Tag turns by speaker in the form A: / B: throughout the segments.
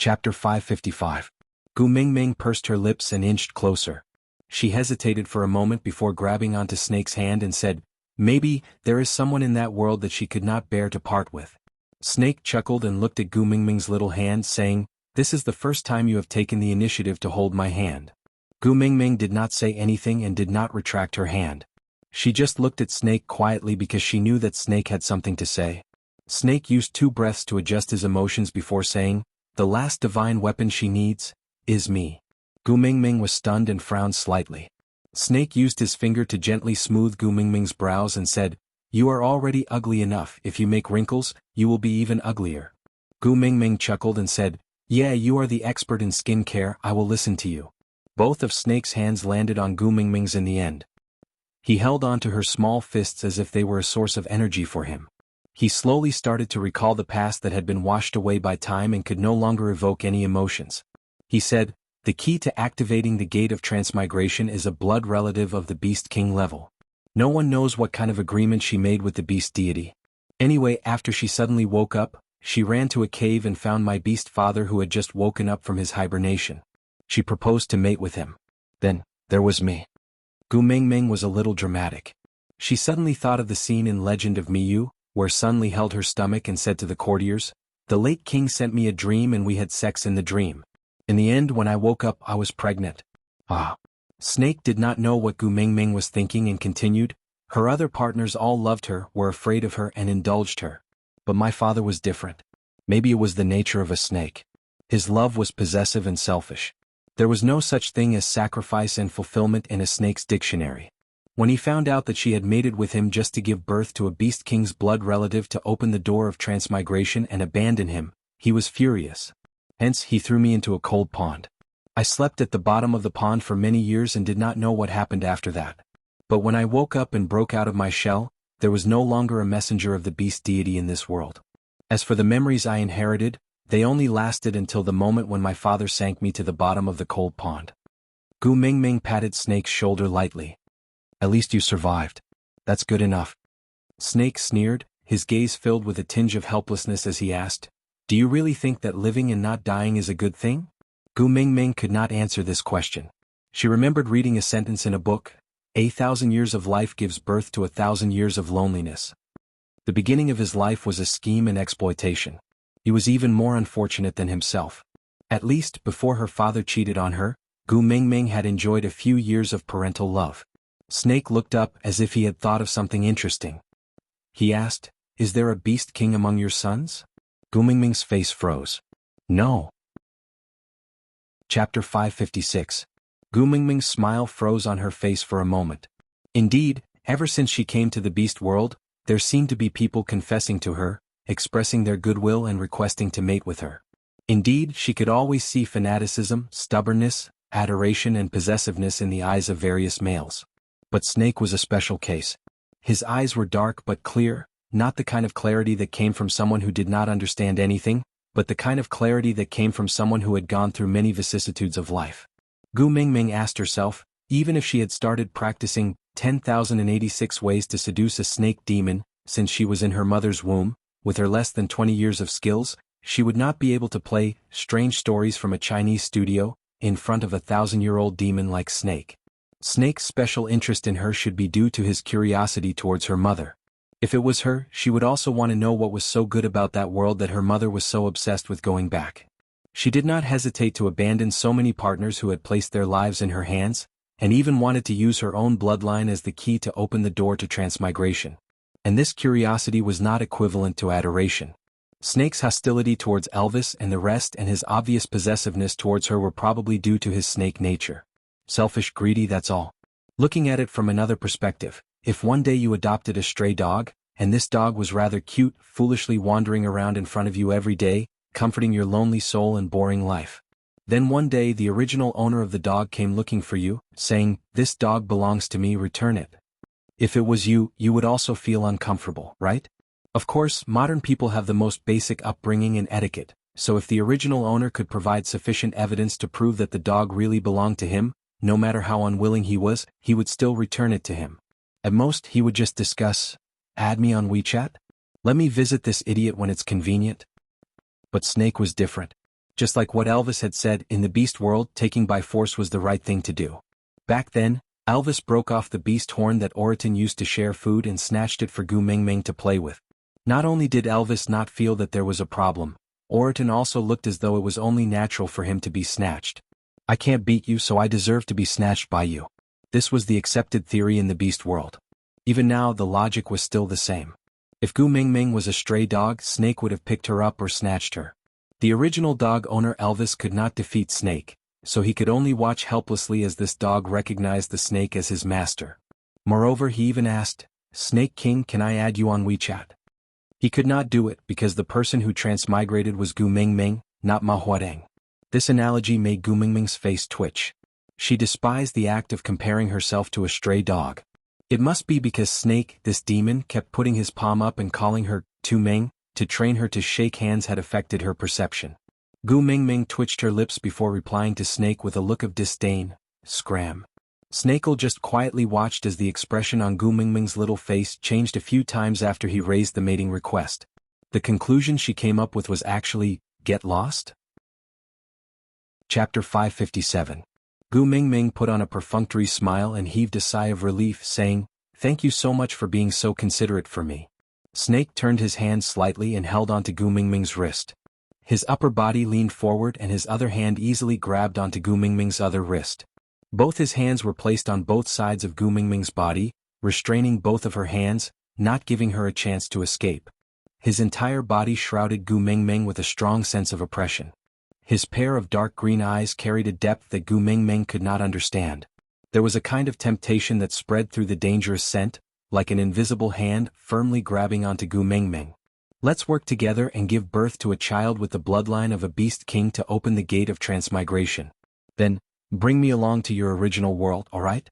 A: Chapter 555. Gu Mingming pursed her lips and inched closer. She hesitated for a moment before grabbing onto Snake's hand and said, "Maybe there is someone in that world that she could not bear to part with." Snake chuckled and looked at Gu Mingming's little hand, saying, "This is the first time you have taken the initiative to hold my hand." Gu Mingming did not say anything and did not retract her hand. She just looked at Snake quietly because she knew that Snake had something to say. Snake used 2 breaths to adjust his emotions before saying, "The last divine weapon she needs is me." Gu Mingming was stunned and frowned slightly. Snake used his finger to gently smooth Gu Mingming's brows and said, "You are already ugly enough. If you make wrinkles, you will be even uglier." Gu Mingming chuckled and said, "Yeah, you are the expert in skin care. I will listen to you." Both of Snake's hands landed on Gu Mingming's in the end. He held on to her small fists as if they were a source of energy for him. He slowly started to recall the past that had been washed away by time and could no longer evoke any emotions. He said, "The key to activating the gate of transmigration is a blood relative of the Beast King level. No one knows what kind of agreement she made with the beast deity. Anyway, after she suddenly woke up, she ran to a cave and found my beast father who had just woken up from his hibernation. She proposed to mate with him. Then, there was me." Gu Mingming was a little dramatic. She suddenly thought of the scene in Legend of Miyu, where Sun Li held her stomach and said to the courtiers, "The late king sent me a dream and we had sex in the dream. In the end, when I woke up, I was pregnant." Ah. Snake did not know what Gu Mingming was thinking and continued, "Her other partners all loved her, were afraid of her and indulged her. But my father was different. Maybe it was the nature of a snake. His love was possessive and selfish. There was no such thing as sacrifice and fulfillment in a snake's dictionary. When he found out that she had mated with him just to give birth to a beast king's blood relative to open the door of transmigration and abandon him, he was furious. Hence, he threw me into a cold pond. I slept at the bottom of the pond for many years and did not know what happened after that. But when I woke up and broke out of my shell, there was no longer a messenger of the beast deity in this world. As for the memories I inherited, they only lasted until the moment when my father sank me to the bottom of the cold pond." Gu Mingming patted Snake's shoulder lightly. "At least you survived. That's good enough." Snake sneered, his gaze filled with a tinge of helplessness as he asked, "Do you really think that living and not dying is a good thing?" Gu Mingming could not answer this question. She remembered reading a sentence in a book, "1,000 years of life gives birth to 1,000 years of loneliness." The beginning of his life was a scheme and exploitation. He was even more unfortunate than himself. At least, before her father cheated on her, Gu Mingming had enjoyed a few years of parental love. Snake looked up as if he had thought of something interesting. He asked, "Is there a beast king among your sons?" Gu Mingming's face froze. "No." Chapter 556. Gu Mingming's smile froze on her face for a moment. Indeed, ever since she came to the beast world, there seemed to be people confessing to her, expressing their goodwill and requesting to mate with her. Indeed, she could always see fanaticism, stubbornness, adoration and possessiveness in the eyes of various males. But Snake was a special case. His eyes were dark but clear, not the kind of clarity that came from someone who did not understand anything, but the kind of clarity that came from someone who had gone through many vicissitudes of life. Gu Mingming asked herself, even if she had started practicing 10,086 ways to seduce a snake demon since she was in her mother's womb, with her less than 20 years of skills, she would not be able to play strange stories from a Chinese studio in front of a 1,000-year-old demon like Snake. Snake's special interest in her should be due to his curiosity towards her mother. If it was her, she would also want to know what was so good about that world that her mother was so obsessed with going back. She did not hesitate to abandon so many partners who had placed their lives in her hands, and even wanted to use her own bloodline as the key to open the door to transmigration. And this curiosity was not equivalent to adoration. Snake's hostility towards Elvis and the rest and his obvious possessiveness towards her were probably due to his snake nature. Selfish, greedy, that's all. Looking at it from another perspective, if one day you adopted a stray dog, and this dog was rather cute, foolishly wandering around in front of you every day, comforting your lonely soul and boring life. Then one day the original owner of the dog came looking for you, saying, "This dog belongs to me, return it." If it was you, you would also feel uncomfortable, right? Of course, modern people have the most basic upbringing and etiquette, so if the original owner could provide sufficient evidence to prove that the dog really belonged to him, no matter how unwilling he was, he would still return it to him. At most, he would just discuss, "Add me on WeChat? Let me visit this idiot when it's convenient." But Snake was different. Just like what Elvis had said, in the beast world, taking by force was the right thing to do. Back then, Elvis broke off the beast horn that Oriton used to share food and snatched it for Gu Mingming to play with. Not only did Elvis not feel that there was a problem, Oriton also looked as though it was only natural for him to be snatched. I can't beat you, so I deserve to be snatched by you. This was the accepted theory in the beast world. Even now, the logic was still the same. If Gu Mingming was a stray dog, Snake would have picked her up or snatched her. The original dog owner Elvis could not defeat Snake, so he could only watch helplessly as this dog recognized the snake as his master. Moreover, he even asked, "Snake King, can I add you on WeChat?" He could not do it because the person who transmigrated was Gu Mingming, not Ma Huadeng. This analogy made Gu Mingming's face twitch. She despised the act of comparing herself to a stray dog. It must be because Snake, this demon, kept putting his palm up and calling her Tu Ming to train her to shake hands had affected her perception. Gu Mingming twitched her lips before replying to Snake with a look of disdain. Scram. Snakel just quietly watched as the expression on Gu Mingming's little face changed a few times after he raised the mating request. The conclusion she came up with was actually, get lost? Chapter 557. Gu Mingming put on a perfunctory smile and heaved a sigh of relief, saying, "Thank you so much for being so considerate for me." Snake turned his hand slightly and held onto Gu Mingming's wrist. His upper body leaned forward and his other hand easily grabbed onto Gu Mingming's other wrist. Both his hands were placed on both sides of Gu Mingming's body, restraining both of her hands, not giving her a chance to escape. His entire body shrouded Gu Mingming with a strong sense of oppression. His pair of dark green eyes carried a depth that Gu Mingming could not understand. There was a kind of temptation that spread through the dangerous scent, like an invisible hand firmly grabbing onto Gu Mingming. Let's work together and give birth to a child with the bloodline of a beast king to open the gate of transmigration. Then, bring me along to your original world, alright?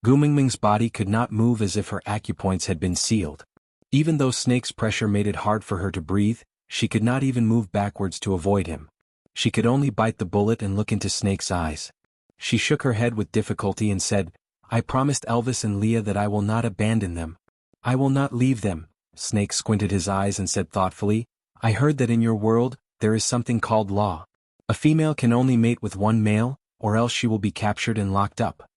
A: Gu Mingming's body could not move as if her acupoints had been sealed. Even though Snake's pressure made it hard for her to breathe, she could not even move backwards to avoid him. She could only bite the bullet and look into Snake's eyes. She shook her head with difficulty and said, "I promised Elvis and Leah that I will not abandon them. I will not leave them." Snake squinted his eyes and said thoughtfully, "I heard that in your world, there is something called law. A female can only mate with one male, or else she will be captured and locked up."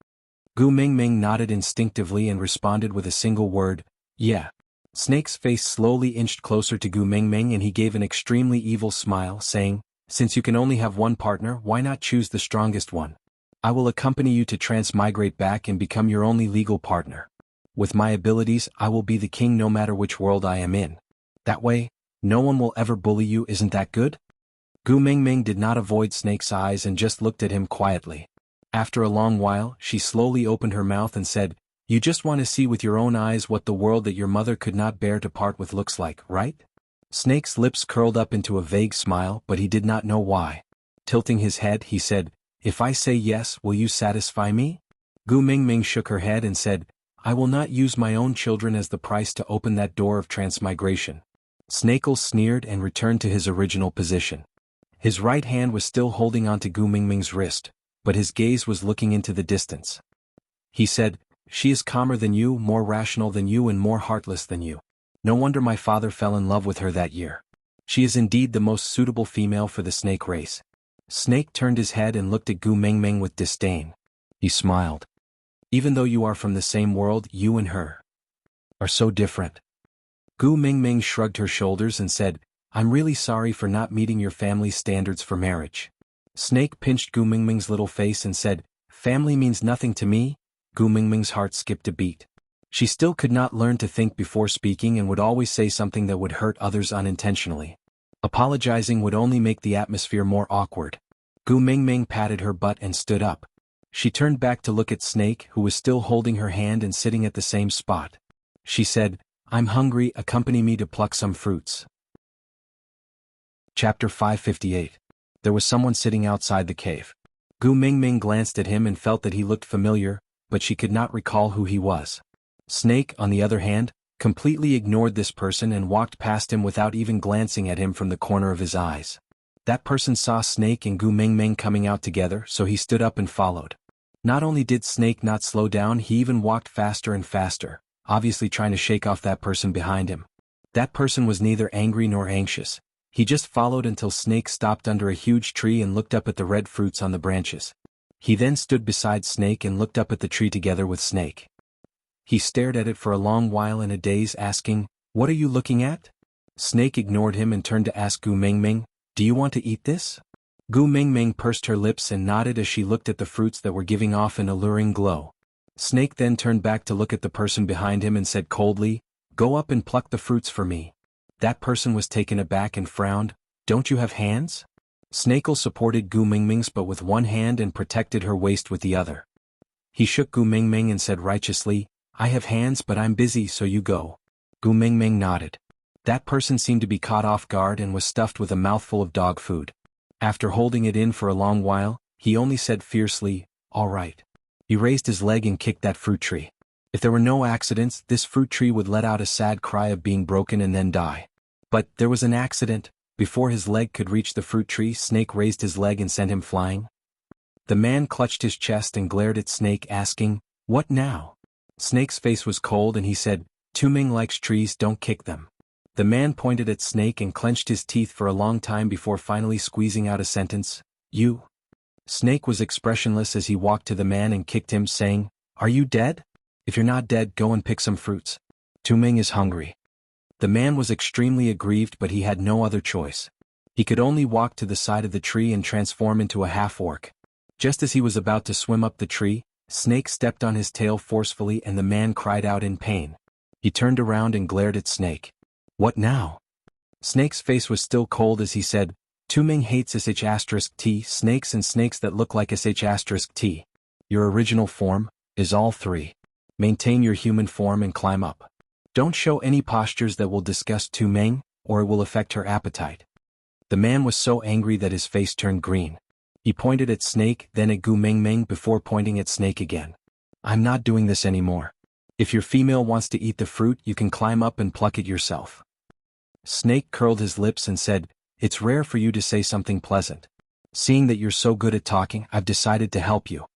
A: Gu Mingming nodded instinctively and responded with a single word, "Yeah." Snake's face slowly inched closer to Gu Mingming and he gave an extremely evil smile, saying, "Since you can only have one partner, why not choose the strongest one? I will accompany you to transmigrate back and become your only legal partner. With my abilities, I will be the king no matter which world I am in. That way, no one will ever bully you, isn't that good?" Gu Mingming did not avoid Snake's eyes and just looked at him quietly. After a long while, she slowly opened her mouth and said, "You just want to see with your own eyes what the world that your mother could not bear to part with looks like, right?" Snake's lips curled up into a vague smile, but he did not know why. Tilting his head, he said, "If I say yes, will you satisfy me?" Gu Mingming shook her head and said, "I will not use my own children as the price to open that door of transmigration." Snakel sneered and returned to his original position. His right hand was still holding onto Gu Mingming's wrist, but his gaze was looking into the distance. He said, "She is calmer than you, more rational than you and more heartless than you. No wonder my father fell in love with her that year. She is indeed the most suitable female for the snake race." Snake turned his head and looked at Gu Mingming with disdain. He smiled. "Even though you are from the same world, you and her are so different." Gu Mingming shrugged her shoulders and said, "I'm really sorry for not meeting your family's standards for marriage." Snake pinched Gu Mingming's little face and said, "Family means nothing to me." Gu Mingming's heart skipped a beat. She still could not learn to think before speaking and would always say something that would hurt others unintentionally. Apologizing would only make the atmosphere more awkward. Gu Mingming patted her butt and stood up. She turned back to look at Snake, who was still holding her hand and sitting at the same spot. She said, "I'm hungry, accompany me to pluck some fruits." Chapter 558. There was someone sitting outside the cave. Gu Mingming glanced at him and felt that he looked familiar, but she could not recall who he was. Snake, on the other hand, completely ignored this person and walked past him without even glancing at him from the corner of his eyes. That person saw Snake and Gu Mingming coming out together, so he stood up and followed. Not only did Snake not slow down, he even walked faster and faster, obviously trying to shake off that person behind him. That person was neither angry nor anxious. He just followed until Snake stopped under a huge tree and looked up at the red fruits on the branches. He then stood beside Snake and looked up at the tree together with Snake. He stared at it for a long while in a daze, asking, "What are you looking at?" Snake ignored him and turned to ask Gu Mingming, "Do you want to eat this?" Gu Mingming pursed her lips and nodded as she looked at the fruits that were giving off an alluring glow. Snake then turned back to look at the person behind him and said coldly, "Go up and pluck the fruits for me." That person was taken aback and frowned, "Don't you have hands?" Snakel supported Gu Mingming's but with one hand and protected her waist with the other. He shook Gu Mingming and said righteously, "I have hands but I'm busy, so you go." Gu Mingming nodded. That person seemed to be caught off guard and was stuffed with a mouthful of dog food. After holding it in for a long while, he only said fiercely, "All right." He raised his leg and kicked that fruit tree. If there were no accidents, this fruit tree would let out a sad cry of being broken and then die. But there was an accident. Before his leg could reach the fruit tree, Snake raised his leg and sent him flying. The man clutched his chest and glared at Snake, asking, "What now?" Snake's face was cold and he said, "Taming likes trees, don't kick them." The man pointed at Snake and clenched his teeth for a long time before finally squeezing out a sentence, "You?" Snake was expressionless as he walked to the man and kicked him, saying, "Are you dead? If you're not dead, go and pick some fruits. Taming is hungry." The man was extremely aggrieved, but he had no other choice. He could only walk to the side of the tree and transform into a half-orc. Just as he was about to swim up the tree, Snake stepped on his tail forcefully and the man cried out in pain. He turned around and glared at Snake. "What now?" Snake's face was still cold as he said, "Taming hates sh*t, snakes and snakes that look like sh*t. Your original form is all three. Maintain your human form and climb up. Don't show any postures that will disgust Taming, or it will affect her appetite." The man was so angry that his face turned green. He pointed at Snake, then at Gu Mingming before pointing at Snake again. "I'm not doing this anymore. If your female wants to eat the fruit, you can climb up and pluck it yourself." Snake curled his lips and said, "It's rare for you to say something pleasant. Seeing that you're so good at talking, I've decided to help you."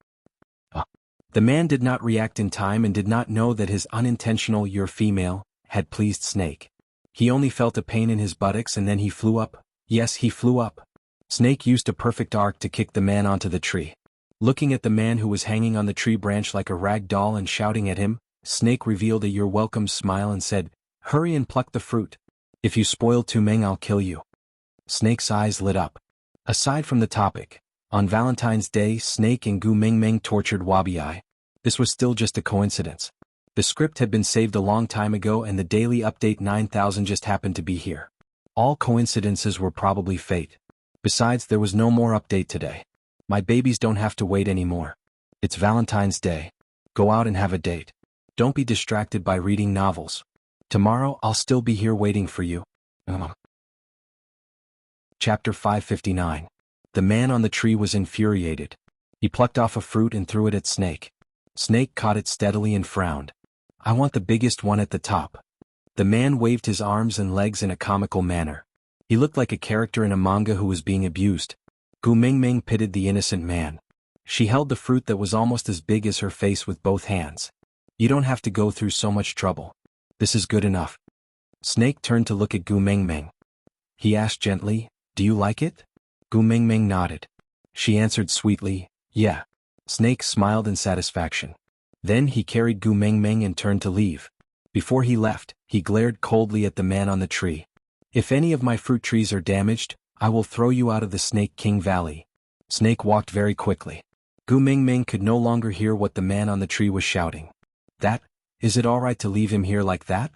A: The man did not react in time and did not know that his unintentional "you're female" had pleased Snake. He only felt a pain in his buttocks and then he flew up. Yes, he flew up. Snake used a perfect arc to kick the man onto the tree. Looking at the man who was hanging on the tree branch like a rag doll and shouting at him, Snake revealed a "you're welcome" smile and said, "Hurry and pluck the fruit. If you spoil Taming, I'll kill you." Snake's eyes lit up. Aside from the topic, on Valentine's Day, Snake and Gu Mingming tortured Wabi. This was still just a coincidence. The script had been saved a long time ago and the daily update 9000 just happened to be here. All coincidences were probably fate. Besides, there was no more update today. My babies don't have to wait anymore. It's Valentine's Day. Go out and have a date. Don't be distracted by reading novels. Tomorrow I'll still be here waiting for you. Chapter 559. The man on the tree was infuriated. He plucked off a fruit and threw it at Snake. Snake caught it steadily and frowned. "I want the biggest one at the top." The man waved his arms and legs in a comical manner. He looked like a character in a manga who was being abused. Gu Mingming pitied the innocent man. She held the fruit that was almost as big as her face with both hands. "You don't have to go through so much trouble. This is good enough." Snake turned to look at Gu Mingming. He asked gently, "Do you like it?" Gu Mingming nodded. She answered sweetly, "Yeah." Snake smiled in satisfaction. Then he carried Gu Mingming and turned to leave. Before he left, he glared coldly at the man on the tree. "If any of my fruit trees are damaged, I will throw you out of the Snake King Valley." Snake walked very quickly. Gu Mingming could no longer hear what the man on the tree was shouting. Is it all right to leave him here like that?"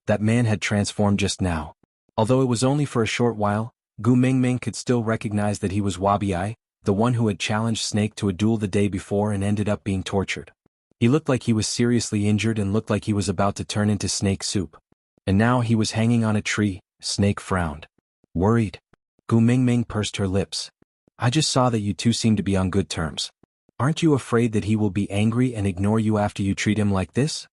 A: That man had transformed just now. Although it was only for a short while, Gu Mingming could still recognize that he was Wabi, the one who had challenged Snake to a duel the day before and ended up being tortured. He looked like he was seriously injured and looked like he was about to turn into snake soup. And now he was hanging on a tree. Snake frowned. "Worried?" Gu Mingming pursed her lips. "I just saw that you two seem to be on good terms. Aren't you afraid that he will be angry and ignore you after you treat him like this?"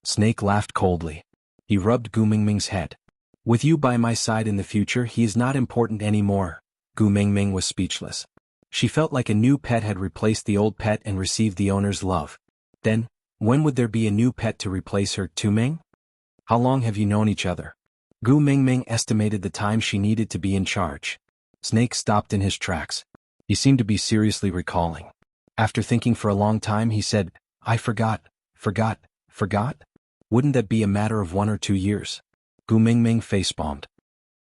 A: Snake laughed coldly. He rubbed Gu Mingming's head. "With you by my side in the future, he is not important anymore." Gu Mingming was speechless. She felt like a new pet had replaced the old pet and received the owner's love. Then, when would there be a new pet to replace her, Taming? "How long have you known each other?" Gu Mingming estimated the time she needed to be in charge. Snake stopped in his tracks. He seemed to be seriously recalling. After thinking for a long time he said, I forgot. Wouldn't that be a matter of 1 or 2 years? Gu Mingming facepalmed.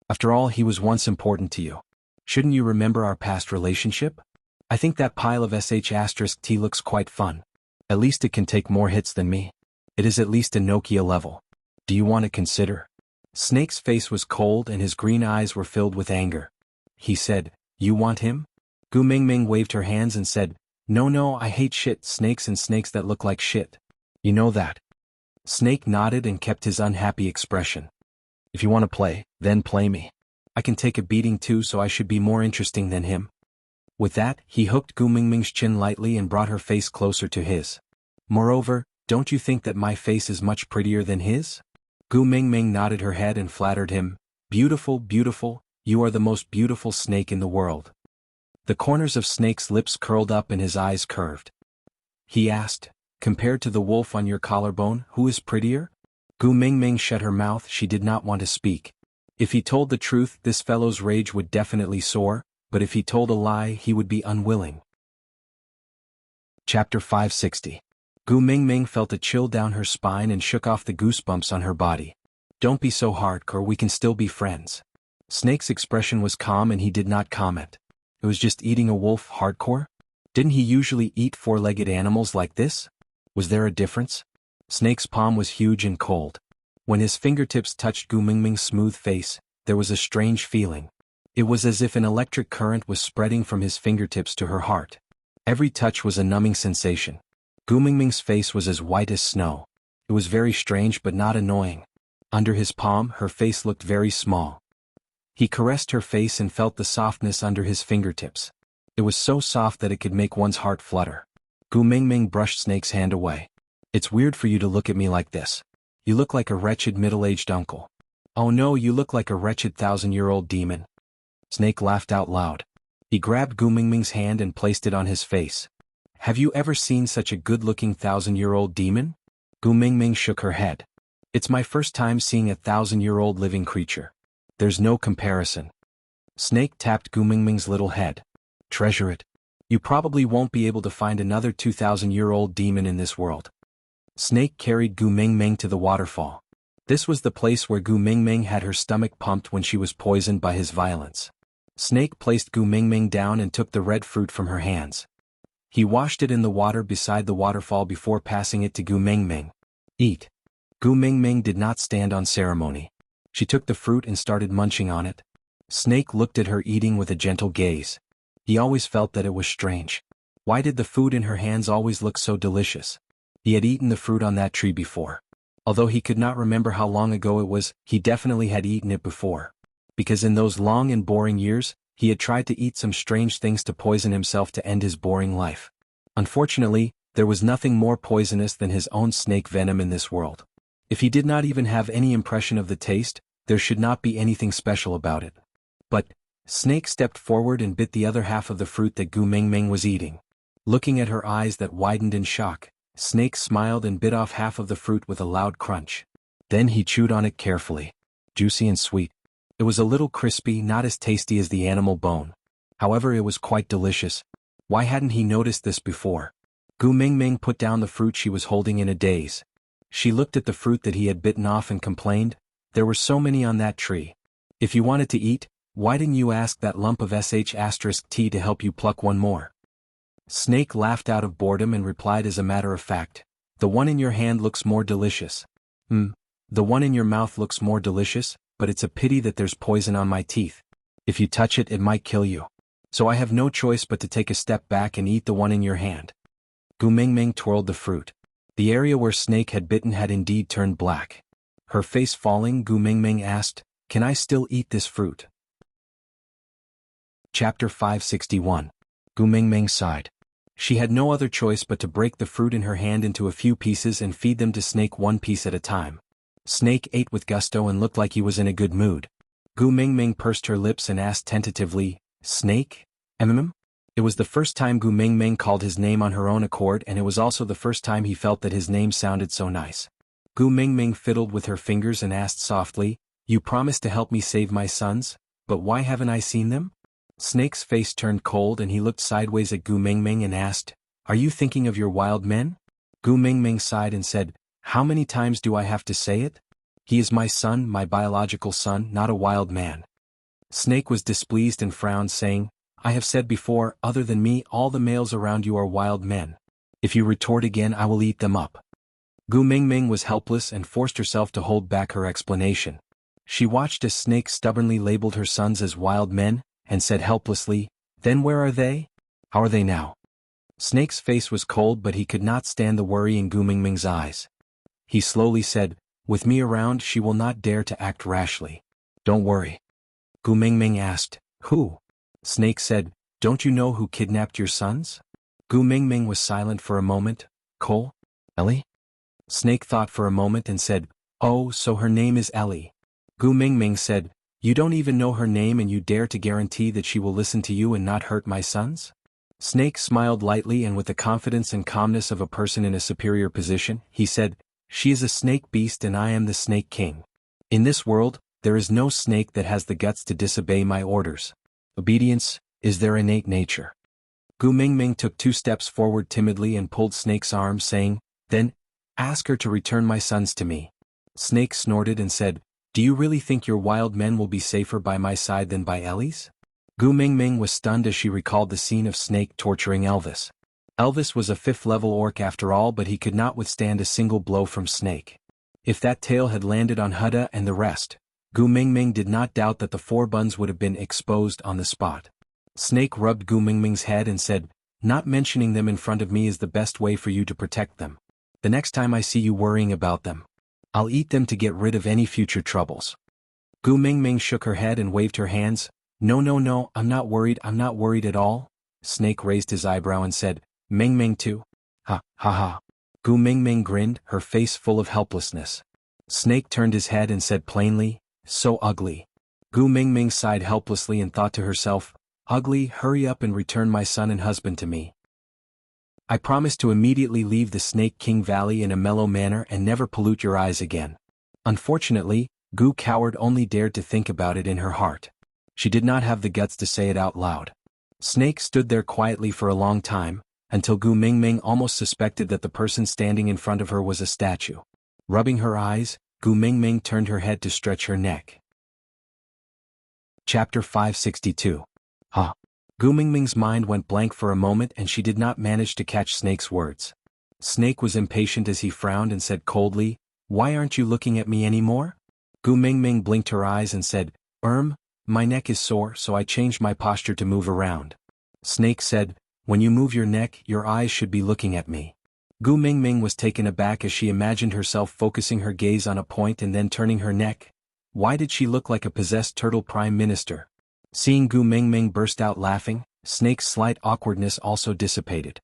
A: After all, he was once important to you. Shouldn't you remember our past relationship? I think that pile of sh*t looks quite fun. At least it can take more hits than me. It is at least a Nokia level. Do you want to consider? Snake's face was cold and his green eyes were filled with anger. He said, You want him? Gu Mingming waved her hands and said, No, I hate shit, snakes and snakes that look like shit. You know that. Snake nodded and kept his unhappy expression. If you want to play, then play me. I can take a beating too, so I should be more interesting than him. With that, he hooked Gu Mingming's chin lightly and brought her face closer to his. Moreover, don't you think that my face is much prettier than his? Gu Mingming nodded her head and flattered him. Beautiful, you are the most beautiful snake in the world. The corners of Snake's lips curled up and his eyes curved. He asked, Compared to the wolf on your collarbone, who is prettier? Gu Mingming shut her mouth. She did not want to speak. If he told the truth, this fellow's rage would definitely soar, but if he told a lie, he would be unwilling. Chapter 560. Gu Mingming felt a chill down her spine and shook off the goosebumps on her body. Don't be so hardcore, we can still be friends. Snake's expression was calm and he did not comment. It was just eating a wolf hardcore? Didn't he usually eat 4-legged animals like this? Was there a difference? Snake's palm was huge and cold. When his fingertips touched Gu Mingming's smooth face, there was a strange feeling. It was as if an electric current was spreading from his fingertips to her heart. Every touch was a numbing sensation. Gu Mingming's face was as white as snow. It was very strange but not annoying. Under his palm, her face looked very small. He caressed her face and felt the softness under his fingertips. It was so soft that it could make one's heart flutter. Gu Mingming brushed Snake's hand away. It's weird for you to look at me like this. You look like a wretched middle-aged uncle. Oh no, you look like a wretched 1,000-year-old demon. Snake laughed out loud. He grabbed Gu Mingming's hand and placed it on his face. Have you ever seen such a good-looking 1,000-year-old demon? Gu Mingming shook her head. It's my first time seeing a 1,000-year-old living creature. There's no comparison. Snake tapped Gu Mingming's little head. Treasure it. You probably won't be able to find another 2,000-year-old demon in this world. Snake carried Gu Mingming to the waterfall. This was the place where Gu Mingming had her stomach pumped when she was poisoned by his violence. Snake placed Gu Mingming down and took the red fruit from her hands. He washed it in the water beside the waterfall before passing it to Gu Mingming. Eat. Gu Mingming did not stand on ceremony. She took the fruit and started munching on it. Snake looked at her eating with a gentle gaze. He always felt that it was strange. Why did the food in her hands always look so delicious? He had eaten the fruit on that tree before. Although he could not remember how long ago it was, he definitely had eaten it before. Because in those long and boring years, he had tried to eat some strange things to poison himself to end his boring life. Unfortunately, there was nothing more poisonous than his own snake venom in this world. If he did not even have any impression of the taste, there should not be anything special about it. But, Snake stepped forward and bit the other half of the fruit that Gu Mingming was eating. Looking at her eyes that widened in shock, Snake smiled and bit off half of the fruit with a loud crunch. Then he chewed on it carefully. Juicy and sweet. It was a little crispy, not as tasty as the animal bone. However, it was quite delicious. Why hadn't he noticed this before? Gu Mingming put down the fruit she was holding in a daze. She looked at the fruit that he had bitten off and complained, there were so many on that tree. If you wanted to eat, why didn't you ask that lump of sh*t to help you pluck one more? Snake laughed out of boredom and replied as a matter of fact, the one in your hand looks more delicious. The one in your mouth looks more delicious, but it's a pity that there's poison on my teeth. If you touch it, it might kill you. So I have no choice but to take a step back and eat the one in your hand. Gu Mingming twirled the fruit. The area where Snake had bitten had indeed turned black. Her face falling, Gu Mingming asked, Can I still eat this fruit? Chapter 561. Gu Mingming sighed. She had no other choice but to break the fruit in her hand into a few pieces and feed them to Snake one piece at a time. Snake ate with gusto and looked like he was in a good mood. Gu Mingming pursed her lips and asked tentatively, Snake? It was the first time Gu Mingming called his name on her own accord, and it was also the first time he felt that his name sounded so nice. Gu Mingming fiddled with her fingers and asked softly, You promised to help me save my sons, but why haven't I seen them? Snake's face turned cold and he looked sideways at Gu Mingming and asked, Are you thinking of your wild men? Gu Mingming sighed and said, How many times do I have to say it? He is my son, my biological son, not a wild man. Snake was displeased and frowned, saying, I have said before, other than me, all the males around you are wild men. If you retort again, I will eat them up. Gu Mingming was helpless and forced herself to hold back her explanation. She watched as Snake stubbornly labeled her sons as wild men, and said helplessly, Then where are they? How are they now? Snake's face was cold, but he could not stand the worry in Gu Mingming's eyes. He slowly said, With me around, she will not dare to act rashly. Don't worry. Gu Mingming asked, Who? Snake said, Don't you know who kidnapped your sons? Gu Mingming was silent for a moment. Cole? Ellie? Snake thought for a moment and said, Oh, so her name is Ellie. Gu Mingming said, You don't even know her name and you dare to guarantee that she will listen to you and not hurt my sons? Snake smiled lightly and with the confidence and calmness of a person in a superior position, he said, She is a snake beast and I am the snake king. In this world, there is no snake that has the guts to disobey my orders. Obedience is their innate nature. Gu Mingming took 2 steps forward timidly and pulled Snake's arm, saying, Then, ask her to return my sons to me. Snake snorted and said, Do you really think your wild men will be safer by my side than by Ellie's? Gu Mingming was stunned as she recalled the scene of Snake torturing Elvis. Elvis was a 5th-level orc after all, but he could not withstand a single blow from Snake. If that tail had landed on Hudda and the rest, Gu Mingming did not doubt that the 4 buns would have been exposed on the spot. Snake rubbed Gu Mingming's head and said, Not mentioning them in front of me is the best way for you to protect them. The next time I see you worrying about them, I'll eat them to get rid of any future troubles. Gu Mingming shook her head and waved her hands. No, I'm not worried at all. Snake raised his eyebrow and said, Mingming too? Ha. Gu Mingming grinned, her face full of helplessness. Snake turned his head and said plainly, So ugly. Gu Mingming sighed helplessly and thought to herself, Ugly, hurry up and return my son and husband to me. I promise to immediately leave the Snake King Valley in a mellow manner and never pollute your eyes again. Unfortunately, Gu Coward only dared to think about it in her heart. She did not have the guts to say it out loud. Snake stood there quietly for a long time, until Gu Mingming almost suspected that the person standing in front of her was a statue. Rubbing her eyes, Gu Mingming turned her head to stretch her neck. Chapter 562. Gu Mingming's mind went blank for a moment and she did not manage to catch Snake's words. Snake was impatient as he frowned and said coldly, Why aren't you looking at me anymore? Gu Mingming blinked her eyes and said, My neck is sore, so I changed my posture to move around. Snake said, When you move your neck, your eyes should be looking at me. Gu Mingming was taken aback as she imagined herself focusing her gaze on a point and then turning her neck. Why did she look like a possessed turtle prime minister? Seeing Gu Mingming burst out laughing, Snake's slight awkwardness also dissipated.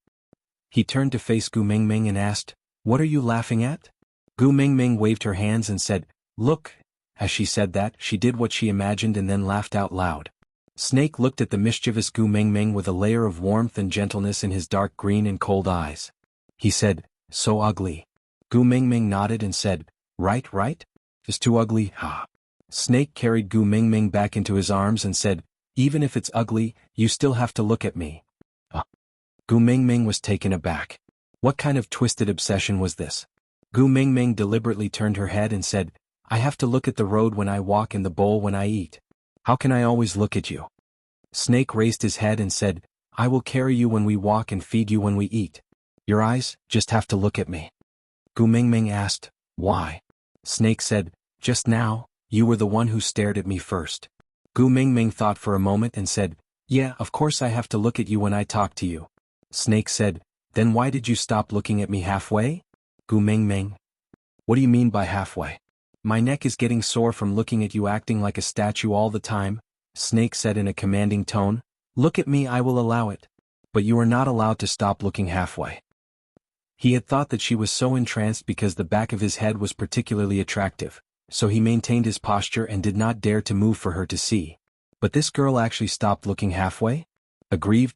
A: He turned to face Gu Mingming and asked, What are you laughing at? Gu Mingming waved her hands and said, Look. As she said that, she did what she imagined and then laughed out loud. Snake looked at the mischievous Gu Mingming with a layer of warmth and gentleness in his dark green and cold eyes. He said, So ugly. Gu Mingming nodded and said, Right? It's too ugly, Snake carried Gu Mingming back into his arms and said, Even if it's ugly, you still have to look at me. Gu Mingming was taken aback. What kind of twisted obsession was this? Gu Mingming deliberately turned her head and said, I have to look at the road when I walk and the bowl when I eat. How can I always look at you? Snake raised his head and said, I will carry you when we walk and feed you when we eat. Your eyes just have to look at me. Gu Mingming asked, Why? Snake said, Just now, you were the one who stared at me first. Gu Mingming thought for a moment and said, Yeah, of course I have to look at you when I talk to you. Snake said, Then why did you stop looking at me halfway? Gu Mingming. What do you mean by halfway? My neck is getting sore from looking at you acting like a statue all the time, Snake said in a commanding tone. Look at me, I will allow it. But you are not allowed to stop looking halfway. He had thought that she was so entranced because the back of his head was particularly attractive, so he maintained his posture and did not dare to move for her to see. But this girl actually stopped looking halfway?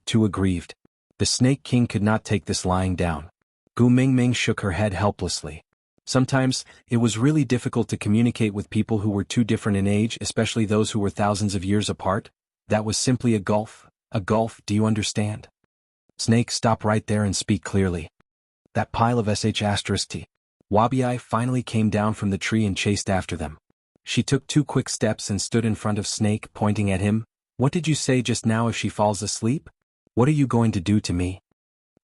A: Too aggrieved. The Snake King could not take this lying down. Gu Mingming shook her head helplessly. Sometimes, it was really difficult to communicate with people who were too different in age, especially those who were thousands of years apart. That was simply a gulf, do you understand? Snake, stop right there and speak clearly. That pile of sh*t. Wabi finally came down from the tree and chased after them. She took 2 quick steps and stood in front of Snake, pointing at him. What did you say just now? If she falls asleep? What are you going to do to me?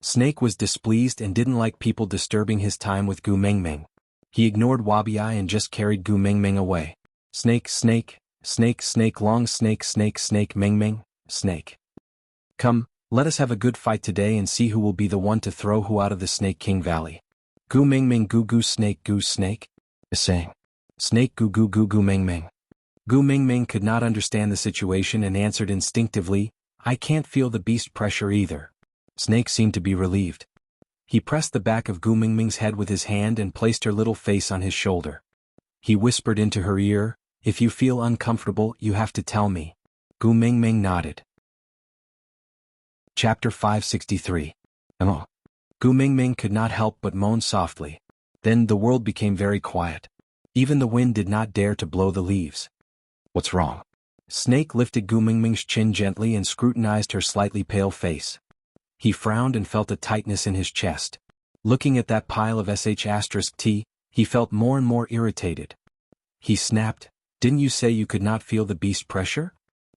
A: Snake was displeased and didn't like people disturbing his time with Gu Mingming. He ignored Wabi and just carried Gu Mingming away. Snake, long snake, Mingming, snake. Come, let us have a good fight today and see who will be the one to throw who out of the Snake King Valley. Gu Mingming, gu snake. Saying. Snake, gu Mingming. Gu Mingming could not understand the situation and answered instinctively, I can't feel the beast pressure either. Snake seemed to be relieved. He pressed the back of Gu Mingming's head with his hand and placed her little face on his shoulder. He whispered into her ear, if you feel uncomfortable, you have to tell me. Gu Mingming nodded. Chapter 563. Oh. Gu Mingming could not help but moan softly. Then the world became very quiet. Even the wind did not dare to blow the leaves. What's wrong? Snake lifted Gu Mingming's chin gently and scrutinized her slightly pale face. He frowned and felt a tightness in his chest. Looking at that pile of sh*t, he felt more and more irritated. He snapped, didn't you say you could not feel the beast pressure?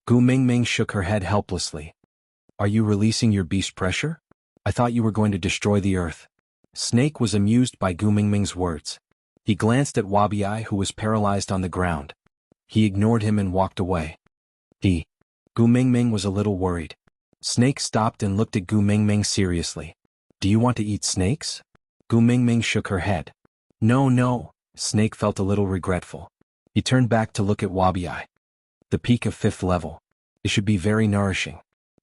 A: Gu Mingming shook her head helplessly. Are you releasing your beast pressure? I thought you were going to destroy the earth. Snake was amused by Gu Mingming's words. He glanced at Wabi, who was paralyzed on the ground. He ignored him and walked away. Gu Mingming was a little worried. Snake stopped and looked at Gu Mingming seriously. Do you want to eat snakes? Gu Mingming shook her head. No. Snake felt a little regretful. He turned back to look at Wabi. The peak of 5th level. It should be very nourishing.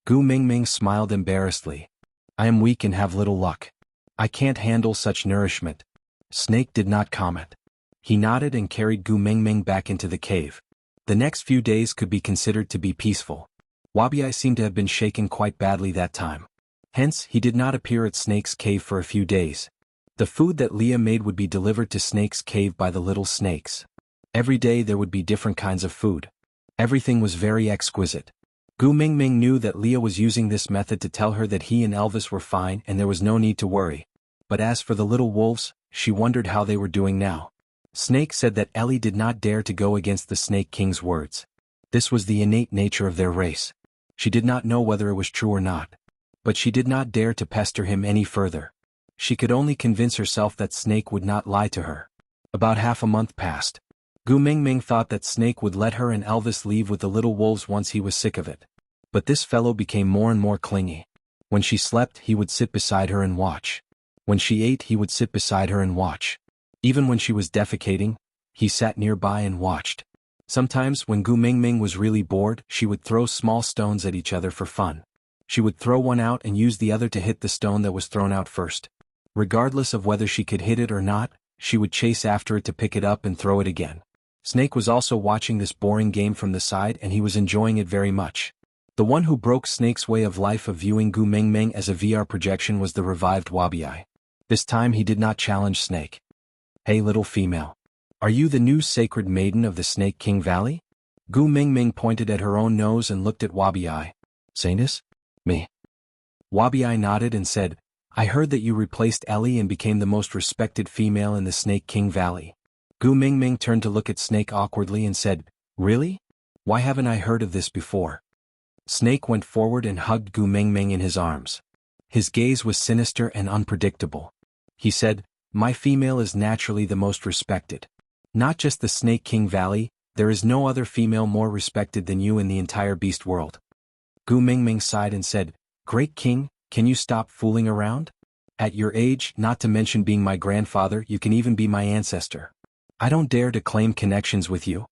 A: Gu Mingming smiled embarrassedly. I am weak and have little luck. I can't handle such nourishment. Snake did not comment. He nodded and carried Gu Mingming back into the cave. The next few days could be considered to be peaceful. Wabi seemed to have been shaken quite badly that time. Hence, he did not appear at Snake's cave for a few days. The food that Leah made would be delivered to Snake's cave by the little snakes. Every day there would be different kinds of food. Everything was very exquisite. Gu Mingming knew that Leah was using this method to tell her that he and Elvis were fine and there was no need to worry. But as for the little wolves, she wondered how they were doing now. Snake said that Ellie did not dare to go against the Snake King's words. This was the innate nature of their race. She did not know whether it was true or not. But she did not dare to pester him any further. She could only convince herself that Snake would not lie to her. About half a month passed. Gu Mingming thought that Snake would let her and Elvis leave with the little wolves once he was sick of it. But this fellow became more and more clingy. When she slept, he would sit beside her and watch. When she ate, he would sit beside her and watch. Even when she was defecating, he sat nearby and watched. Sometimes, when Gu Mingming was really bored, she would throw small stones at each other for fun. She would throw one out and use the other to hit the stone that was thrown out first. Regardless of whether she could hit it or not, she would chase after it to pick it up and throw it again. Snake was also watching this boring game from the side and he was enjoying it very much. The one who broke Snake's way of life of viewing Gu Mingming as a VR projection was the revived Wabi. This time he did not challenge Snake. Hey little female. Are you the new sacred maiden of the Snake King Valley? Gu Mingming pointed at her own nose and looked at Wabi. Saintess? Me. Wabi nodded and said, I heard that you replaced Ellie and became the most respected female in the Snake King Valley. Gu Mingming turned to look at Snake awkwardly and said, Really? Why haven't I heard of this before? Snake went forward and hugged Gu Mingming in his arms. His gaze was sinister and unpredictable. He said, My female is naturally the most respected. Not just the Snake King Valley, there is no other female more respected than you in the entire beast world. Gu Mingming sighed and said, Great King, can you stop fooling around? At your age, not to mention being my grandfather, you can even be my ancestor. I don't dare to claim connections with you.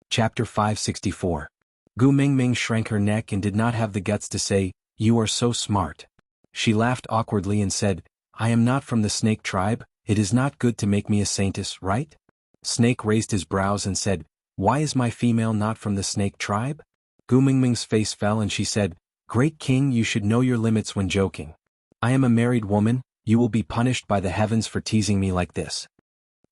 A: Chapter 564. Gu Mingming shrank her neck and did not have the guts to say, You are so smart. She laughed awkwardly and said, I am not from the snake tribe, it is not good to make me a saintess, right? Snake raised his brows and said, Why is my female not from the snake tribe? Gu Mingming's face fell and she said, Great King, you should know your limits when joking. I am a married woman, You will be punished by the heavens for teasing me like this.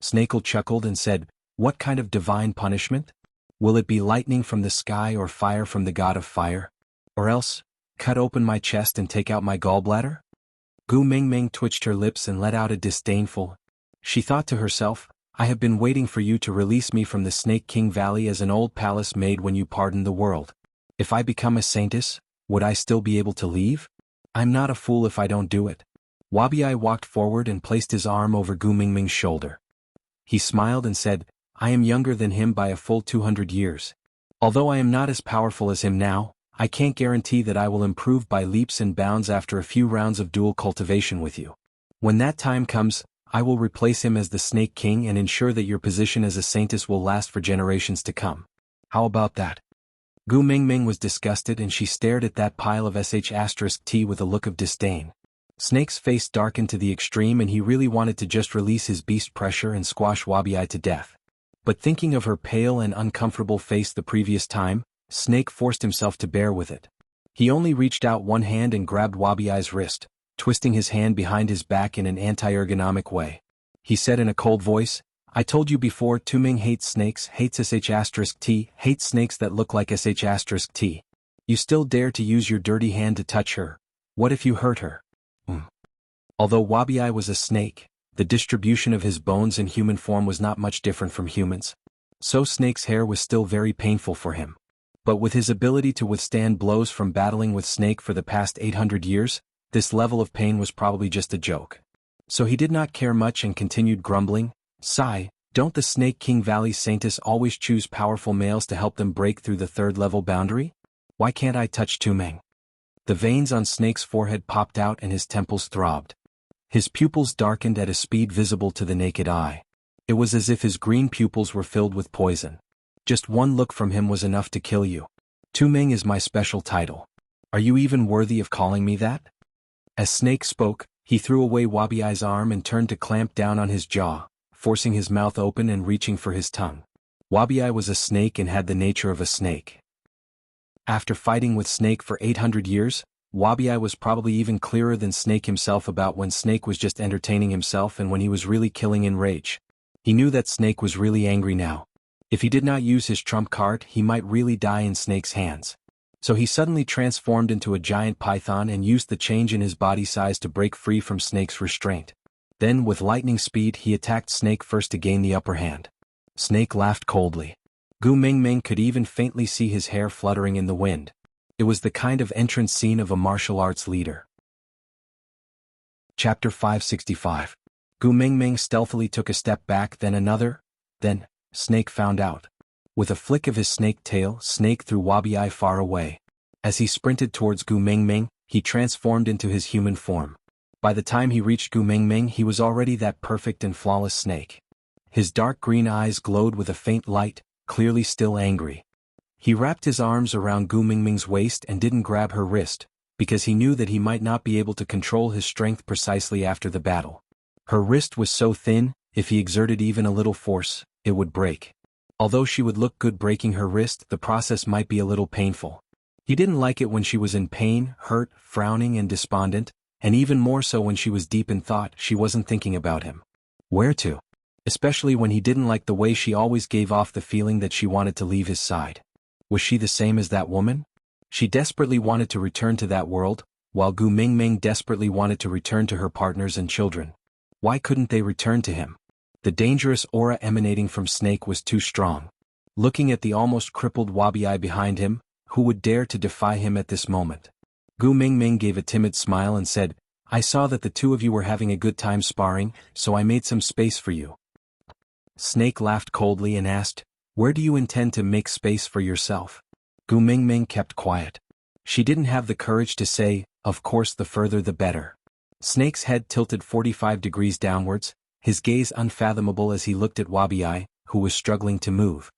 A: Snakel chuckled and said, What kind of divine punishment? Will it be lightning from the sky or fire from the god of fire? Or else, cut open my chest and take out my gallbladder? Gu Mingming twitched her lips and let out a disdainful. She thought to herself, I have been waiting for you to release me from the Snake King Valley as an old palace made when you pardoned the world. If I become a saintess, would I still be able to leave? I'm not a fool if I don't do it. Wabiai walked forward and placed his arm over Gu Mingming's shoulder. He smiled and said, I am younger than him by a full 200 years. Although I am not as powerful as him now, I can't guarantee that I will improve by leaps and bounds after a few rounds of dual cultivation with you. When that time comes, I will replace him as the Snake King and ensure that your position as a saintess will last for generations to come. How about that? Gu Mingming was disgusted and she stared at that pile of *T with a look of disdain. Snake's face darkened to the extreme and he really wanted to just release his beast pressure and squash Wabiai to death. But thinking of her pale and uncomfortable face the previous time, Snake forced himself to bear with it. He only reached out one hand and grabbed Wabiai's wrist, twisting his hand behind his back in an anti-ergonomic way. He said in a cold voice, I told you before, Taming hates snakes, hates *T, hates snakes that look like *T. You still dare to use your dirty hand to touch her. What if you hurt her? Although Wabiai was a snake, the distribution of his bones in human form was not much different from humans. So Snake's hair was still very painful for him. But with his ability to withstand blows from battling with Snake for the past 800 years, this level of pain was probably just a joke. So he did not care much and continued grumbling, Sigh, don't the Snake King Valley Saintess always choose powerful males to help them break through the third-level boundary? Why can't I touch Taming? The veins on Snake's forehead popped out and his temples throbbed. His pupils darkened at a speed visible to the naked eye. It was as if his green pupils were filled with poison. Just one look from him was enough to kill you. Taming is my special title. Are you even worthy of calling me that? As Snake spoke, he threw away Wabiai's arm and turned to clamp down on his jaw, forcing his mouth open and reaching for his tongue. Wabiai was a snake and had the nature of a snake. After fighting with Snake for 800 years, Wabiai was probably even clearer than Snake himself about when Snake was just entertaining himself and when he was really killing in rage. He knew that Snake was really angry now. If he did not use his trump card, he might really die in Snake's hands. So he suddenly transformed into a giant python and used the change in his body size to break free from Snake's restraint. Then, with lightning speed, he attacked Snake first to gain the upper hand. Snake laughed coldly. Gu Mingming could even faintly see his hair fluttering in the wind. It was the kind of entrance scene of a martial arts leader. Chapter 565. Gu Mingming stealthily took a step back, then another. Then, Snake found out. With a flick of his snake tail, Snake threw Wabiai far away. As he sprinted towards Gu Mingming, he transformed into his human form. By the time he reached Gu Mingming, he was already that perfect and flawless snake. His dark green eyes glowed with a faint light, clearly still angry. He wrapped his arms around Gu Mingming's waist and didn't grab her wrist, because he knew that he might not be able to control his strength precisely after the battle. Her wrist was so thin, if he exerted even a little force, it would break. Although she would look good breaking her wrist, the process might be a little painful. He didn't like it when she was in pain, hurt, frowning and despondent, and even more so when she was deep in thought. She wasn't thinking about him. Where to? Especially when he didn't like the way she always gave off the feeling that she wanted to leave his side. Was she the same as that woman? She desperately wanted to return to that world, while Gu Mingming desperately wanted to return to her partners and children. Why couldn't they return to him? The dangerous aura emanating from Snake was too strong. Looking at the almost crippled Wabiai behind him, who would dare to defy him at this moment? Gu Mingming gave a timid smile and said, I saw that the two of you were having a good time sparring, so I made some space for you. Snake laughed coldly and asked, Where do you intend to make space for yourself? Gu Mingming kept quiet. She didn't have the courage to say, Of course, the further the better. Snake's head tilted 45 degrees downwards, his gaze unfathomable as he looked at Wabiai, who was struggling to move.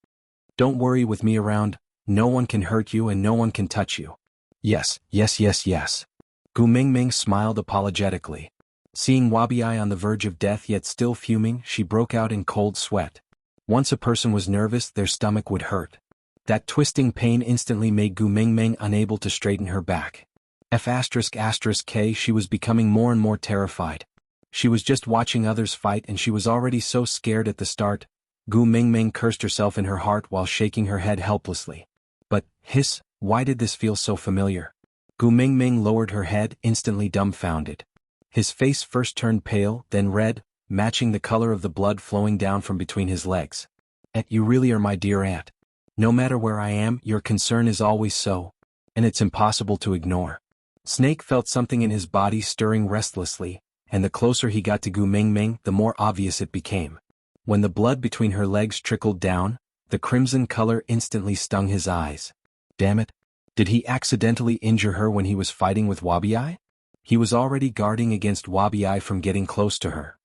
A: Don't worry with me around, no one can hurt you and no one can touch you. Yes. Gu Mingming smiled apologetically. Seeing Wabiai on the verge of death yet still fuming, she broke out in cold sweat. Once a person was nervous, their stomach would hurt. That twisting pain instantly made Gu Mingming unable to straighten her back. She was becoming more and more terrified. She was just watching others fight and she was already so scared at the start. Gu Mingming cursed herself in her heart while shaking her head helplessly. But, hiss, why did this feel so familiar? Gu Mingming lowered her head, instantly dumbfounded. His face first turned pale, then red, matching the color of the blood flowing down from between his legs. "Aunt, you really are my dear aunt. No matter where I am, your concern is always so. And it's impossible to ignore." Snake felt something in his body stirring restlessly, and the closer he got to Gu Mingming, the more obvious it became. When the blood between her legs trickled down, the crimson color instantly stung his eyes. Damn it! Did he accidentally injure her when he was fighting with Wabi? He was already guarding against Wabi from getting close to her.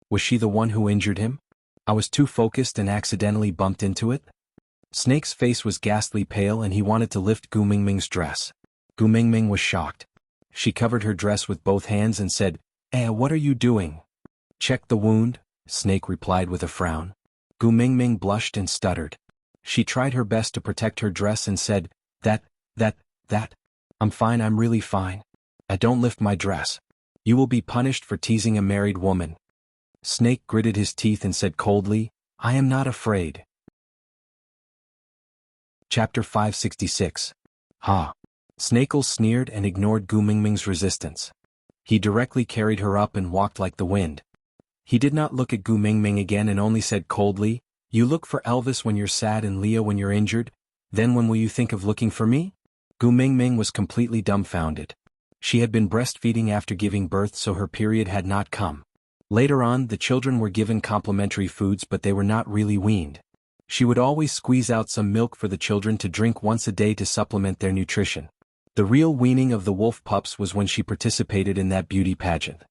A: Was she the one who injured him? I was too focused and accidentally bumped into it? Snake's face was ghastly pale and he wanted to lift Gu Mingming's dress. Gu Mingming was shocked. She covered her dress with both hands and said, what are you doing?" "Check the wound," Snake replied with a frown. Gu Mingming blushed and stuttered. She tried her best to protect her dress and said, that, I'm fine, I'm really fine. Don't lift my dress. You will be punished for teasing a married woman." Snake gritted his teeth and said coldly, "I am not afraid." Chapter 566. Ha! Snakel sneered and ignored Gu Mingming's resistance. He directly carried her up and walked like the wind. He did not look at Gu Mingming again and only said coldly, "You look for Elvis when you're sad and Leah when you're injured, then when will you think of looking for me?" Gu Mingming was completely dumbfounded. She had been breastfeeding after giving birth, so her period had not come. Later on, the children were given complementary foods, but they were not really weaned. She would always squeeze out some milk for the children to drink once a day to supplement their nutrition. The real weaning of the wolf pups was when she participated in that beauty pageant.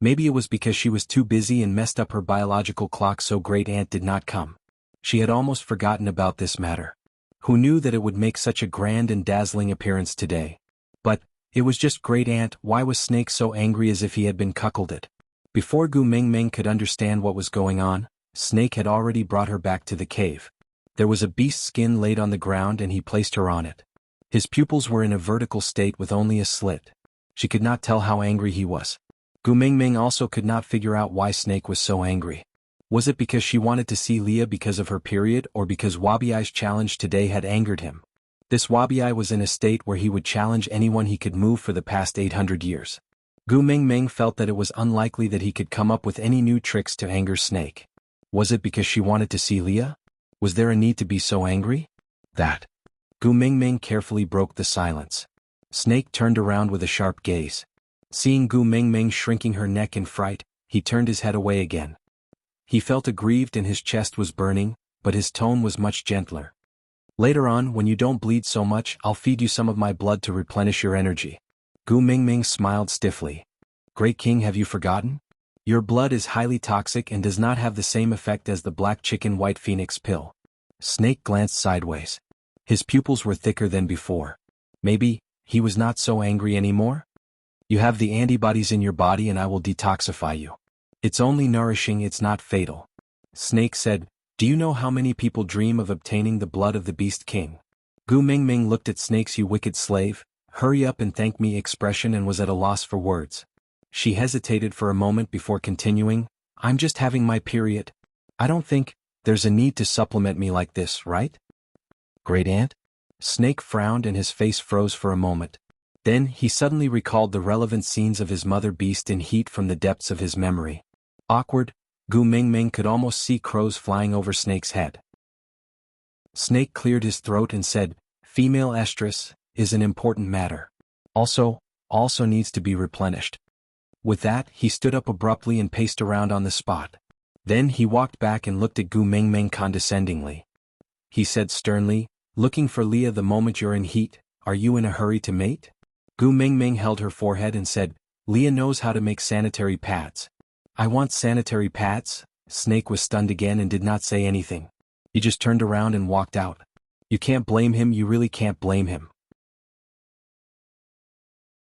A: Maybe it was because she was too busy and messed up her biological clock, so Great Aunt did not come. She had almost forgotten about this matter. Who knew that it would make such a grand and dazzling appearance today? But it was just Great Aunt. Why was Snake so angry, as if he had been cuckolded? Before Gu Mingming could understand what was going on, Snake had already brought her back to the cave. There was a beast skin laid on the ground and he placed her on it. His pupils were in a vertical state with only a slit. She could not tell how angry he was. Gu Mingming also could not figure out why Snake was so angry. Was it because she wanted to see Leah because of her period, or because Wabiai's challenge today had angered him? This Wabiai was in a state where he would challenge anyone he could move for the past 800 years. Gu Mingming felt that it was unlikely that he could come up with any new tricks to anger Snake. Was it because she wanted to see Leah? Was there a need to be so angry? That. Gu Mingming carefully broke the silence. Snake turned around with a sharp gaze. Seeing Gu Mingming shrinking her neck in fright, he turned his head away again. He felt aggrieved and his chest was burning, but his tone was much gentler. "Later on, when you don't bleed so much, I'll feed you some of my blood to replenish your energy." Gu Mingming smiled stiffly. "Great King, have you forgotten? Your blood is highly toxic and does not have the same effect as the black chicken white phoenix pill." Snake glanced sideways. His pupils were thicker than before. Maybe he was not so angry anymore? "You have the antibodies in your body and I will detoxify you. It's only nourishing, it's not fatal." Snake said, "Do you know how many people dream of obtaining the blood of the Beast King?" Gu Mingming looked at Snake's "you wicked slave, hurry up and thank me" expression and was at a loss for words. She hesitated for a moment before continuing, "I'm just having my period. I don't think there's a need to supplement me like this, right?" "Great Aunt?" Snake frowned and his face froze for a moment. Then he suddenly recalled the relevant scenes of his mother beast in heat from the depths of his memory. Awkward, Gu Mingming could almost see crows flying over Snake's head. Snake cleared his throat and said, "Female estrus is an important matter. Also needs to be replenished." With that, he stood up abruptly and paced around on the spot. Then he walked back and looked at Gu Mingming condescendingly. He said sternly, "Looking for Leah the moment you're in heat, are you in a hurry to mate?" Gu Mingming held her forehead and said, "Leah knows how to make sanitary pads." "I want sanitary pads?" Snake was stunned again and did not say anything. He just turned around and walked out. You can't blame him, you really can't blame him.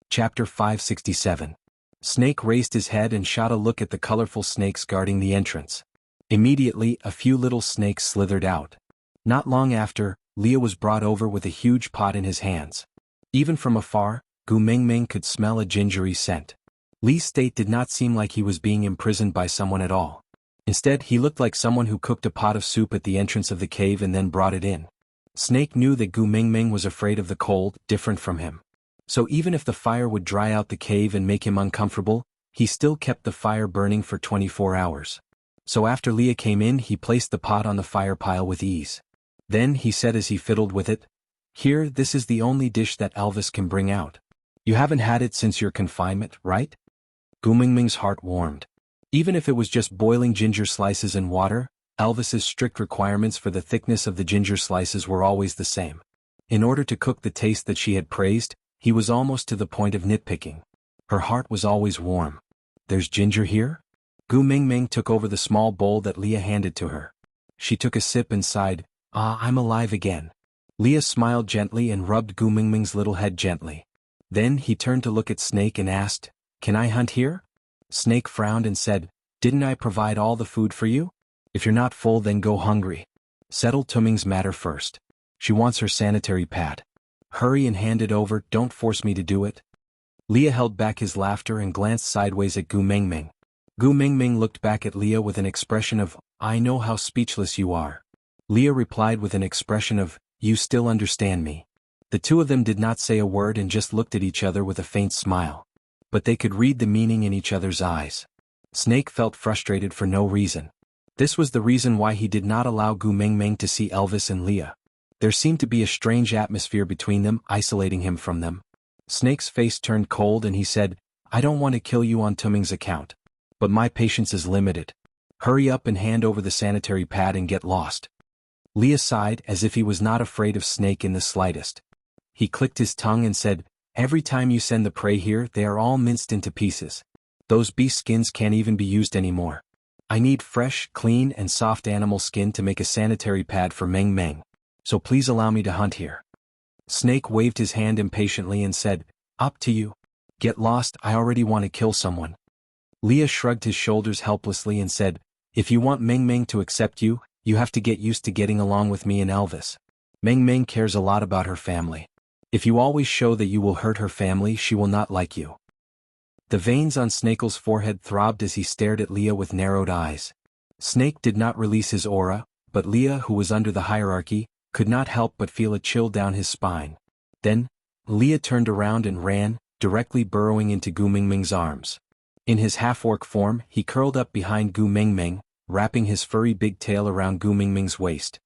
A: Chapter 567. Snake raised his head and shot a look at the colorful snakes guarding the entrance. Immediately, a few little snakes slithered out. Not long after, Leah was brought over with a huge pot in his hands. Even from afar, Gu Mingming could smell a gingery scent. Li's state did not seem like he was being imprisoned by someone at all. Instead, he looked like someone who cooked a pot of soup at the entrance of the cave and then brought it in. Snake knew that Gu Mingming was afraid of the cold, different from him. So even if the fire would dry out the cave and make him uncomfortable, he still kept the fire burning for 24 hours. So after Leah came in, he placed the pot on the fire pile with ease. Then he said as he fiddled with it, "Here, this is the only dish that Elvis can bring out. You haven't had it since your confinement, right?" Gu Mingming's heart warmed. Even if it was just boiling ginger slices in water, Elvis's strict requirements for the thickness of the ginger slices were always the same. In order to cook the taste that she had praised, he was almost to the point of nitpicking. Her heart was always warm. "There's ginger here?" Gu Mingming took over the small bowl that Leah handed to her. She took a sip and sighed, "Ah, I'm alive again." Leah smiled gently and rubbed Gu Mingming's little head gently. Then he turned to look at Snake and asked, "Can I hunt here?" Snake frowned and said, "Didn't I provide all the food for you? If you're not full, then go hungry. Settle Taming's matter first. She wants her sanitary pad. Hurry and hand it over, don't force me to do it." Leah held back his laughter and glanced sideways at Gu Mingming. Gu Mingming looked back at Leah with an expression of, "I know how speechless you are." Leah replied with an expression of, "You still understand me." The two of them did not say a word and just looked at each other with a faint smile. But they could read the meaning in each other's eyes. Snake felt frustrated for no reason. This was the reason why he did not allow Gu Mingming to see Elvis and Leah. There seemed to be a strange atmosphere between them, isolating him from them. Snake's face turned cold and he said, "I don't want to kill you on Taming's account. But my patience is limited. Hurry up and hand over the sanitary pad and get lost." Leah sighed as if he was not afraid of Snake in the slightest. He clicked his tongue and said, "Every time you send the prey here, they are all minced into pieces. Those beast skins can't even be used anymore. I need fresh, clean and soft animal skin to make a sanitary pad for Meng Meng. So please allow me to hunt here." Snake waved his hand impatiently and said, "Up to you. Get lost, I already want to kill someone." Leah shrugged his shoulders helplessly and said, "If you want Meng Meng to accept you, you have to get used to getting along with me and Elvis. Meng Meng cares a lot about her family. If you always show that you will hurt her family, she will not like you." The veins on Snake's forehead throbbed as he stared at Leah with narrowed eyes. Snake did not release his aura, but Leah, who was under the hierarchy, could not help but feel a chill down his spine. Then, Leah turned around and ran, directly burrowing into Gu Mingming's arms. In his half-orc form, he curled up behind Gu Mingming, wrapping his furry big tail around Gu Mingming's waist.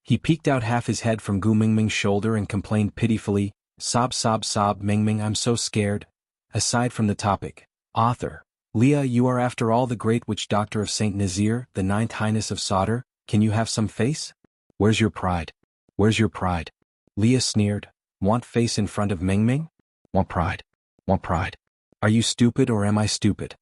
A: He peeked out half his head from Gu Mingming's shoulder and complained pitifully, "Sob sob sob Mingming, I'm so scared." Aside from the topic, author, Leah, you are after all the great witch doctor of Saint Nazir, the Ninth Highness of Sauter, can you have some face? Where's your pride? Where's your pride? Leah sneered, "Want face in front of Mingming? Want pride? Want pride? Are you stupid or am I stupid?"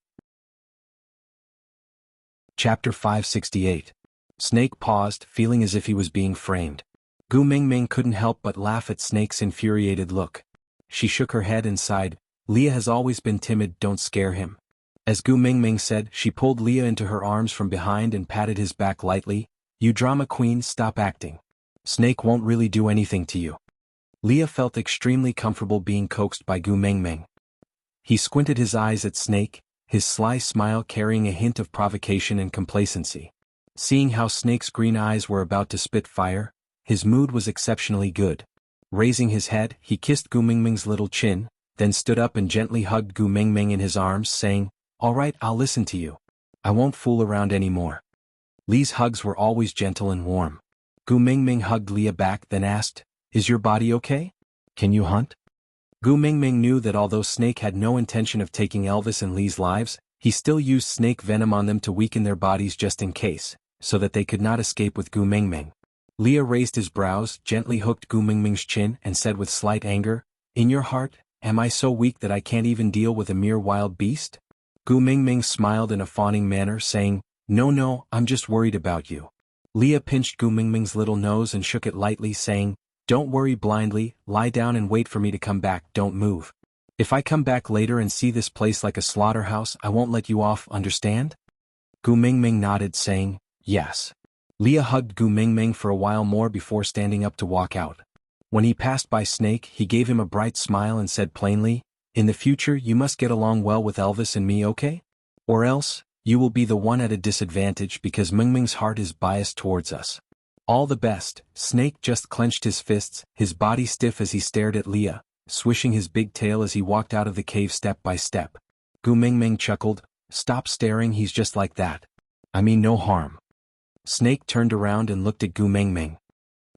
A: Chapter 568. Snake paused, feeling as if he was being framed. Gu Mingming couldn't help but laugh at Snake's infuriated look. She shook her head and sighed, "Leah has always been timid, don't scare him." As Gu Mingming said, she pulled Leah into her arms from behind and patted his back lightly, "You drama queen, stop acting. Snake won't really do anything to you." Leah felt extremely comfortable being coaxed by Gu Mingming. He squinted his eyes at Snake, his sly smile carrying a hint of provocation and complacency. Seeing how Snake's green eyes were about to spit fire, his mood was exceptionally good. Raising his head, he kissed Gu Mingming's little chin, then stood up and gently hugged Gu Mingming in his arms, saying, "All right, I'll listen to you. I won't fool around anymore." Lee's hugs were always gentle and warm. Gu Mingming hugged Leah back, then asked, "Is your body okay? Can you hunt?" Gu Mingming knew that although Snake had no intention of taking Elvis and Lee's lives, he still used snake venom on them to weaken their bodies just in case, so that they could not escape with Gu Mingming. Leah raised his brows, gently hooked Gu Mingming's chin, and said with slight anger, "In your heart, am I so weak that I can't even deal with a mere wild beast?" Gu Mingming smiled in a fawning manner, saying, No, I'm just worried about you." Leah pinched Gu Mingming's little nose and shook it lightly, saying, "Don't worry blindly, lie down and wait for me to come back, don't move. If I come back later and see this place like a slaughterhouse, I won't let you off, understand?" Gu Mingming nodded, saying, "Yes." Leah hugged Gu Mingming for a while more before standing up to walk out. When he passed by Snake, he gave him a bright smile and said plainly, In the future you must get along well with Elvis and me, okay? Or else, you will be the one at a disadvantage because Mingming's heart is biased towards us. All the best. Snake just clenched his fists, his body stiff as he stared at Leah, swishing his big tail as he walked out of the cave step by step. Gu Mingming chuckled, "Stop staring, he's just like that. I mean no harm." Snake turned around and looked at Gu Mingming.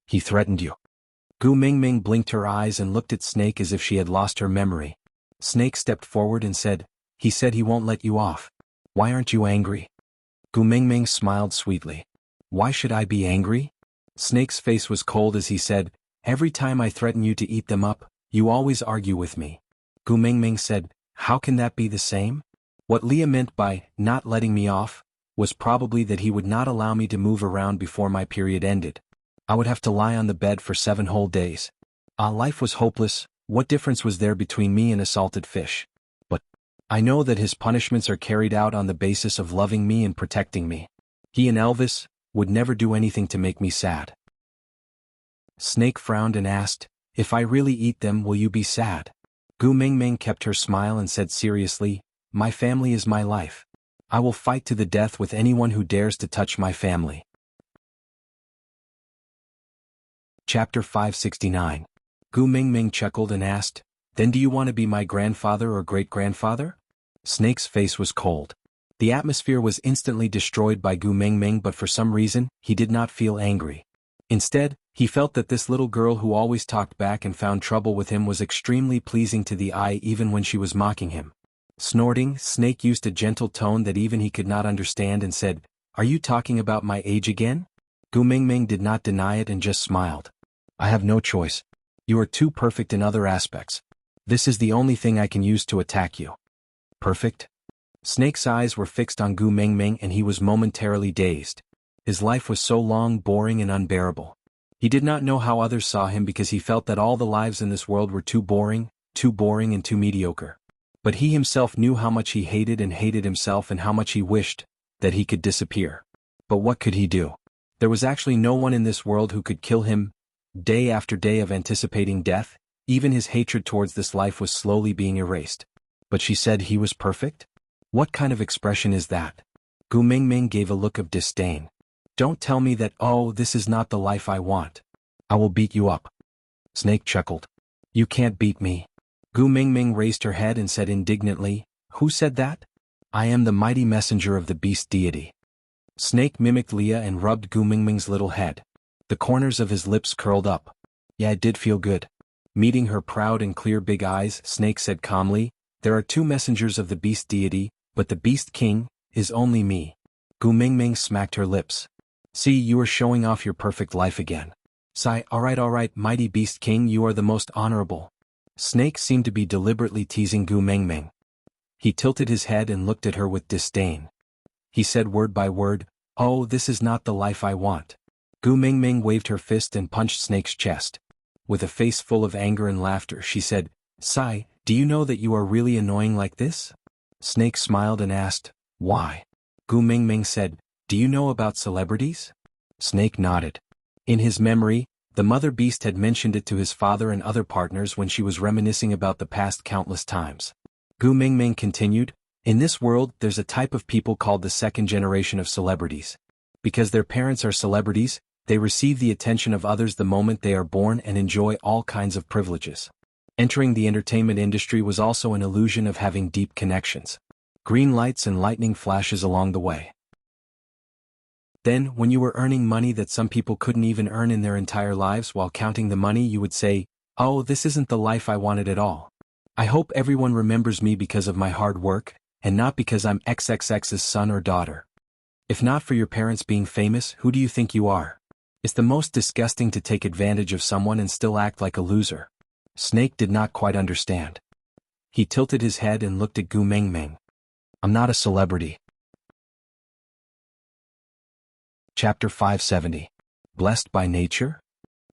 A: "He threatened you." Gu Mingming blinked her eyes and looked at Snake as if she had lost her memory. Snake stepped forward and said, "He said he won't let you off. Why aren't you angry?" Gu Mingming smiled sweetly. "Why should I be angry?" Snake's face was cold as he said, "Every time I threaten you to eat them up, you always argue with me." Gu Mingming said, "How can that be the same?" What Leah meant by not letting me off was probably that he would not allow me to move around before my period ended. I would have to lie on the bed for 7 whole days. Life was hopeless. What difference was there between me and a salted fish? But I know that his punishments are carried out on the basis of loving me and protecting me. He and Elvis would never do anything to make me sad. Snake frowned and asked, "If I really eat them, will you be sad?" Gu Mingming kept her smile and said seriously, "My family is my life. I will fight to the death with anyone who dares to touch my family." Chapter 569. Gu Mingming chuckled and asked, "Then do you want to be my grandfather or great-grandfather?" Snake's face was cold. The atmosphere was instantly destroyed by Gu Mingming, but for some reason, he did not feel angry. Instead, he felt that this little girl who always talked back and found trouble with him was extremely pleasing to the eye even when she was mocking him. Snorting, Snake used a gentle tone that even he could not understand and said, "Are you talking about my age again?" Gu Mingming did not deny it and just smiled. "I have no choice. You are too perfect in other aspects. This is the only thing I can use to attack you." Perfect? Snake's eyes were fixed on Gu Mingming and he was momentarily dazed. His life was so long, boring and unbearable. He did not know how others saw him because he felt that all the lives in this world were too boring and too mediocre. But he himself knew how much he hated himself and how much he wished that he could disappear. But what could he do? There was actually no one in this world who could kill him. Day after day of anticipating death, even his hatred towards this life was slowly being erased. But she said he was perfect? What kind of expression is that? Gu Mingming gave a look of disdain. "Don't tell me that, oh, this is not the life I want. I will beat you up." Snake chuckled. "You can't beat me." Gu Mingming raised her head and said indignantly, "Who said that?" "I am the mighty messenger of the beast deity." Snake mimicked Leah and rubbed Gu Mingming's little head. The corners of his lips curled up. "Yeah, it did feel good." Meeting her proud and clear big eyes, Snake said calmly, "There are 2 messengers of the beast deity, but the beast king is only me." Gu Mingming smacked her lips. "See, you are showing off your perfect life again." Sigh, all right, mighty beast king, you are the most honorable." Snake seemed to be deliberately teasing Gu Mingming. He tilted his head and looked at her with disdain. He said word by word, "Oh, this is not the life I want." Gu Mingming waved her fist and punched Snake's chest. With a face full of anger and laughter, she said, "Sai, do you know that you are really annoying like this?" Snake smiled and asked, "Why?" Gu Mingming said, "Do you know about celebrities?" Snake nodded. In his memory, the mother beast had mentioned it to his father and other partners when she was reminiscing about the past countless times. Gu Mingming continued, "In this world there's a type of people called the second generation of celebrities. Because their parents are celebrities, they receive the attention of others the moment they are born and enjoy all kinds of privileges. Entering the entertainment industry was also an illusion of having deep connections. Green lights and lightning flashes along the way. Then, when you were earning money that some people couldn't even earn in their entire lives while counting the money, you would say, 'Oh, this isn't the life I wanted at all. I hope everyone remembers me because of my hard work, and not because I'm XXX's son or daughter.' If not for your parents being famous, who do you think you are? It's the most disgusting to take advantage of someone and still act like a loser." Snake did not quite understand. He tilted his head and looked at Gu Mingming. "I'm not a celebrity." Chapter 570. Blessed by nature?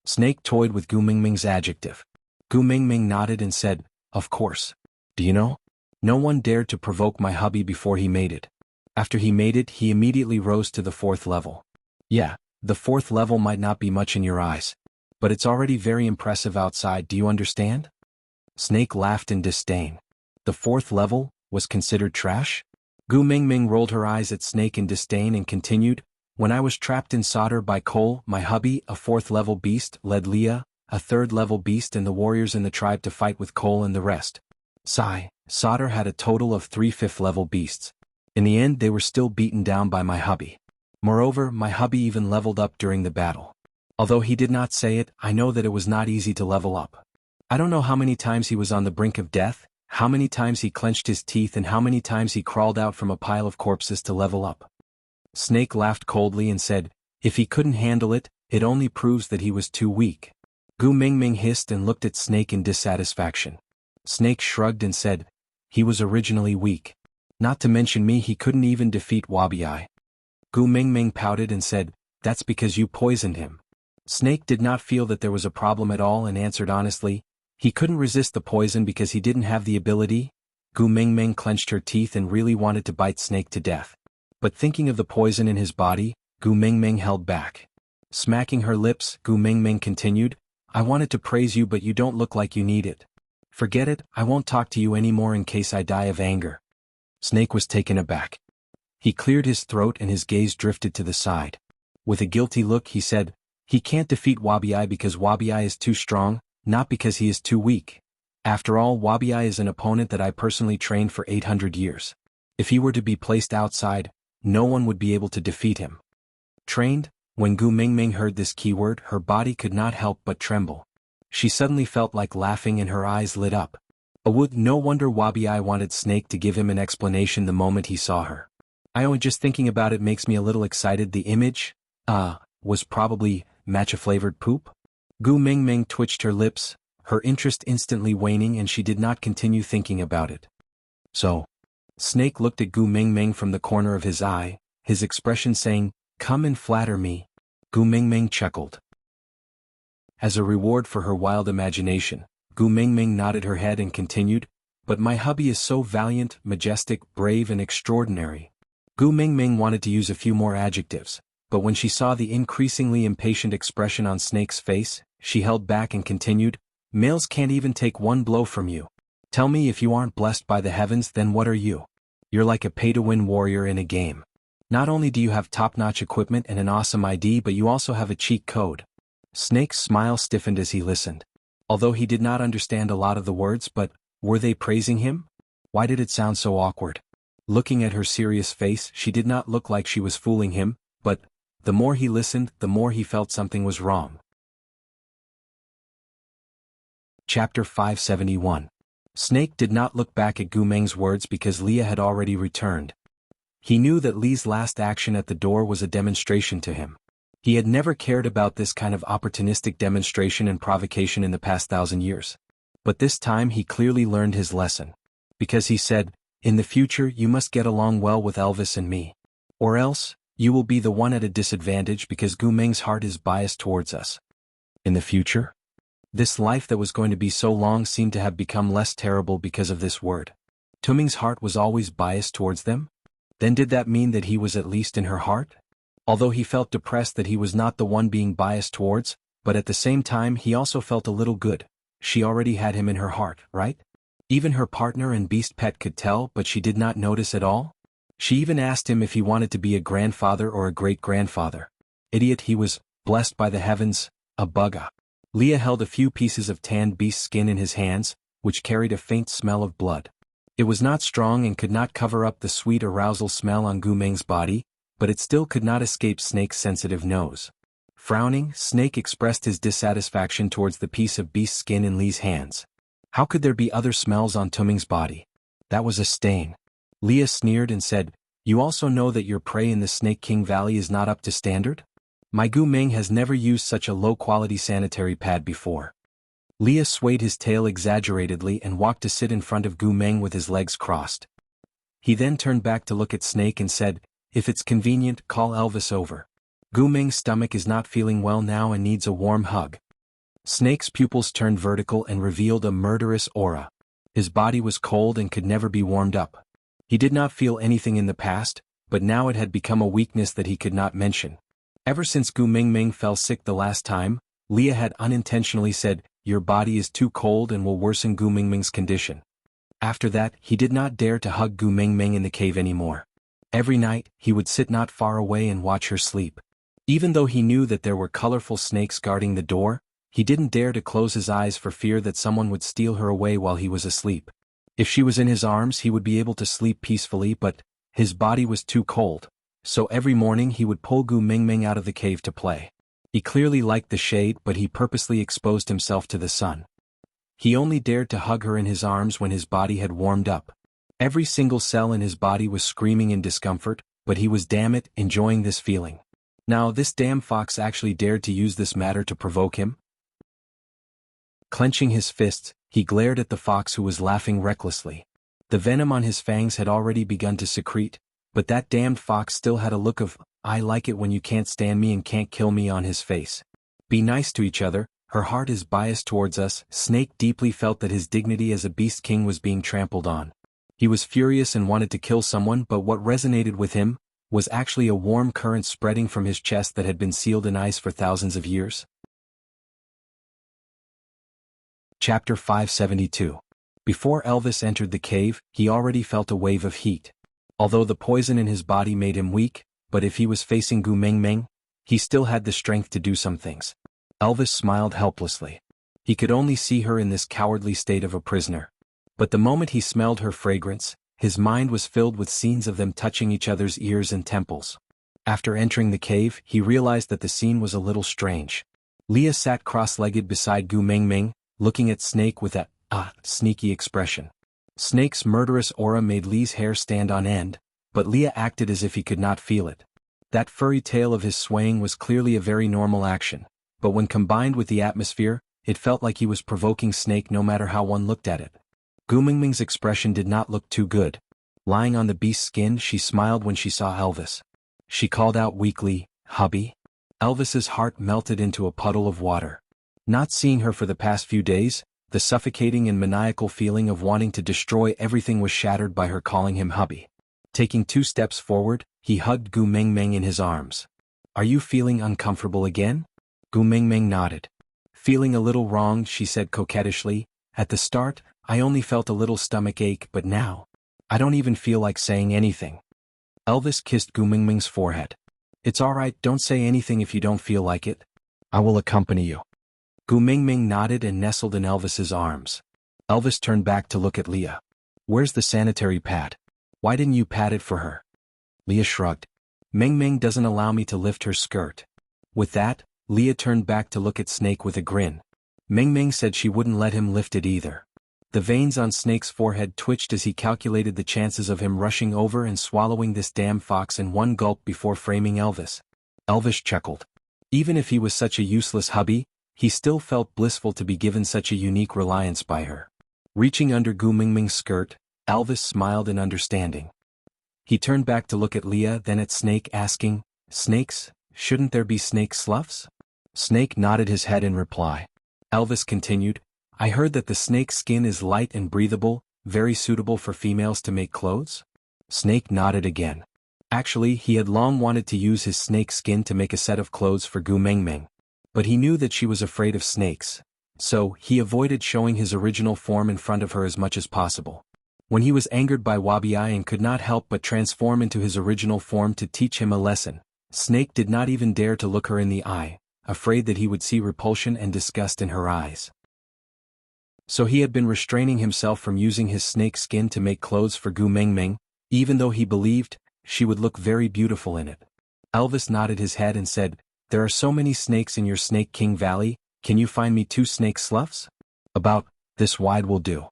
A: Snake toyed with Gu Mingming's adjective. Gu Mingming nodded and said, "Of course. Do you know? No one dared to provoke my hubby before he made it. After he made it, he immediately rose to the 4th level. Yeah, the 4th level might not be much in your eyes, but it's already very impressive outside, do you understand?" Snake laughed in disdain. The 4th level was considered trash? Gu Mingming rolled her eyes at Snake in disdain and continued, when I was trapped in solder by Cole, my hubby, a 4th level beast, led Leah, a 3rd level beast and the warriors in the tribe to fight with Cole and the rest. Sigh, solder had a total of 3 5th level beasts. In the end they were still beaten down by my hubby. Moreover, my hubby even leveled up during the battle. Although he did not say it, I know that it was not easy to level up. I don't know how many times he was on the brink of death, how many times he clenched his teeth and how many times he crawled out from a pile of corpses to level up. Snake laughed coldly and said, if he couldn't handle it, it only proves that he was too weak. Gu Mingming hissed and looked at Snake in dissatisfaction. Snake shrugged and said, he was originally weak. Not to mention me, he couldn't even defeat Wabi. Gu Mingming pouted and said, that's because you poisoned him. Snake did not feel that there was a problem at all and answered honestly, he couldn't resist the poison because he didn't have the ability. Gu Mingming clenched her teeth and really wanted to bite Snake to death. But thinking of the poison in his body, Gu Mingming held back. Smacking her lips, Gu Mingming continued, I wanted to praise you but you don't look like you need it. Forget it, I won't talk to you anymore in case I die of anger. Snake was taken aback. He cleared his throat and his gaze drifted to the side. With a guilty look he said, he can't defeat Wabi because Wabi is too strong, not because he is too weak. After all, Wabi is an opponent that I personally trained for 800 years. If he were to be placed outside, no one would be able to defeat him. Trained? When Gu Mingming heard this keyword, her body could not help but tremble. She suddenly felt like laughing and her eyes lit up. No wonder Wabi wanted Snake to give him an explanation the moment he saw her. Just thinking about it makes me a little excited. The image, was probably matcha-flavored poop? Gu Mingming twitched her lips, her interest instantly waning and she did not continue thinking about it. So. Snake looked at Gu Mingming from the corner of his eye, his expression saying, come and flatter me. Gu Mingming chuckled. As a reward for her wild imagination, Gu Mingming nodded her head and continued, but my hubby is so valiant, majestic, brave and extraordinary. Gu Mingming wanted to use a few more adjectives, but when she saw the increasingly impatient expression on Snake's face, she held back and continued, males can't even take one blow from you. Tell me, if you aren't blessed by the heavens, then what are you? You're like a pay-to-win warrior in a game. Not only do you have top-notch equipment and an awesome ID, but you also have a cheat code. Snake's smile stiffened as he listened. Although he did not understand a lot of the words, but were they praising him? Why did it sound so awkward? Looking at her serious face, she did not look like she was fooling him, but the more he listened, the more he felt something was wrong. Chapter 571. Snake did not look back at Gu Ming's words because Leah had already returned. He knew that Lee's last action at the door was a demonstration to him. He had never cared about this kind of opportunistic demonstration and provocation in the past 1,000 years. But this time he clearly learned his lesson. Because he said, in the future you must get along well with Elvis and me. Or else, you will be the one at a disadvantage because Gu Ming's heart is biased towards us. In the future? This life that was going to be so long seemed to have become less terrible because of this word. Taming's heart was always biased towards them? Then did that mean that he was at least in her heart? Although he felt depressed that he was not the one being biased towards, but at the same time he also felt a little good. She already had him in her heart, right? Even her partner and beast pet could tell, but she did not notice at all? She even asked him if he wanted to be a grandfather or a great-grandfather. Idiot, he was blessed by the heavens, a bugga. Leah held a few pieces of tanned beast skin in his hands, which carried a faint smell of blood. It was not strong and could not cover up the sweet arousal smell on Gu Ming's body, but it still could not escape Snake's sensitive nose. Frowning, Snake expressed his dissatisfaction towards the piece of beast skin in Lee's hands. How could there be other smells on Taming's body? That was a stain. Leah sneered and said, you also know that your prey in the Snake King Valley is not up to standard? My Gu Ming has never used such a low-quality sanitary pad before. Leah swayed his tail exaggeratedly and walked to sit in front of Gu Ming with his legs crossed. He then turned back to look at Snake and said, if it's convenient, call Elvis over. Gu Ming's stomach is not feeling well now and needs a warm hug. Snake's pupils turned vertical and revealed a murderous aura. His body was cold and could never be warmed up. He did not feel anything in the past, but now it had become a weakness that he could not mention. Ever since Gu Mingming fell sick the last time, Leah had unintentionally said, your body is too cold and will worsen Gu Mingming's condition. After that, he did not dare to hug Gu Mingming in the cave anymore. Every night, he would sit not far away and watch her sleep. Even though he knew that there were colorful snakes guarding the door, he didn't dare to close his eyes for fear that someone would steal her away while he was asleep. If she was in his arms, he would be able to sleep peacefully, but his body was too cold, so every morning he would pull Gu Mingming out of the cave to play. He clearly liked the shade, but he purposely exposed himself to the sun. He only dared to hug her in his arms when his body had warmed up. Every single cell in his body was screaming in discomfort, but he was, damn it, enjoying this feeling. Now this damn fox actually dared to use this matter to provoke him? Clenching his fists, he glared at the fox, who was laughing recklessly. The venom on his fangs had already begun to secrete, but that damned fox still had a look of, "I like it when you can't stand me and can't kill me" on his face. Be nice to each other, her heart is biased towards us. Snake deeply felt that his dignity as a beast king was being trampled on. He was furious and wanted to kill someone, but what resonated with him was actually a warm current spreading from his chest that had been sealed in ice for thousands of years. Chapter 572. Before Elvis entered the cave, he already felt a wave of heat. Although the poison in his body made him weak, but if he was facing Gu Mingming, he still had the strength to do some things. Elvis smiled helplessly. He could only see her in this cowardly state of a prisoner. But the moment he smelled her fragrance, his mind was filled with scenes of them touching each other's ears and temples. After entering the cave, he realized that the scene was a little strange. Leah sat cross-legged beside Gu Mingming, looking at Snake with that, sneaky expression. Snake's murderous aura made Lee's hair stand on end, but Leah acted as if he could not feel it. That furry tail of his swaying was clearly a very normal action, but when combined with the atmosphere, it felt like he was provoking Snake no matter how one looked at it. Gu Mingming's expression did not look too good. Lying on the beast's skin, she smiled when she saw Elvis. She called out weakly, "Hubby?" Elvis's heart melted into a puddle of water. Not seeing her for the past few days, the suffocating and maniacal feeling of wanting to destroy everything was shattered by her calling him hubby. Taking 2 steps forward, he hugged Gu Mingming in his arms. "Are you feeling uncomfortable again?" Gu Mingming nodded. "Feeling a little wronged," she said coquettishly. "At the start, I only felt a little stomach ache, but now, I don't even feel like saying anything." Elvis kissed Gu Mingming's forehead. "It's alright, don't say anything if you don't feel like it. I will accompany you." Gu Mingming nodded and nestled in Elvis's arms. Elvis turned back to look at Leah. "Where's the sanitary pad? Why didn't you pat it for her?" Leah shrugged. "Mingming doesn't allow me to lift her skirt." With that, Leah turned back to look at Snake with a grin. Mingming said she wouldn't let him lift it either. The veins on Snake's forehead twitched as he calculated the chances of him rushing over and swallowing this damn fox in one gulp before framing Elvis. Elvis chuckled. Even if he was such a useless hubby, he still felt blissful to be given such a unique reliance by her. Reaching under Gu Mingming's skirt, Elvis smiled in understanding. He turned back to look at Leah, then at Snake, asking, "Snakes, shouldn't there be snake sloughs?" Snake nodded his head in reply. Elvis continued, "I heard that the snake's skin is light and breathable, very suitable for females to make clothes?" Snake nodded again. Actually, he had long wanted to use his snake skin to make a set of clothes for Gu Mingming. But he knew that she was afraid of snakes, so he avoided showing his original form in front of her as much as possible. When he was angered by Wabi-I and could not help but transform into his original form to teach him a lesson, Snake did not even dare to look her in the eye, afraid that he would see repulsion and disgust in her eyes. So he had been restraining himself from using his snake skin to make clothes for Gu Mingming, even though he believed she would look very beautiful in it. Elvis nodded his head and said, "There are so many snakes in your Snake King Valley, can you find me 2 snake sloughs? About this wide will do."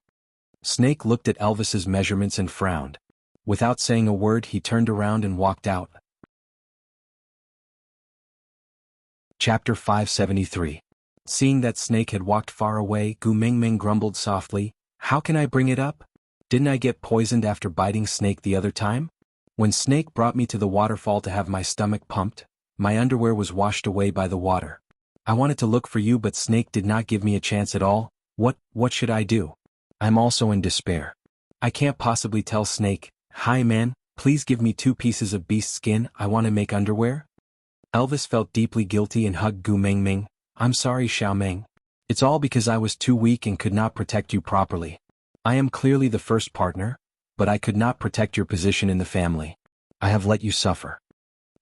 A: Snake looked at Elvis's measurements and frowned. Without saying a word, he turned around and walked out. Chapter 573. Seeing that Snake had walked far away, Gu Mingming grumbled softly, "How can I bring it up? Didn't I get poisoned after biting Snake the other time? When Snake brought me to the waterfall to have my stomach pumped, my underwear was washed away by the water. I wanted to look for you, but Snake did not give me a chance at all. What should I do? I'm also in despair. I can't possibly tell Snake, 'Hi man, please give me 2 pieces of beast skin, I want to make underwear.'" Elvis felt deeply guilty and hugged Gu Mingming. "I'm sorry, Xiaoming. It's all because I was too weak and could not protect you properly. I am clearly the first partner, but I could not protect your position in the family. I have let you suffer.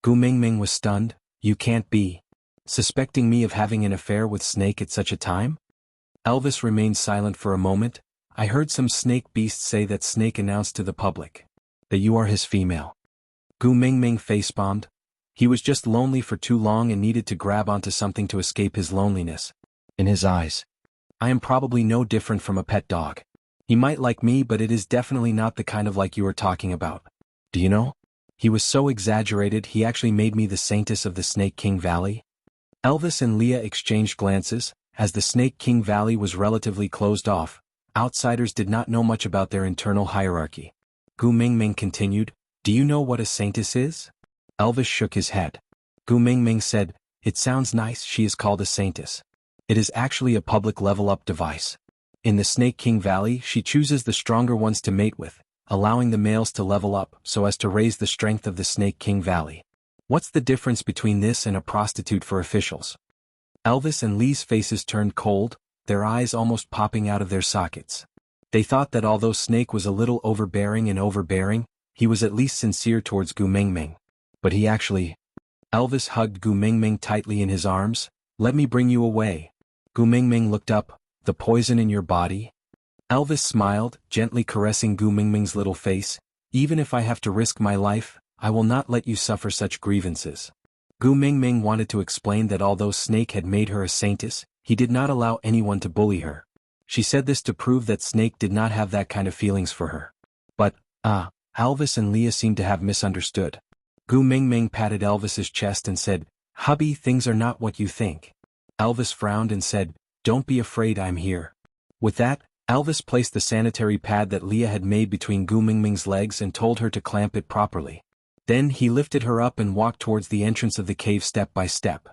A: Gu Mingming was stunned. You can't be suspecting me of having an affair with Snake at such a time? Elvis remained silent for a moment. I heard some snake beast say that Snake announced to the public that you are his female. Gu Mingming facepalmed. He was just lonely for too long and needed to grab onto something to escape his loneliness. In his eyes, I am probably no different from a pet dog. He might like me, but it is definitely not the kind of like you are talking about. Do you know? He was so exaggerated he actually made me the saintess of the Snake King Valley. Elvis and Leah exchanged glances. As the Snake King Valley was relatively closed off, outsiders did not know much about their internal hierarchy. Gu Mingming continued, do you know what a saintess is? Elvis shook his head. Gu Mingming said, it sounds nice. She is called a saintess. It is actually a public level-up device. In the Snake King Valley, she chooses the stronger ones to mate with, allowing the males to level up so as to raise the strength of the Snake King Valley. What's the difference between this and a prostitute for officials? Elvis and Lee's faces turned cold, their eyes almost popping out of their sockets. They thought that although Snake was a little overbearing, he was at least sincere towards Gu Mingming. But he actually... Elvis hugged Gu Mingming tightly in his arms. Let me bring you away. Gu Mingming looked up. The poison in your body? Elvis smiled, gently caressing Gu Mingming's little face. Even if I have to risk my life, I will not let you suffer such grievances. Gu Mingming wanted to explain that although Snake had made her a saintess, he did not allow anyone to bully her. She said this to prove that Snake did not have that kind of feelings for her. But, Elvis and Leah seemed to have misunderstood. Gu Mingming patted Elvis's chest and said, hubby, things are not what you think. Elvis frowned and said, don't be afraid, I'm here. With that, Elvis placed the sanitary pad that Leah had made between Gu Mingming's legs and told her to clamp it properly. Then he lifted her up and walked towards the entrance of the cave step by step.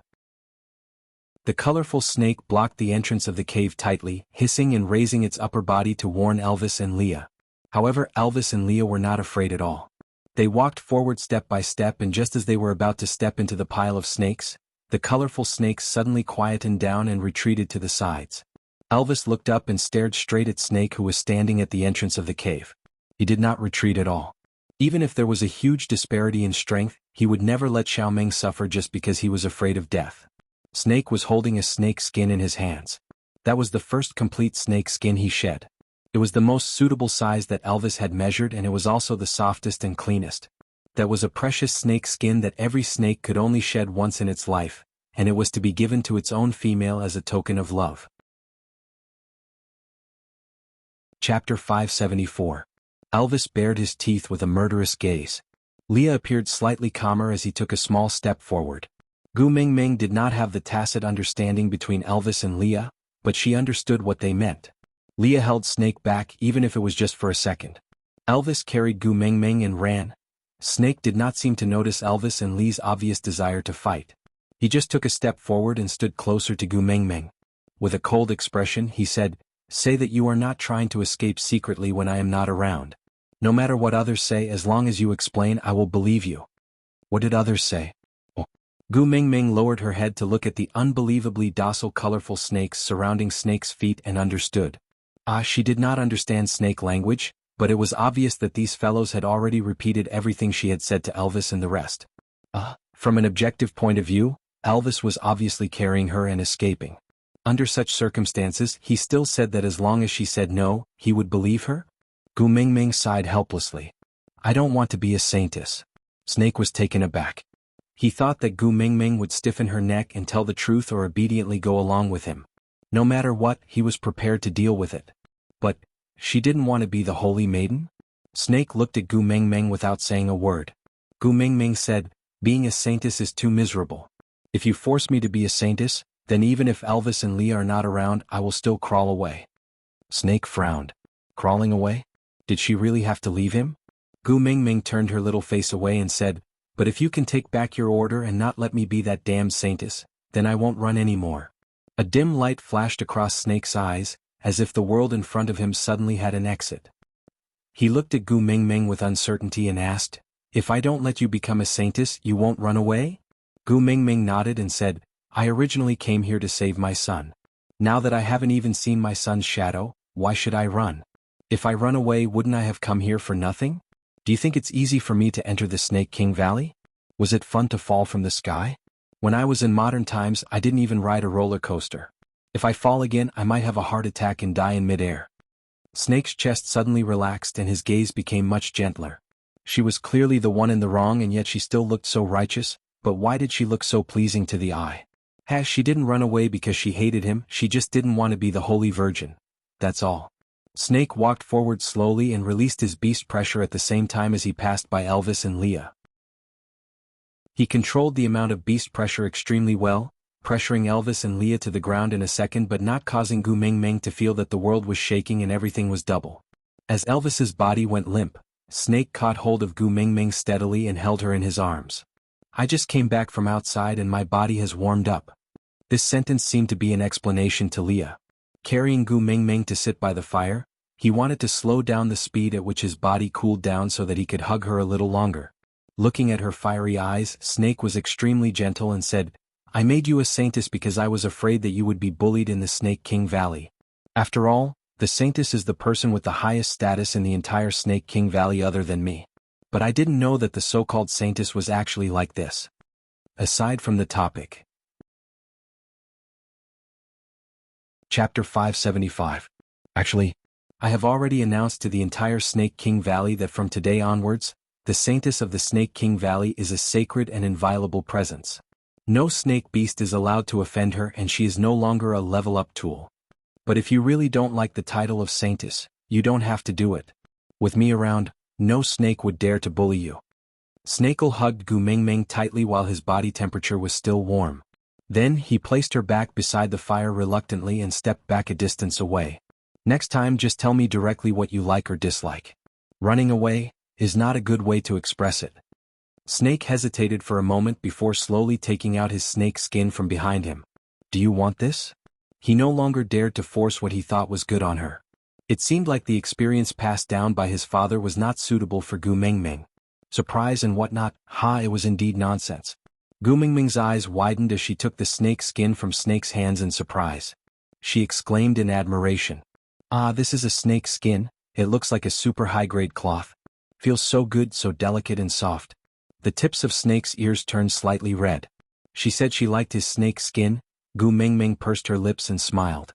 A: The colorful snake blocked the entrance of the cave tightly, hissing and raising its upper body to warn Elvis and Leah. However, Elvis and Leah were not afraid at all. They walked forward step by step, and just as they were about to step into the pile of snakes, the colorful snakes suddenly quietened down and retreated to the sides. Elvis looked up and stared straight at Snake, who was standing at the entrance of the cave. He did not retreat at all. Even if there was a huge disparity in strength, he would never let Xiaoming suffer just because he was afraid of death. Snake was holding a snake skin in his hands. That was the first complete snake skin he shed. It was the most suitable size that Elvis had measured, and it was also the softest and cleanest. That was a precious snake skin that every snake could only shed once in its life, and it was to be given to its own female as a token of love. Chapter 574. Elvis bared his teeth with a murderous gaze. Leah appeared slightly calmer as he took a small step forward. Gu Mingming did not have the tacit understanding between Elvis and Leah, but she understood what they meant. Leah held Snake back, even if it was just for a second. Elvis carried Gu Mingming and ran. Snake did not seem to notice Elvis and Lee's obvious desire to fight. He just took a step forward and stood closer to Gu Mingming. With a cold expression, he said, say that you are not trying to escape secretly when I am not around. No matter what others say, as long as you explain, I will believe you. What did others say? Oh. Gu Mingming lowered her head to look at the unbelievably docile colorful snakes surrounding Snake's feet and understood. She did not understand snake language, but it was obvious that these fellows had already repeated everything she had said to Elvis and the rest. From an objective point of view, Elvis was obviously carrying her and escaping. Under such circumstances, he still said that as long as she said no, he would believe her? Gu Mingming sighed helplessly. I don't want to be a saintess. Snake was taken aback. He thought that Gu Mingming would stiffen her neck and tell the truth or obediently go along with him. No matter what, he was prepared to deal with it. But, she didn't want to be the holy maiden? Snake looked at Gu Mingming without saying a word. Gu Mingming said, being a saintess is too miserable. If you force me to be a saintess, then even if Elvis and Leah are not around, I will still crawl away. Snake frowned. Crawling away? Did she really have to leave him? Gu Mingming turned her little face away and said, but if you can take back your order and not let me be that damned saintess, then I won't run anymore. A dim light flashed across Snake's eyes, as if the world in front of him suddenly had an exit. He looked at Gu Mingming with uncertainty and asked, if I don't let you become a saintess, you won't run away? Gu Mingming nodded and said, I originally came here to save my son. Now that I haven't even seen my son's shadow, why should I run? If I run away, wouldn't I have come here for nothing? Do you think it's easy for me to enter the Snake King Valley? Was it fun to fall from the sky? When I was in modern times, I didn't even ride a roller coaster. If I fall again, I might have a heart attack and die in midair. Snake's chest suddenly relaxed and his gaze became much gentler. She was clearly the one in the wrong, and yet she still looked so righteous. But why did she look so pleasing to the eye? She didn't run away because she hated him, she just didn't want to be the Holy Virgin. That's all. Snake walked forward slowly and released his beast pressure at the same time as he passed by Elvis and Leah. He controlled the amount of beast pressure extremely well, pressuring Elvis and Leah to the ground in a second but not causing Gu Mingming to feel that the world was shaking and everything was double. As Elvis's body went limp, Snake caught hold of Gu Mingming steadily and held her in his arms. I just came back from outside and my body has warmed up. This sentence seemed to be an explanation to Leah. Carrying Gu Mingming to sit by the fire, he wanted to slow down the speed at which his body cooled down so that he could hug her a little longer. Looking at her fiery eyes, Snake was extremely gentle and said, I made you a saintess because I was afraid that you would be bullied in the Snake King Valley. After all, the saintess is the person with the highest status in the entire Snake King Valley other than me. But I didn't know that the so-called saintess was actually like this. Aside from the topic. Chapter 575. Actually, I have already announced to the entire Snake King Valley that from today onwards, the saintess of the Snake King Valley is a sacred and inviolable presence. No snake beast is allowed to offend her and she is no longer a level-up tool. But if you really don't like the title of saintess, you don't have to do it. With me around, no snake would dare to bully you. Snake'll hugged Gu Mingming tightly while his body temperature was still warm. Then he placed her back beside the fire reluctantly and stepped back a distance away. Next time just tell me directly what you like or dislike. Running away is not a good way to express it. Snake hesitated for a moment before slowly taking out his snake skin from behind him. Do you want this? He no longer dared to force what he thought was good on her. It seemed like the experience passed down by his father was not suitable for Gu Mingming. Surprise and whatnot, it was indeed nonsense. Gu Mingming's eyes widened as she took the snake skin from Snake's hands in surprise. She exclaimed in admiration. This is a snake skin, it looks like a super high-grade cloth. Feels so good, so delicate and soft. The tips of Snake's ears turned slightly red. She said she liked his snake skin. Gu Mingming pursed her lips and smiled.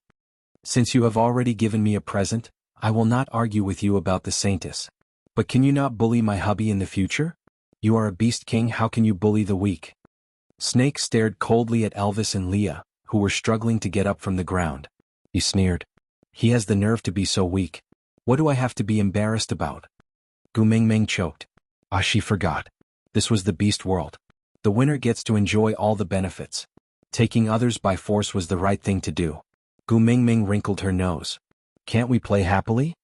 A: Since you have already given me a present, I will not argue with you about the saintess. But can you not bully my hubby in the future? You are a beast king, how can you bully the weak? Snake stared coldly at Elvis and Leah, who were struggling to get up from the ground. He sneered. He has the nerve to be so weak. What do I have to be embarrassed about? Gu Mingming choked. She forgot. This was the beast world. The winner gets to enjoy all the benefits. Taking others by force was the right thing to do. Gu Mingming wrinkled her nose. Can't we play happily?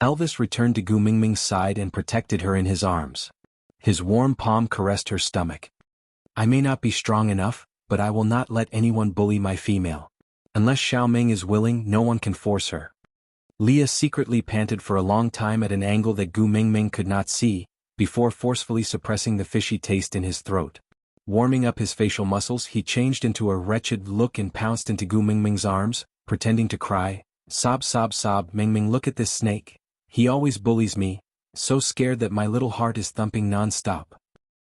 A: Elvis returned to Gu Mingming's side and protected her in his arms. His warm palm caressed her stomach. I may not be strong enough, but I will not let anyone bully my female. Unless Xiaoming is willing, no one can force her. Leah secretly panted for a long time at an angle that Gu Mingming could not see, before forcefully suppressing the fishy taste in his throat. Warming up his facial muscles, he changed into a wretched look and pounced into Gu Mingming's arms, pretending to cry. Sob, sob, sob. Mingming, look at this snake. He always bullies me, so scared that my little heart is thumping non-stop.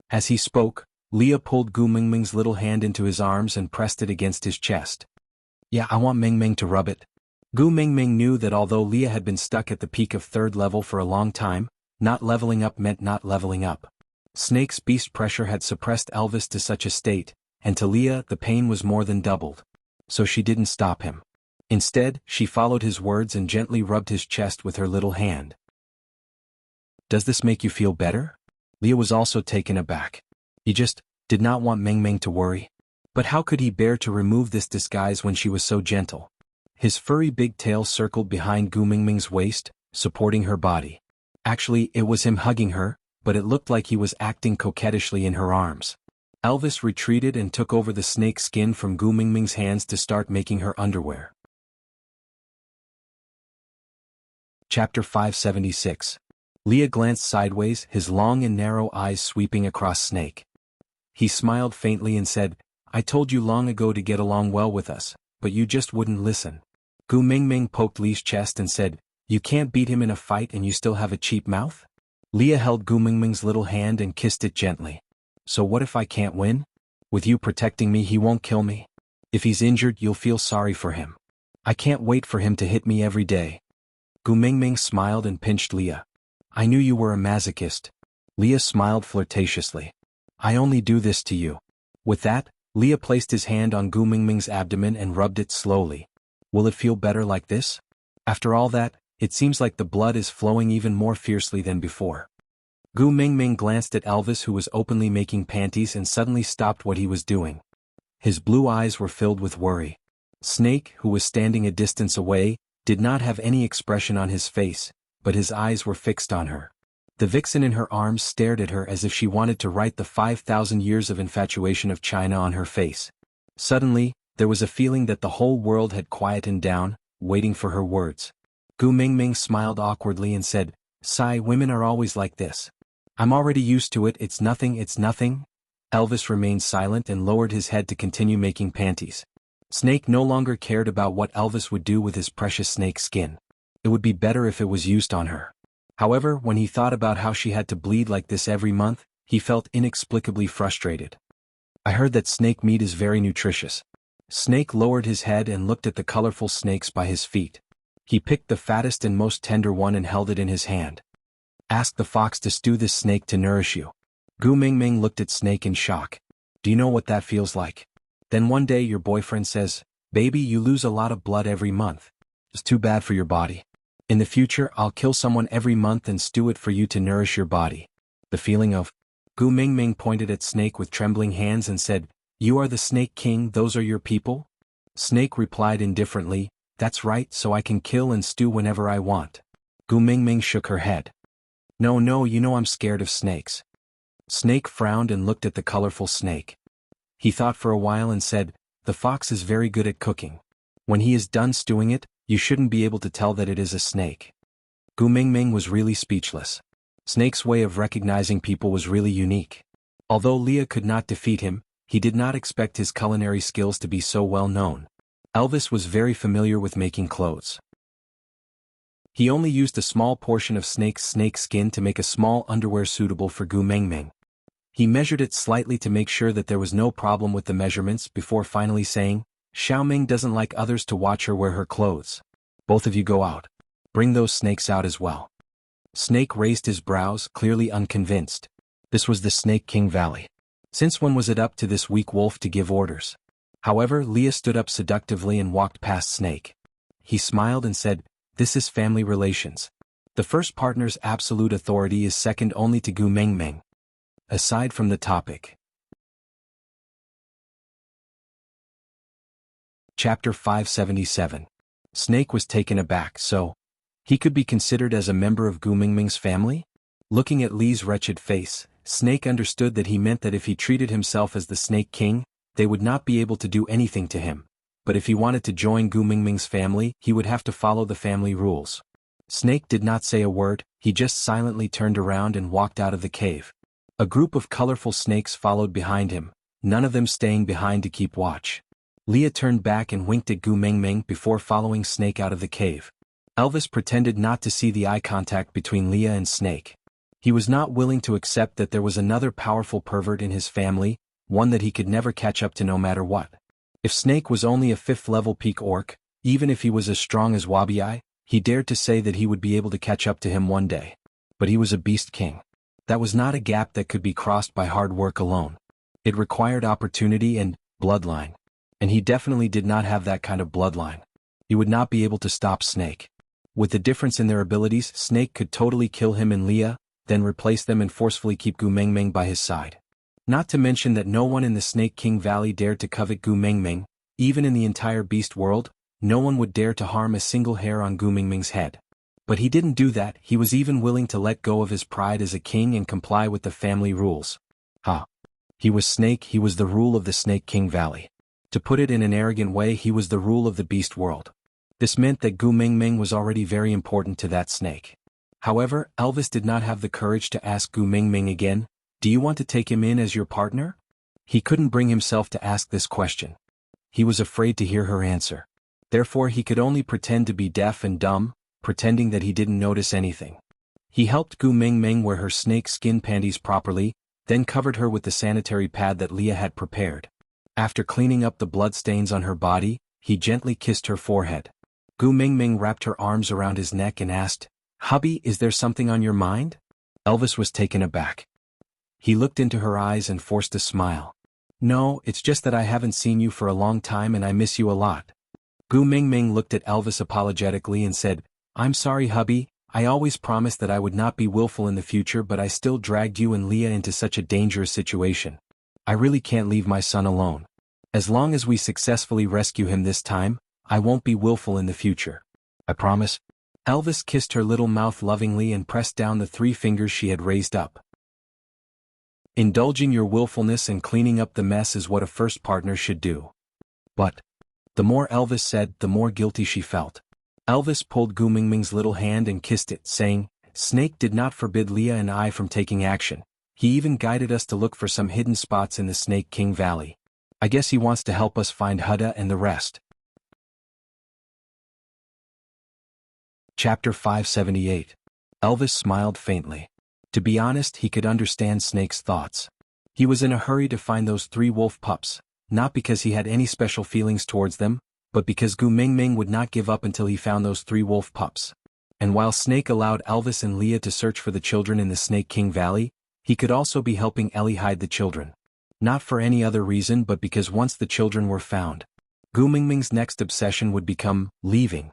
A: As he spoke, Leah pulled Gu Mingming's little hand into his arms and pressed it against his chest. I want Mingming to rub it. Gu Mingming knew that although Leah had been stuck at the peak of 3rd level for a long time, not leveling up meant not leveling up. Snake's beast pressure had suppressed Elvis to such a state, and to Leah the pain was more than doubled. So she didn't stop him. Instead, she followed his words and gently rubbed his chest with her little hand. Does this make you feel better? Leah was also taken aback. He just did not want Mingming to worry. But how could he bear to remove this disguise when she was so gentle? His furry big tail circled behind Gu Mingming's waist, supporting her body. Actually, it was him hugging her, but it looked like he was acting coquettishly in her arms. Elvis retreated and took over the snake skin from Gu Mingming's hands to start making her underwear. Chapter 576. Leah glanced sideways, his long and narrow eyes sweeping across Snake. He smiled faintly and said, I told you long ago to get along well with us, but you just wouldn't listen. Gu Mingming poked Leah's chest and said, You can't beat him in a fight and you still have a cheap mouth? Leah held Gu Mingming's little hand and kissed it gently. So what if I can't win? With you protecting me he won't kill me. If he's injured you'll feel sorry for him. I can't wait for him to hit me every day. Gu Mingming smiled and pinched Leah. I knew you were a masochist. Leah smiled flirtatiously. I only do this to you. With that, Leah placed his hand on Gu Mingming's abdomen and rubbed it slowly. Will it feel better like this? After all that, it seems like the blood is flowing even more fiercely than before. Gu Mingming glanced at Elvis who was openly making panties and suddenly stopped what he was doing. His blue eyes were filled with worry. Snake, who was standing a distance away, did not have any expression on his face, but his eyes were fixed on her. The vixen in her arms stared at her as if she wanted to write the 5,000 years of infatuation of China on her face. Suddenly, there was a feeling that the whole world had quietened down, waiting for her words. Gu Mingming smiled awkwardly and said, "Sigh, women are always like this. I'm already used to it, it's nothing, it's nothing." Elvis remained silent and lowered his head to continue making panties. Snake no longer cared about what Elvis would do with his precious snake skin. It would be better if it was used on her. However, when he thought about how she had to bleed like this every month, he felt inexplicably frustrated. I heard that snake meat is very nutritious. Snake lowered his head and looked at the colorful snakes by his feet. He picked the fattest and most tender one and held it in his hand. Ask the fox to stew this snake to nourish you. Gu Mingming looked at Snake in shock. Do you know what that feels like? Then one day your boyfriend says, "Baby, you lose a lot of blood every month. It's too bad for your body. In the future I'll kill someone every month and stew it for you to nourish your body." The feeling of... Gu Mingming pointed at Snake with trembling hands and said, "You are the Snake King, those are your people?" Snake replied indifferently, "That's right, so I can kill and stew whenever I want." Gu Mingming shook her head. No, you know I'm scared of snakes." Snake frowned and looked at the colorful snake. He thought for a while and said, "The fox is very good at cooking. When he is done stewing it, you shouldn't be able to tell that it is a snake." Gu Mingming was really speechless. Snake's way of recognizing people was really unique. Although Leah could not defeat him, he did not expect his culinary skills to be so well known. Elvis was very familiar with making clothes. He only used a small portion of Snake's snake skin to make a small underwear suitable for Gu Mingming. He measured it slightly to make sure that there was no problem with the measurements before finally saying, "Xiaoming doesn't like others to watch her wear her clothes. Both of you go out. Bring those snakes out as well." Snake raised his brows, clearly unconvinced. This was the Snake King Valley. Since when was it up to this weak wolf to give orders? However, Leah stood up seductively and walked past Snake. He smiled and said, "This is family relations. The first partner's absolute authority is second only to Gu Mingming." Aside from the topic. Chapter 577. Snake was taken aback, so he could be considered as a member of Gu Mingming's family? Looking at Li's wretched face, Snake understood that he meant that if he treated himself as the Snake King, they would not be able to do anything to him. But if he wanted to join Gu Mingming's family, he would have to follow the family rules. Snake did not say a word, he just silently turned around and walked out of the cave. A group of colorful snakes followed behind him, none of them staying behind to keep watch. Leah turned back and winked at Gu Mingming before following Snake out of the cave. Elvis pretended not to see the eye contact between Leah and Snake. He was not willing to accept that there was another powerful pervert in his family, one that he could never catch up to no matter what. If Snake was only a 5th-level peak orc, even if he was as strong as Wabi, he dared to say that he would be able to catch up to him one day. But he was a beast king. That was not a gap that could be crossed by hard work alone. It required opportunity and bloodline. And he definitely did not have that kind of bloodline. He would not be able to stop Snake. With the difference in their abilities, Snake could totally kill him and Leah, then replace them and forcefully keep Gu Mingming by his side. Not to mention that no one in the Snake King Valley dared to covet Gu Mingming, even in the entire beast world, no one would dare to harm a single hair on Gu Mingming's head. But he didn't do that, he was even willing to let go of his pride as a king and comply with the family rules. He was Snake, he was the rule of the Snake King Valley. To put it in an arrogant way, he was the rule of the beast world. This meant that Gu Mingming was already very important to that snake. However, Elvis did not have the courage to ask Gu Mingming again, "Do you want to take him in as your partner?" He couldn't bring himself to ask this question. He was afraid to hear her answer. Therefore he could only pretend to be deaf and dumb, pretending that he didn't notice anything. He helped Gu Mingming wear her snake skin panties properly, then covered her with the sanitary pad that Leah had prepared. After cleaning up the bloodstains on her body, he gently kissed her forehead. Gu Mingming wrapped her arms around his neck and asked, "Hubby, is there something on your mind?" Elvis was taken aback. He looked into her eyes and forced a smile. "No, it's just that I haven't seen you for a long time and I miss you a lot." Gu Mingming looked at Elvis apologetically and said, "I'm sorry, hubby, I always promised that I would not be willful in the future, but I still dragged you and Leah into such a dangerous situation. I really can't leave my son alone. As long as we successfully rescue him this time, I won't be willful in the future. I promise." Elvis kissed her little mouth lovingly and pressed down the 3 fingers she had raised up. Indulging your willfulness and cleaning up the mess is what a first partner should do. But the more Elvis said, the more guilty she felt. Elvis pulled Gu Mingming's little hand and kissed it, saying, "Snake did not forbid Leah and I from taking action. He even guided us to look for some hidden spots in the Snake King Valley. I guess he wants to help us find Huda and the rest." Chapter 578. Elvis smiled faintly. To be honest, he could understand Snake's thoughts. He was in a hurry to find those 3 wolf pups, not because he had any special feelings towards them, but because Gu Mingming would not give up until he found those 3 wolf pups. And while Snake allowed Elvis and Leah to search for the children in the Snake King Valley, he could also be helping Ellie hide the children. Not for any other reason but because once the children were found, Gu Mingming's next obsession would become leaving.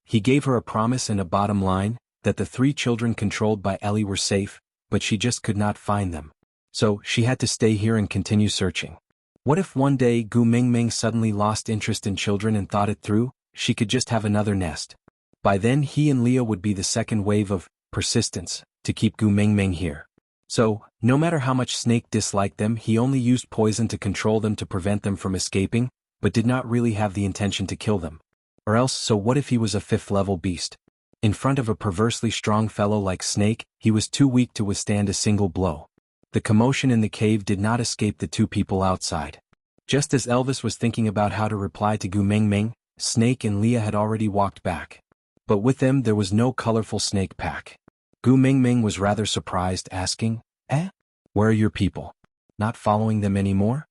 A: He gave her a promise and a bottom line, that the 3 children controlled by Ellie were safe, but she just could not find them. So she had to stay here and continue searching. What if one day Gu Mingming suddenly lost interest in children and thought it through? She could just have another nest. By then he and Leah would be the second wave of persistence to keep Gu Mingming here. So, no matter how much Snake disliked them, he only used poison to control them to prevent them from escaping, but did not really have the intention to kill them. Or else, so what if he was a 5th-level beast? In front of a perversely strong fellow like Snake, he was too weak to withstand a single blow. The commotion in the cave did not escape the 2 people outside. Just as Elvis was thinking about how to reply to Gu Mingming, Snake and Leah had already walked back. But with them there was no colorful snake pack. Gu Mingming was rather surprised, asking, "Where are your people? Not following them anymore?"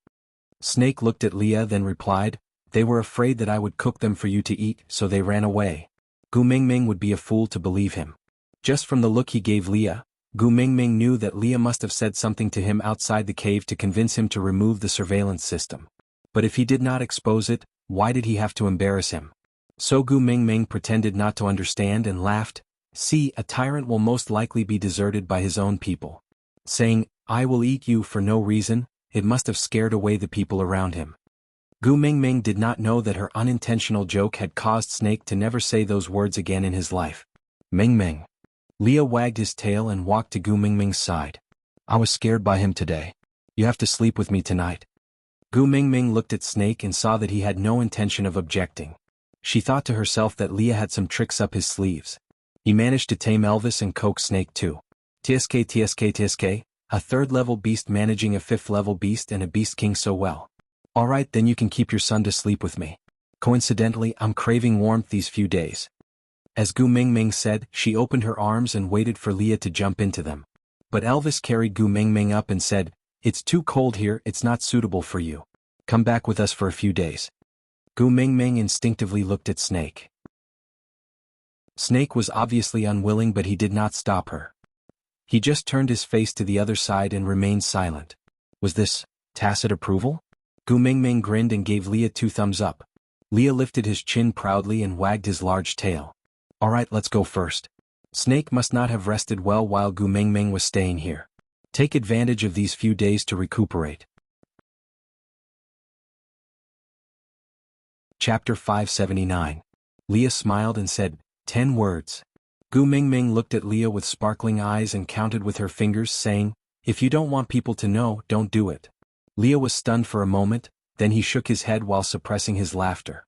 A: Snake looked at Leah then replied, "They were afraid that I would cook them for you to eat, so they ran away." Gu Mingming would be a fool to believe him. Just from the look he gave Leah, Gu Mingming knew that Leah must have said something to him outside the cave to convince him to remove the surveillance system. But if he did not expose it, why did he have to embarrass him? So Gu Mingming pretended not to understand and laughed. "See, a tyrant will most likely be deserted by his own people." Saying, "I will eat you for no reason," it must have scared away the people around him. Gu Mingming did not know that her unintentional joke had caused Snake to never say those words again in his life. Mingming. Leah wagged his tail and walked to Gu Mingming's side. "I was scared by him today. You have to sleep with me tonight." Gu Mingming looked at Snake and saw that he had no intention of objecting. She thought to herself that Leah had some tricks up his sleeves. He managed to tame Elvis and coax Snake too. TSK, a 3rd-level beast managing a 5th-level beast and a beast king so well. "Alright, then you can keep your son to sleep with me. Coincidentally, I'm craving warmth these few days." As Gu Mingming said, she opened her arms and waited for Leah to jump into them. But Elvis carried Gu Mingming up and said, "It's too cold here, it's not suitable for you. Come back with us for a few days." Gu Mingming instinctively looked at Snake. Snake was obviously unwilling, but he did not stop her. He just turned his face to the other side and remained silent. Was this tacit approval? Gu Mingming grinned and gave Leah 2 thumbs up. Leah lifted his chin proudly and wagged his large tail. "Alright, let's go first." Snake must not have rested well while Gu Mingming was staying here. Take advantage of these few days to recuperate. Chapter 579. Leah smiled and said, 10 words. Gu Mingming looked at Leah with sparkling eyes and counted with her fingers, saying, "If you don't want people to know, don't do it." Leah was stunned for a moment, then he shook his head while suppressing his laughter.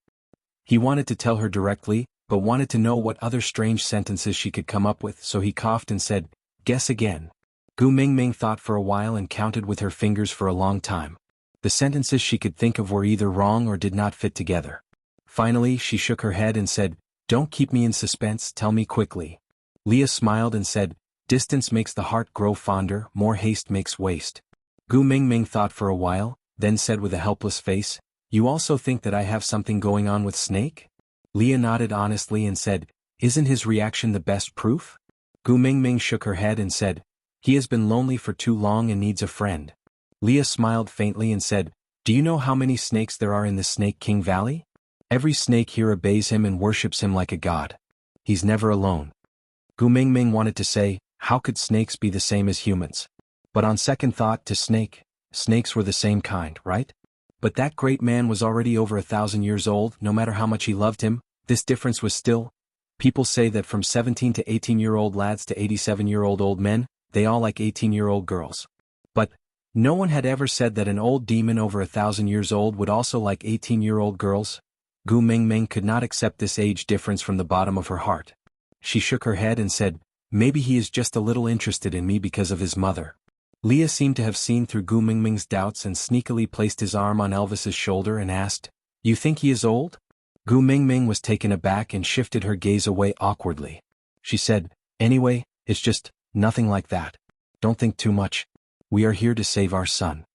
A: He wanted to tell her directly, but wanted to know what other strange sentences she could come up with, so he coughed and said, "Guess again." Gu Mingming thought for a while and counted with her fingers for a long time. The sentences she could think of were either wrong or did not fit together. Finally, she shook her head and said, Don't keep me in suspense, tell me quickly. Leah smiled and said, distance makes the heart grow fonder, more haste makes waste. Gu Mingming thought for a while, then said with a helpless face, you also think that I have something going on with Snake? Leah nodded honestly and said, isn't his reaction the best proof? Gu Mingming shook her head and said, he has been lonely for too long and needs a friend. Leah smiled faintly and said, do you know how many snakes there are in the Snake King Valley? Every snake here obeys him and worships him like a god. He's never alone. Gu Mingming wanted to say, how could snakes be the same as humans? But on second thought to snakes were the same kind, right? But that great man was already over 1,000 years old, no matter how much he loved him, this difference was still. People say that from 17 to 18-year-old lads to 87-year-old old men, they all like 18-year-old girls. But no one had ever said that an old demon over 1,000 years old would also like 18-year-old girls. Gu Mingming could not accept this age difference from the bottom of her heart. She shook her head and said, maybe he is just a little interested in me because of his mother. Leah seemed to have seen through Gu Mingming's doubts and sneakily placed his arm on Elvis's shoulder and asked, you think he is old? Gu Mingming was taken aback and shifted her gaze away awkwardly. She said, anyway, it's just, nothing like that. Don't think too much. We are here to save our son.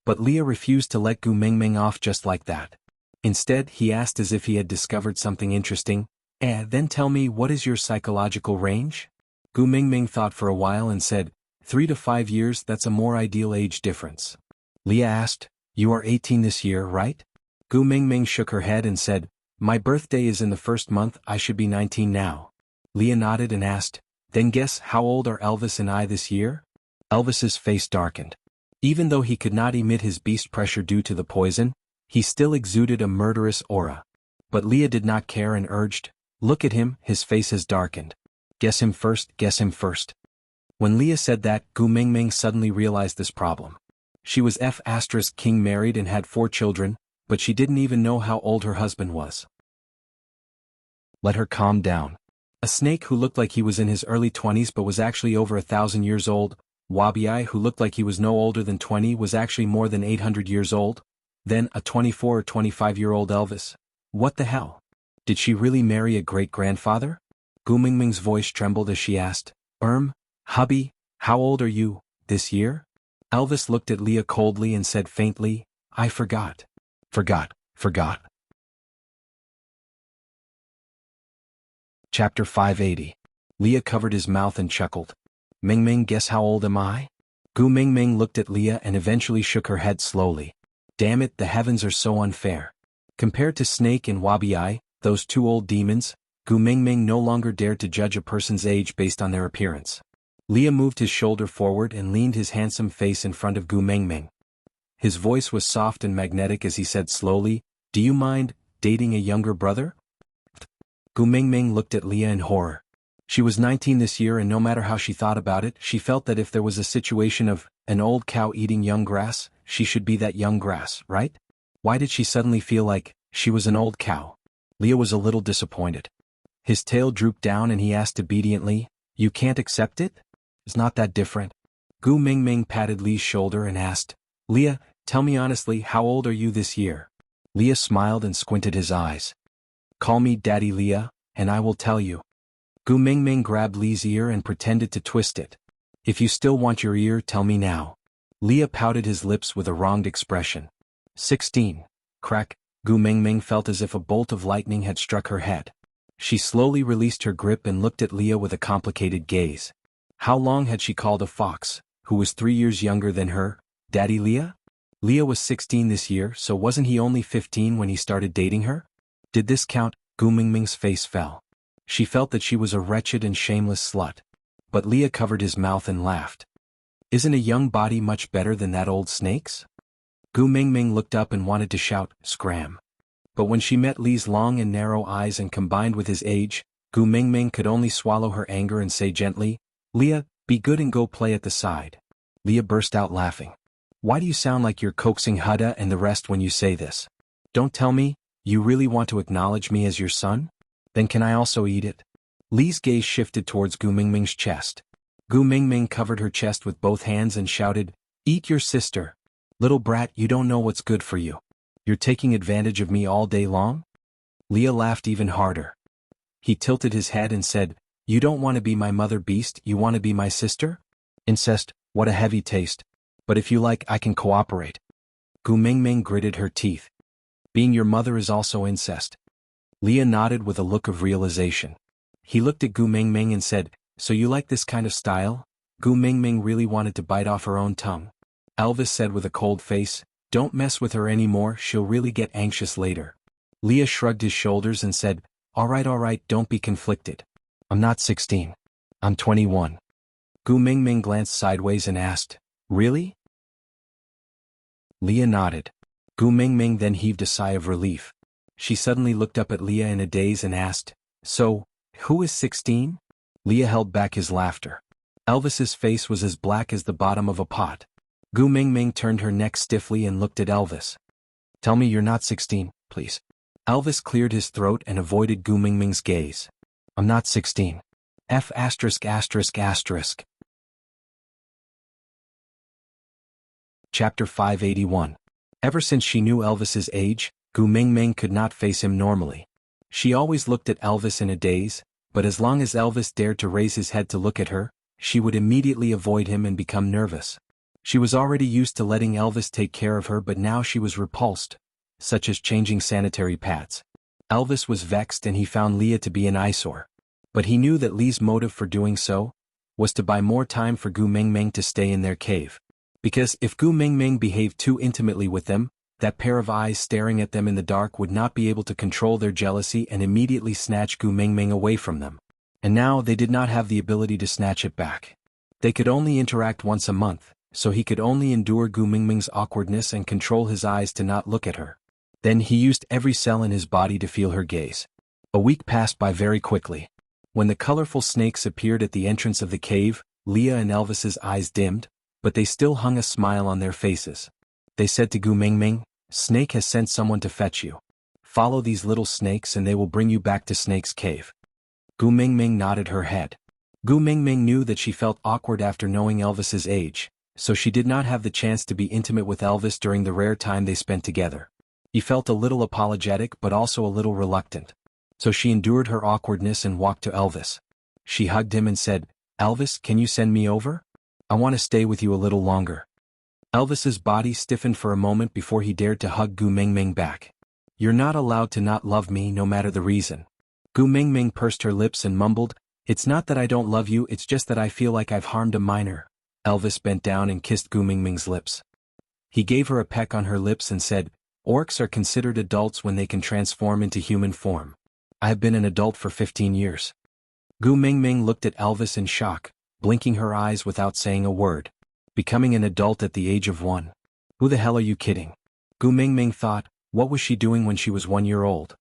A: But Leah refused to let Gu Mingming off just like that. Instead, he asked as if he had discovered something interesting, then tell me what is your psychological range? Gu Mingming thought for a while and said, 3 to 5 years, that's a more ideal age difference. Leah asked, you are 18 this year, right? Gu Mingming shook her head and said, my birthday is in the first month, I should be 19 now. Leah nodded and asked, then guess how old are Elvis and I this year? Elvis's face darkened. Even though he could not emit his beast pressure due to the poison, he still exuded a murderous aura. But Leah did not care and urged, look at him, his face has darkened. Guess him first, guess him first. When Leah said that, Gu Mingming suddenly realized this problem. She was King married and had 4 children, but she didn't even know how old her husband was. Let her calm down. A snake who looked like he was in his early 20s but was actually over 1,000 years old, Wabi who looked like he was no older than 20 was actually more than 800 years old, then a 24 or 25-year-old Elvis. What the hell? Did she really marry a great-grandfather? Gu Mingming's voice trembled as she asked, hubby, how old are you, this year? Elvis looked at Leah coldly and said faintly, I forgot. Forgot. Chapter 580. Leah covered his mouth and chuckled. Mingming, guess how old am I? Gu Mingming looked at Leah and eventually shook her head slowly. Damn it, the heavens are so unfair. Compared to Snake and Wabi, those 2 old demons, Gu Mingming no longer dared to judge a person's age based on their appearance. Leah moved his shoulder forward and leaned his handsome face in front of Gu Mingming. His voice was soft and magnetic as he said slowly, do you mind dating a younger brother? Gu Mingming looked at Leah in horror. She was 19 this year and no matter how she thought about it, she felt that if there was a situation of an old cow eating young grass, she should be that young grass, right? Why did she suddenly feel like she was an old cow? Leah was a little disappointed. His tail drooped down and he asked obediently, you can't accept it? It's not that different. Gu Mingming patted Leah's shoulder and asked, Leah, tell me honestly, how old are you this year? Leah smiled and squinted his eyes. Call me Daddy Leah, and I will tell you. Gu Mingming grabbed Leah's ear and pretended to twist it. If you still want your ear, tell me now. Leah pouted his lips with a wronged expression. 16. Crack. Gu Mingming felt as if a bolt of lightning had struck her head. She slowly released her grip and looked at Leah with a complicated gaze. How long had she called a fox, who was 3 years younger than her, Daddy Leah? Leah was 16 this year, so wasn't he only 15 when he started dating her? Did this count? Gu Mingming's face fell. She felt that she was a wretched and shameless slut. But Leah covered his mouth and laughed. Isn't a young body much better than that old snake's? Gu Mingming looked up and wanted to shout, scram. But when she met Lee's long and narrow eyes and combined with his age, Gu Mingming could only swallow her anger and say gently, Leah, be good and go play at the side. Leah burst out laughing. Why do you sound like you're coaxing Huda and the rest when you say this? Don't tell me, you really want to acknowledge me as your son? Then can I also eat it? Lee's gaze shifted towards Gu Mingming's chest. Gu Mingming covered her chest with both hands and shouted, eat your sister. Little brat, you don't know what's good for you. You're taking advantage of me all day long? Leah laughed even harder. He tilted his head and said, "You don't want to be my mother beast, you want to be my sister? Incest, what a heavy taste. But if you like, I can cooperate." Gu Mingming gritted her teeth. "Being your mother is also incest." Leah nodded with a look of realization. He looked at Gu Mingming and said, "So you like this kind of style?" Gu Mingming really wanted to bite off her own tongue. Elvis said with a cold face, "Don't mess with her anymore, she'll really get anxious later." Leah shrugged his shoulders and said, all right, don't be conflicted. I'm not 16. I'm 21. Gu Mingming glanced sideways and asked, "Really?" Leah nodded. Gu Mingming then heaved a sigh of relief. She suddenly looked up at Leah in a daze and asked, "So, who is 16? Leah held back his laughter. Elvis's face was as black as the bottom of a pot. Gu Mingming turned her neck stiffly and looked at Elvis. "Tell me you're not 16, please." Elvis cleared his throat and avoided Gu Mingming's gaze. "I'm not 16. F*******. Chapter 581. Ever since she knew Elvis's age, Gu Mingming could not face him normally. She always looked at Elvis in a daze, but as long as Elvis dared to raise his head to look at her, she would immediately avoid him and become nervous. She was already used to letting Elvis take care of her, but now she was repulsed, such as changing sanitary pads. Elvis was vexed and he found Leah to be an eyesore. But he knew that Lee's motive for doing so was to buy more time for Gu Mingming to stay in their cave. Because if Gu Mingming behaved too intimately with them, that pair of eyes staring at them in the dark would not be able to control their jealousy and immediately snatch Gu Mingming away from them. And now they did not have the ability to snatch it back. They could only interact once a month, so he could only endure Gu Mingming's awkwardness and control his eyes to not look at her. Then he used every cell in his body to feel her gaze. A week passed by very quickly. When the colorful snakes appeared at the entrance of the cave, Leah and Elvis's eyes dimmed, but they still hung a smile on their faces. They said to Gu Mingming, "Snake has sent someone to fetch you. Follow these little snakes and they will bring you back to Snake's cave." Gu Mingming nodded her head. Gu Mingming knew that she felt awkward after knowing Elvis's age, so she did not have the chance to be intimate with Elvis during the rare time they spent together. He felt a little apologetic but also a little reluctant. So she endured her awkwardness and walked to Elvis. She hugged him and said, "Elvis, can you send me over? I want to stay with you a little longer." Elvis's body stiffened for a moment before he dared to hug Gu Mingming back. "You're not allowed to not love me no matter the reason." Gu Mingming pursed her lips and mumbled, "It's not that I don't love you, it's just that I feel like I've harmed a minor." Elvis bent down and kissed Gu Mingming's lips. He gave her a peck on her lips and said, "Orcs are considered adults when they can transform into human form. I have been an adult for 15 years. Gu Mingming looked at Elvis in shock, blinking her eyes without saying a word. Becoming an adult at the age of 1. Who the hell are you kidding? Gu Mingming thought, what was she doing when she was 1 year old?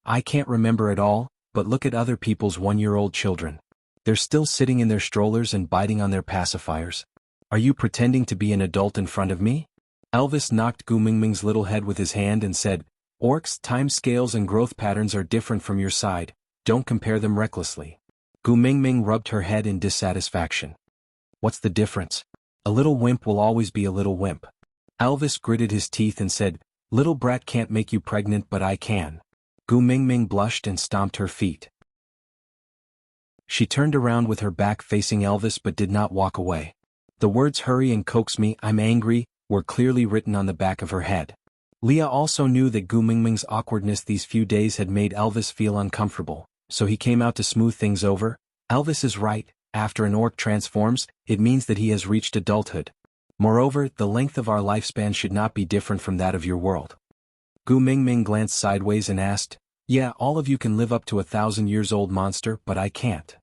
A: I can't remember at all, but look at other people's 1-year-old children. They're still sitting in their strollers and biting on their pacifiers. Are you pretending to be an adult in front of me?" Elvis knocked Gu Mingming's little head with his hand and said, "Orcs' time scales and growth patterns are different from your side, don't compare them recklessly." Gu Mingming rubbed her head in dissatisfaction. "What's the difference? A little wimp will always be a little wimp." Elvis gritted his teeth and said, "Little brat can't make you pregnant but I can." Gu Mingming blushed and stomped her feet. She turned around with her back facing Elvis but did not walk away. The words "hurry and coax me, I'm angry," were clearly written on the back of her head. Leah also knew that Gu Mingming's awkwardness these few days had made Elvis feel uncomfortable, so he came out to smooth things over. Elvis is right, after an orc transforms, it means that he has reached adulthood. Moreover, the length of our lifespan should not be different from that of your world. Gu Mingming glanced sideways and asked, "Yeah, all of you can live up to 1,000-years-old monster, but I can't."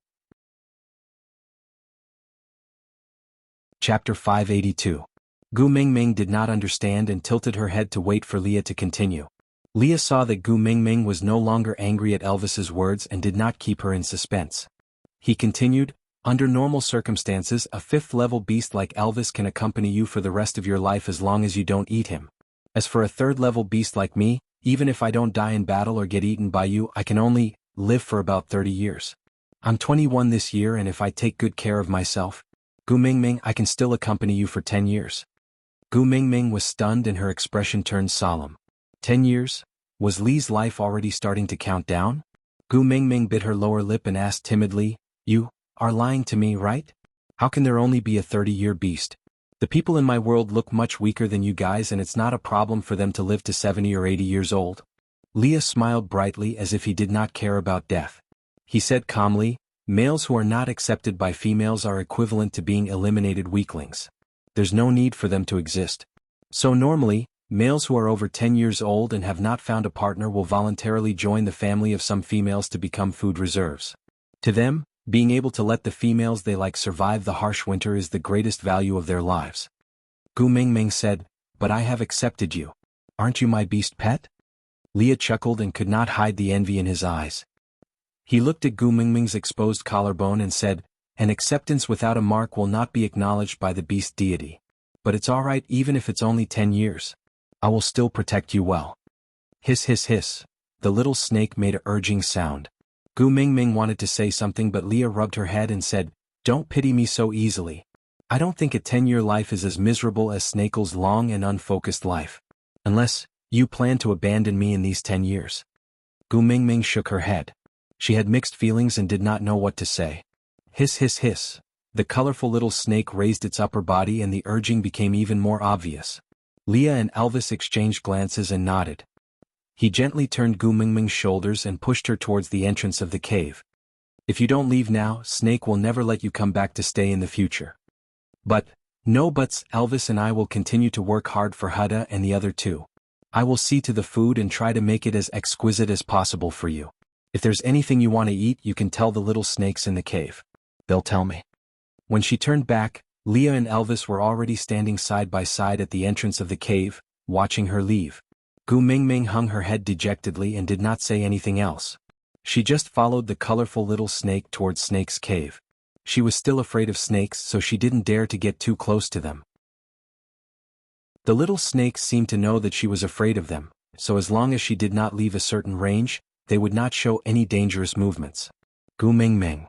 A: Chapter 582. Gu Mingming did not understand and tilted her head to wait for Leah to continue. Leah saw that Gu Mingming was no longer angry at Elvis's words and did not keep her in suspense. He continued, "Under normal circumstances, a 5th-level beast like Elvis can accompany you for the rest of your life as long as you don't eat him. As for a 3rd-level beast like me, even if I don't die in battle or get eaten by you, I can only live for about 30 years. I'm 21 this year and if I take good care of myself, Gu Mingming, I can still accompany you for 10 years. Gu Mingming was stunned and her expression turned solemn. 10 years? Was Lee's life already starting to count down? Gu Mingming bit her lower lip and asked timidly, "You are lying to me, right? How can there only be a 30-year beast? The people in my world look much weaker than you guys, and it's not a problem for them to live to 70 or 80 years old." Leah smiled brightly as if he did not care about death. He said calmly, "Males who are not accepted by females are equivalent to being eliminated weaklings. There's no need for them to exist. So normally, males who are over 10 years old and have not found a partner will voluntarily join the family of some females to become food reserves. To them, being able to let the females they like survive the harsh winter is the greatest value of their lives." Gu Mingming said, "But I have accepted you. Aren't you my beast pet?" Leah chuckled and could not hide the envy in his eyes. He looked at Gu Mingming's exposed collarbone and said, "An acceptance without a mark will not be acknowledged by the beast deity. But it's alright even if it's only 10 years. I will still protect you well." Hiss hiss hiss. The little snake made a urging sound. Gu Mingming wanted to say something, but Leah rubbed her head and said, "Don't pity me so easily. I don't think a 10-year life is as miserable as Snakel's long and unfocused life. Unless you plan to abandon me in these 10 years. Gu Mingming shook her head. She had mixed feelings and did not know what to say. Hiss hiss hiss. The colorful little snake raised its upper body and the urging became even more obvious. Leah and Elvis exchanged glances and nodded. He gently turned Gu Mingming's shoulders and pushed her towards the entrance of the cave. "If you don't leave now, Snake will never let you come back to stay in the future." "But, no buts, Elvis and I will continue to work hard for Huda and the other two. I will see to the food and try to make it as exquisite as possible for you. If there's anything you want to eat, you can tell the little snakes in the cave. They'll tell me." When she turned back, Leah and Elvis were already standing side by side at the entrance of the cave, watching her leave. Gu Mingming hung her head dejectedly and did not say anything else. She just followed the colorful little snake towards Snake's cave. She was still afraid of snakes, so she didn't dare to get too close to them. The little snakes seemed to know that she was afraid of them, so as long as she did not leave a certain range, they would not show any dangerous movements. Gu Mingming.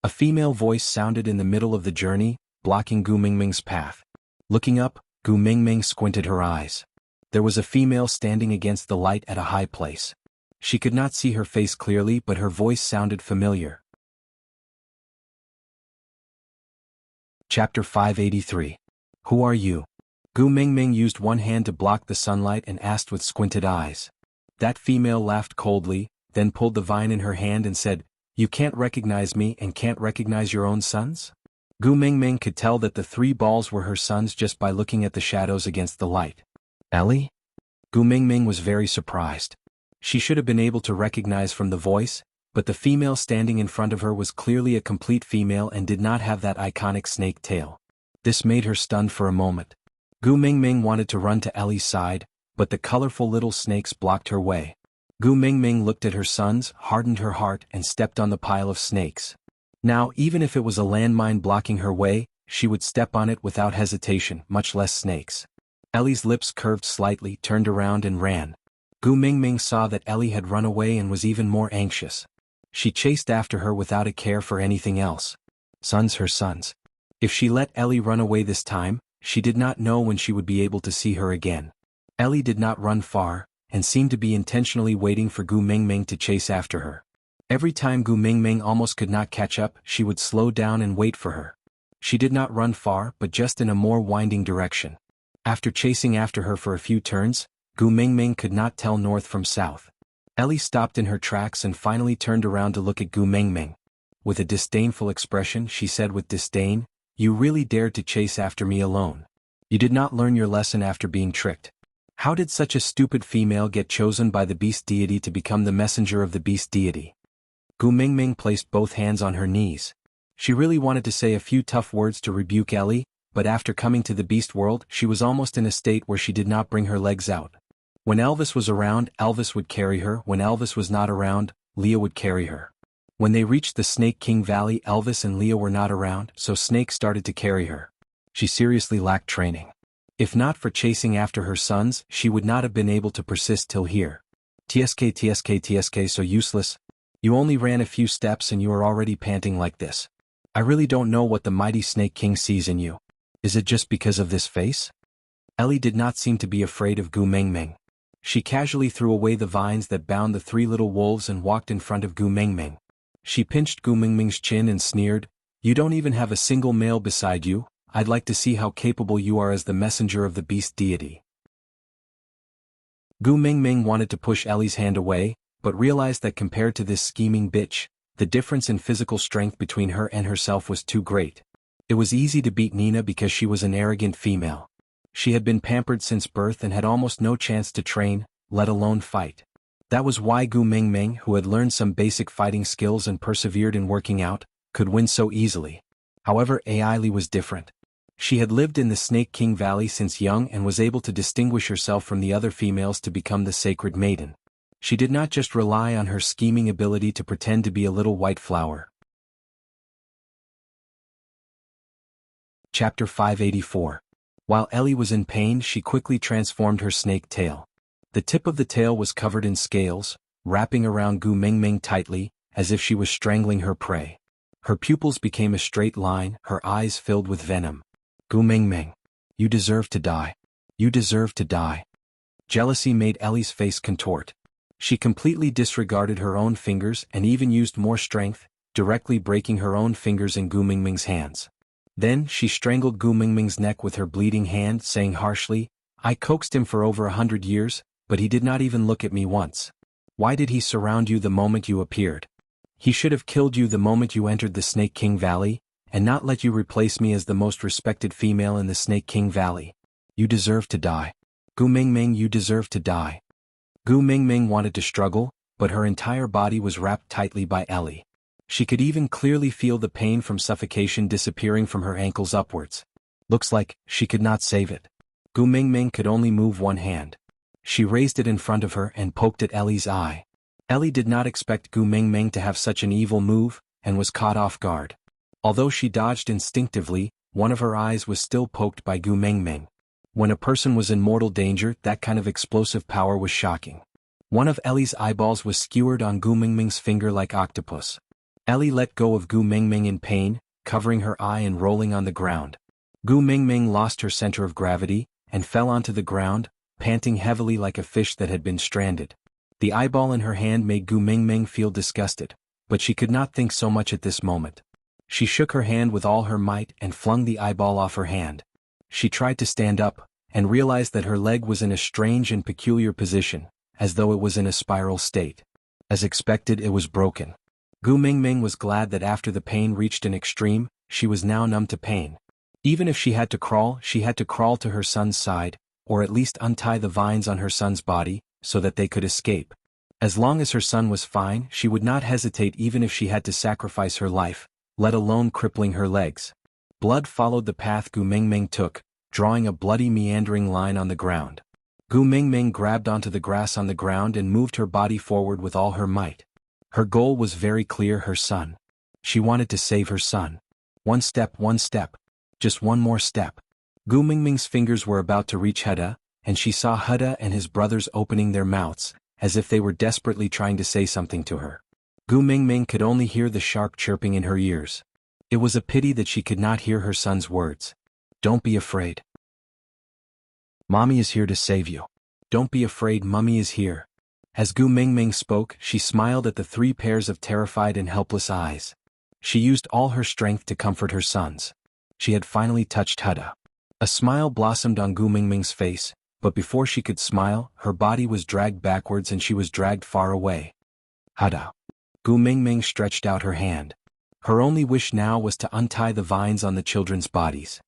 A: A female voice sounded in the middle of the journey, blocking Gu Mingming's path. Looking up, Gu Mingming squinted her eyes. There was a female standing against the light at a high place. She could not see her face clearly, but her voice sounded familiar. Chapter 583. Who are you? Gu Mingming used one hand to block the sunlight and asked with squinted eyes. That female laughed coldly, then pulled the vine in her hand and said, "You can't recognize me and can't recognize your own sons?" Gu Mingming could tell that the 3 balls were her sons just by looking at the shadows against the light. "Ellie?" Gu Mingming was very surprised. She should have been able to recognize from the voice, but the female standing in front of her was clearly a complete female and did not have that iconic snake tail. This made her stunned for a moment. Gu Mingming wanted to run to Ellie's side, but the colorful little snakes blocked her way. Gu Mingming looked at her sons, hardened her heart, and stepped on the pile of snakes. Now, even if it was a landmine blocking her way, she would step on it without hesitation, much less snakes. Ellie's lips curved slightly, turned around and ran. Gu Mingming saw that Ellie had run away and was even more anxious. She chased after her without a care for anything else. Sons, her sons. If she let Ellie run away this time, she did not know when she would be able to see her again. Ellie did not run far, and seemed to be intentionally waiting for Gu Mingming to chase after her. Every time Gu Mingming almost could not catch up, she would slow down and wait for her. She did not run far, but just in a more winding direction. After chasing after her for a few turns, Gu Mingming could not tell north from south. Ellie stopped in her tracks and finally turned around to look at Gu Mingming. With a disdainful expression, she said with disdain, "You really dared to chase after me alone. You did not learn your lesson after being tricked. How did such a stupid female get chosen by the beast deity to become the messenger of the beast deity?" Gu Mingming placed both hands on her knees. She really wanted to say a few tough words to rebuke Ellie, but after coming to the beast world, she was almost in a state where she did not bring her legs out. When Elvis was around, Elvis would carry her. When Elvis was not around, Leah would carry her. When they reached the Snake King Valley, Elvis and Leah were not around, so Snake started to carry her. She seriously lacked training. If not for chasing after her sons, she would not have been able to persist till here. TSK, so useless. You only ran a few steps and you are already panting like this. I really don't know what the mighty Snake King sees in you. Is it just because of this face? Ellie did not seem to be afraid of Gu Mingming. She casually threw away the vines that bound the three little wolves and walked in front of Gu Mingming. She pinched Gu Mingming's chin and sneered, "You don't even have a single male beside you. I'd like to see how capable you are as the messenger of the beast deity." Gu Mingming wanted to push Ellie's hand away, but realized that compared to this scheming bitch, the difference in physical strength between her and herself was too great. It was easy to beat Nina because she was an arrogant female. She had been pampered since birth and had almost no chance to train, let alone fight. That was why Gu Mingming, who had learned some basic fighting skills and persevered in working out, could win so easily. However, Ailey was different. She had lived in the Snake King Valley since young and was able to distinguish herself from the other females to become the sacred maiden. She did not just rely on her scheming ability to pretend to be a little white flower. Chapter 584. While Ellie was in pain, she quickly transformed her snake tail. The tip of the tail was covered in scales, wrapping around Gu Mingming tightly, as if she was strangling her prey. Her pupils became a straight line, her eyes filled with venom. "Gu Mingming, you deserve to die. You deserve to die." Jealousy made Ellie's face contort. She completely disregarded her own fingers and even used more strength, directly breaking her own fingers in Gu Mingming's hands. Then she strangled Gu Mingming's neck with her bleeding hand, saying harshly, "I coaxed him for over 100 years, but he did not even look at me once. Why did he surround you the moment you appeared? He should have killed you the moment you entered the Snake King Valley, and not let you replace me as the most respected female in the Snake King Valley. You deserve to die. Gu Mingming, you deserve to die." Gu Mingming wanted to struggle, but her entire body was wrapped tightly by Ellie. She could even clearly feel the pain from suffocation disappearing from her ankles upwards. Looks like she could not save it. Gu Mingming could only move one hand. She raised it in front of her and poked at Ellie's eye. Ellie did not expect Gu Mingming to have such an evil move, and was caught off guard. Although she dodged instinctively, one of her eyes was still poked by Gu Mingming. When a person was in mortal danger, that kind of explosive power was shocking. One of Ellie's eyeballs was skewered on Gu Mingming's finger like octopus. Ellie let go of Gu Mingming in pain, covering her eye and rolling on the ground. Gu Mingming lost her center of gravity, and fell onto the ground, panting heavily like a fish that had been stranded. The eyeball in her hand made Gu Mingming feel disgusted, but she could not think so much at this moment. She shook her hand with all her might and flung the eyeball off her hand. She tried to stand up, and realized that her leg was in a strange and peculiar position, as though it was in a spiral state. As expected, it was broken. Gu Mingming was glad that after the pain reached an extreme, she was now numb to pain. Even if she had to crawl to her son's side, or at least untie the vines on her son's body, so that they could escape. As long as her son was fine, she would not hesitate even if she had to sacrifice her life, let alone crippling her legs. Blood followed the path Gu Mingming took, drawing a bloody meandering line on the ground. Gu Mingming grabbed onto the grass on the ground and moved her body forward with all her might. Her goal was very clear: her son. She wanted to save her son. One step, just one more step. Gu Mingming's fingers were about to reach Huda, and she saw Huda and his brothers opening their mouths, as if they were desperately trying to say something to her. Gu Mingming could only hear the sharp chirping in her ears. It was a pity that she could not hear her son's words. "Don't be afraid. Mommy is here to save you. Don't be afraid, Mummy is here." As Gu Mingming spoke, she smiled at the three pairs of terrified and helpless eyes. She used all her strength to comfort her sons. She had finally touched Huda. A smile blossomed on Gu Mingming's face, but before she could smile, her body was dragged backwards and she was dragged far away. "Huda." Gu Mingming stretched out her hand. Her only wish now was to untie the vines on the children's bodies.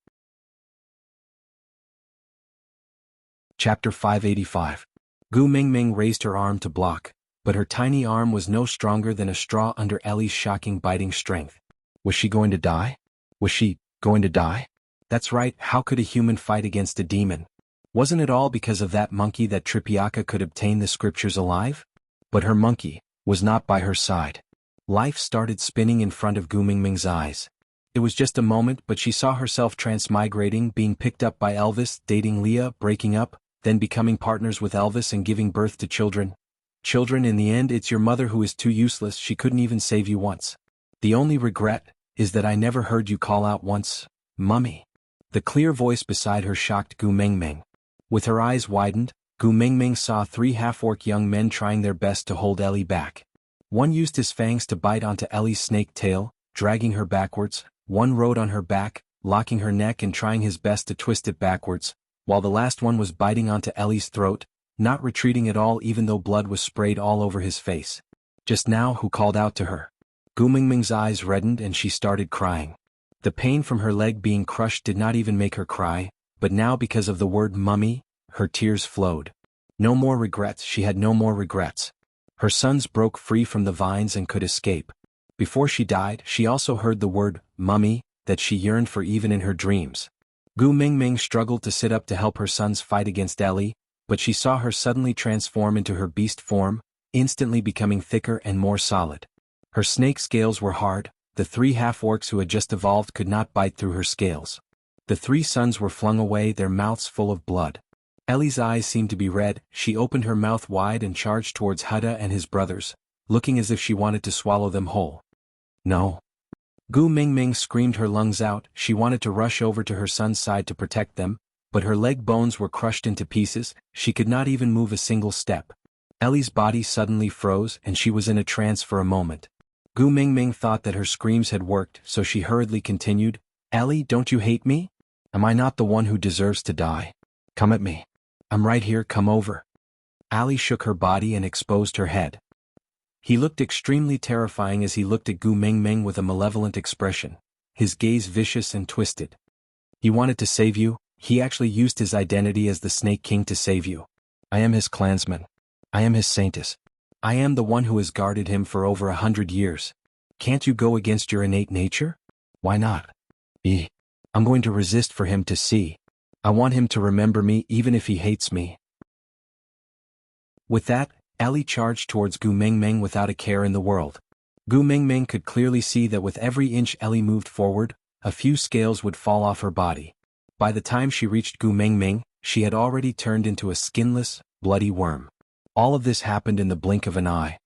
A: Chapter 585. Gu Mingming raised her arm to block, but her tiny arm was no stronger than a straw under Ellie's shocking biting strength. Was she going to die? Was she going to die? That's right, how could a human fight against a demon? Wasn't it all because of that monkey that Tripiaka could obtain the scriptures alive? But her monkey was not by her side. Life started spinning in front of Gu Mingming's eyes. It was just a moment, but she saw herself transmigrating, being picked up by Elvis, dating Leah, breaking up, then becoming partners with Elvis and giving birth to children. Children, in the end, it's your mother who is too useless, she couldn't even save you once. The only regret is that I never heard you call out once, Mummy. The clear voice beside her shocked Gu Mingming. With her eyes widened, Gu Mingming saw 3 half-orc young men trying their best to hold Ellie back. One used his fangs to bite onto Ellie's snake tail, dragging her backwards. One rode on her back, locking her neck and trying his best to twist it backwards, while the last one was biting onto Ellie's throat, not retreating at all even though blood was sprayed all over his face. Just now who called out to her? Gu Mingming's eyes reddened and she started crying. The pain from her leg being crushed did not even make her cry, but now because of the word mummy, her tears flowed. No more regrets, she had no more regrets. Her sons broke free from the vines and could escape. Before she died, she also heard the word mummy that she yearned for even in her dreams. Gu Mingming struggled to sit up to help her sons fight against Ellie, but she saw her suddenly transform into her beast form, instantly becoming thicker and more solid. Her snake scales were hard. The 3 half-orcs who had just evolved could not bite through her scales. The 3 sons were flung away, their mouths full of blood. Ellie's eyes seemed to be red. She opened her mouth wide and charged towards Hutta and his brothers, looking as if she wanted to swallow them whole. No. Gu Mingming screamed her lungs out. She wanted to rush over to her son's side to protect them, but her leg bones were crushed into pieces. She could not even move a single step. Ellie's body suddenly froze and she was in a trance for a moment. Gu Mingming thought that her screams had worked, so she hurriedly continued, "Ellie, don't you hate me? Am I not the one who deserves to die? Come at me. I'm right here, come over." Ellie shook her body and exposed her head. He looked extremely terrifying as he looked at Gu Mingming with a malevolent expression, his gaze vicious and twisted. He wanted to save you. He actually used his identity as the Snake King to save you. I am his clansman. I am his saintess. I am the one who has guarded him for over 100 years. Can't you go against your innate nature? Why not? I'm going to resist for him to see. I want him to remember me even if he hates me. With that, Ellie charged towards Gu Mingming without a care in the world. Gu Mingming could clearly see that with every inch Ellie moved forward, a few scales would fall off her body. By the time she reached Gu Mingming, she had already turned into a skinless, bloody worm. All of this happened in the blink of an eye.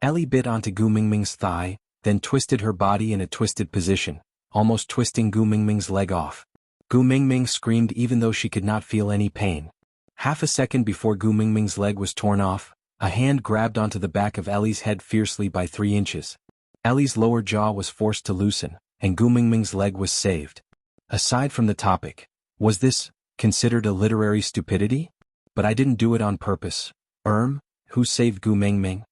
A: Ellie bit onto Gu Mingming's thigh, then twisted her body in a twisted position, almost twisting Gu Mingming's leg off. Gu Mingming screamed even though she could not feel any pain. Half a second before Gu Mingming's leg was torn off, a hand grabbed onto the back of Ellie's head fiercely by 3 inches. Ellie's lower jaw was forced to loosen, and Gu Mingming's leg was saved. Aside from the topic, was this considered a literary stupidity? But I didn't do it on purpose. Who saved Gu Mingming?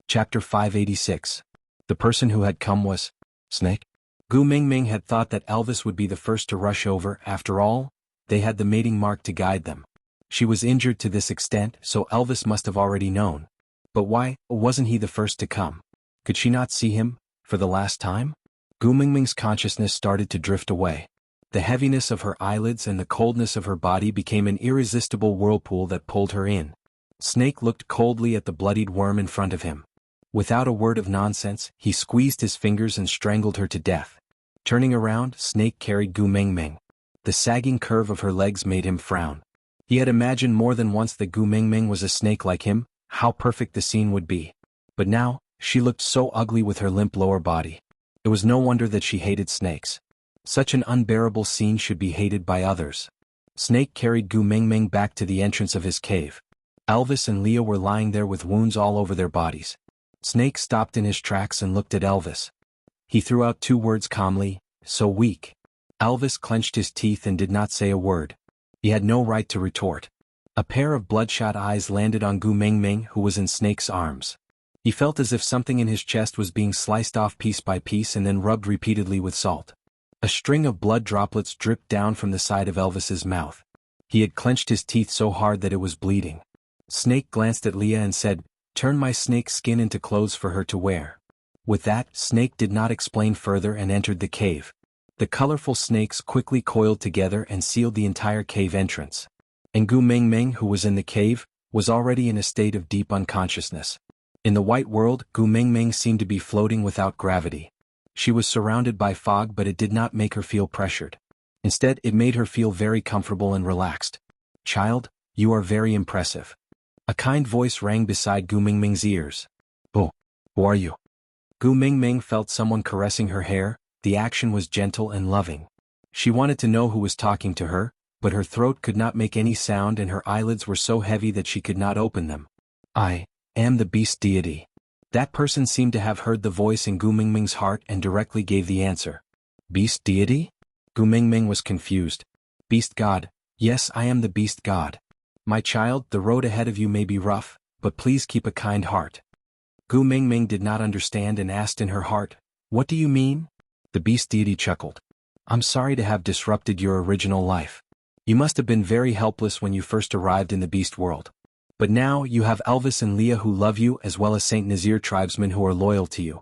A: Chapter 586. The person who had come was Snake. Gu Mingming had thought that Elvis would be the first to rush over. After all, they had the mating mark to guide them. She was injured to this extent, so Elvis must have already known. But why wasn't he the first to come? Could she not see him, for the last time? Gu Mingming's consciousness started to drift away. The heaviness of her eyelids and the coldness of her body became an irresistible whirlpool that pulled her in. Snake looked coldly at the bloodied worm in front of him. Without a word of nonsense, he squeezed his fingers and strangled her to death. Turning around, Snake carried Gu Mingming. The sagging curve of her legs made him frown. He had imagined more than once that Gu Mingming was a snake like him, how perfect the scene would be. But now, she looked so ugly with her limp lower body. It was no wonder that she hated snakes. Such an unbearable scene should be hated by others. Snake carried Gu Mingming back to the entrance of his cave. Elvis and Leah were lying there with wounds all over their bodies. Snake stopped in his tracks and looked at Elvis. He threw out 2 words calmly, "So weak." Elvis clenched his teeth and did not say a word. He had no right to retort. A pair of bloodshot eyes landed on Gu Mingming, who was in Snake's arms. He felt as if something in his chest was being sliced off piece by piece and then rubbed repeatedly with salt. A string of blood droplets dripped down from the side of Elvis's mouth. He had clenched his teeth so hard that it was bleeding. Snake glanced at Leah and said, "Turn my snake skin into clothes for her to wear." With that, Snake did not explain further and entered the cave. The colorful snakes quickly coiled together and sealed the entire cave entrance. And Gu Mingming, who was in the cave, was already in a state of deep unconsciousness. In the white world, Gu Mingming seemed to be floating without gravity. She was surrounded by fog, but it did not make her feel pressured. Instead, it made her feel very comfortable and relaxed. "Child, you are very impressive." A kind voice rang beside Gu Mingming's ears. "Oh, who are you?" Gu Mingming felt someone caressing her hair. The action was gentle and loving. She wanted to know who was talking to her, but her throat could not make any sound and her eyelids were so heavy that she could not open them. I am the beast deity. That person seemed to have heard the voice in Gu Mingming's heart and directly gave the answer. Beast deity? Gu Mingming was confused. Beast god. Yes, I am the beast god. My child, the road ahead of you may be rough, but please keep a kind heart. Gu Mingming did not understand and asked in her heart, what do you mean? The beast deity chuckled. I'm sorry to have disrupted your original life. You must have been very helpless when you first arrived in the beast world. But now you have Elvis and Leah who love you as well as Saint Nazir tribesmen who are loyal to you.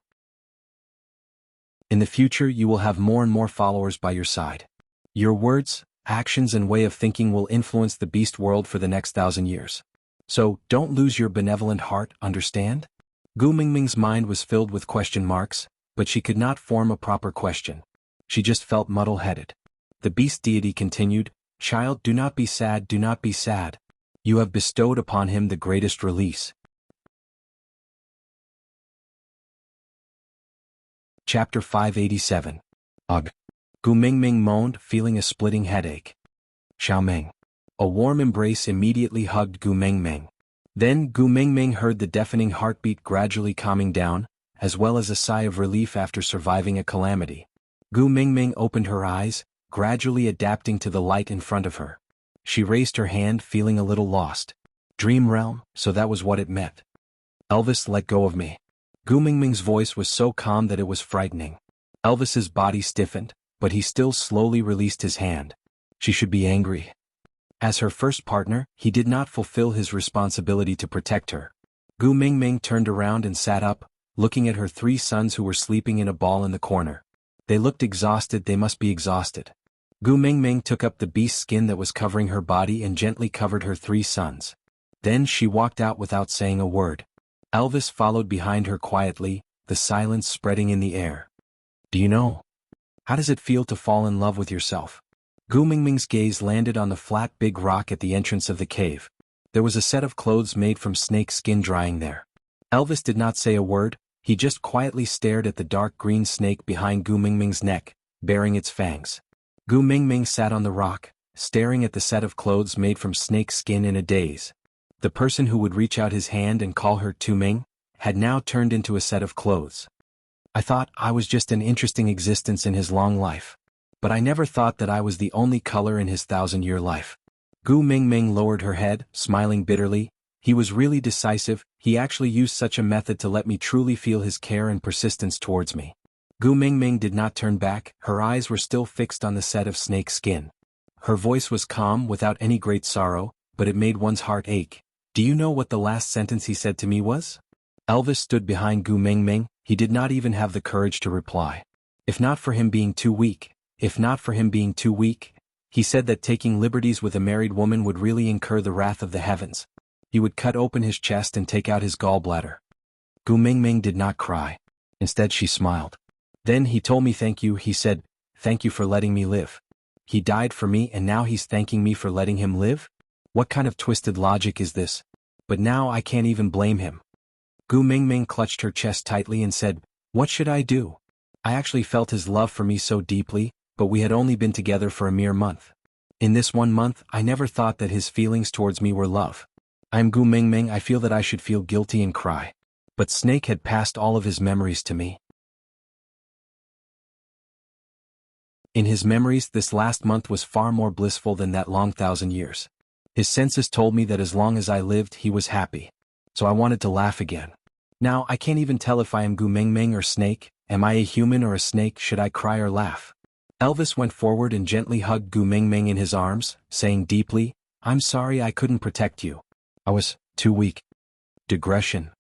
A: In the future you will have more and more followers by your side. Your words, actions and way of thinking will influence the beast world for the next 1,000 years. So, don't lose your benevolent heart, understand? Gu Mingming's mind was filled with question marks, but she could not form a proper question. She just felt muddle-headed. The beast deity continued, Child, do not be sad, do not be sad. You have bestowed upon him the greatest release. Chapter 587. Ugh. Gu Mingming moaned, feeling a splitting headache. Xiaoming. A warm embrace immediately hugged Gu Mingming. Then Gu Mingming heard the deafening heartbeat gradually calming down, as well as a sigh of relief after surviving a calamity. Gu Mingming opened her eyes, gradually adapting to the light in front of her. She raised her hand, feeling a little lost. Dream realm, so that was what it meant. Elvis, let go of me. Gu Mingming's voice was so calm that it was frightening. Elvis's body stiffened, but he still slowly released his hand. She should be angry. As her first partner, he did not fulfill his responsibility to protect her. Gu Mingming turned around and sat up, looking at her 3 sons who were sleeping in a ball in the corner. They looked exhausted, they must be exhausted. Gu Mingming took up the beast skin that was covering her body and gently covered her 3 sons. Then she walked out without saying a word. Elvis followed behind her quietly, the silence spreading in the air. Do you know? How does it feel to fall in love with yourself? Gu Mingming's gaze landed on the flat big rock at the entrance of the cave. There was a set of clothes made from snake skin drying there. Elvis did not say a word, he just quietly stared at the dark green snake behind Gu Mingming's neck, baring its fangs. Gu Mingming sat on the rock, staring at the set of clothes made from snake skin in a daze. The person who would reach out his hand and call her Taming had now turned into a set of clothes. I thought I was just an interesting existence in his long life. But I never thought that I was the only color in his 1,000-year life. Gu Mingming lowered her head, smiling bitterly. He was really decisive, he actually used such a method to let me truly feel his care and persistence towards me. Gu Mingming did not turn back, her eyes were still fixed on the set of snake skin. Her voice was calm without any great sorrow, but it made one's heart ache. Do you know what the last sentence he said to me was? Elvis stood behind Gu Mingming, he did not even have the courage to reply. If not for him being too weak, he said that taking liberties with a married woman would really incur the wrath of the heavens. He would cut open his chest and take out his gallbladder. Gu Mingming did not cry. Instead she smiled. Then he told me thank you, he said, thank you for letting me live. He died for me and now he's thanking me for letting him live? What kind of twisted logic is this? But now I can't even blame him. Gu Mingming clutched her chest tightly and said, what should I do? I actually felt his love for me so deeply, but we had only been together for a mere month. In this 1 month, I never thought that his feelings towards me were love. I'm Gu Mingming, I feel that I should feel guilty and cry. But Snake had passed all of his memories to me. In his memories, this last month was far more blissful than that long 1,000 years. His senses told me that as long as I lived, he was happy. So I wanted to laugh again. Now I can't even tell if I am Gu Mingming or Snake, am I a human or a snake, should I cry or laugh? Elvis went forward and gently hugged Gu Mingming in his arms, saying deeply, I'm sorry I couldn't protect you. I was too weak. Digression.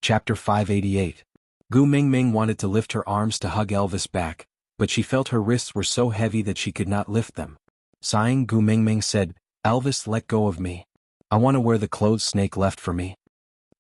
A: Chapter 588. Gu Mingming wanted to lift her arms to hug Elvis back, but she felt her wrists were so heavy that she could not lift them. Sighing, Gu Mingming said, Elvis, let go of me. I want to wear the clothes Snake left for me.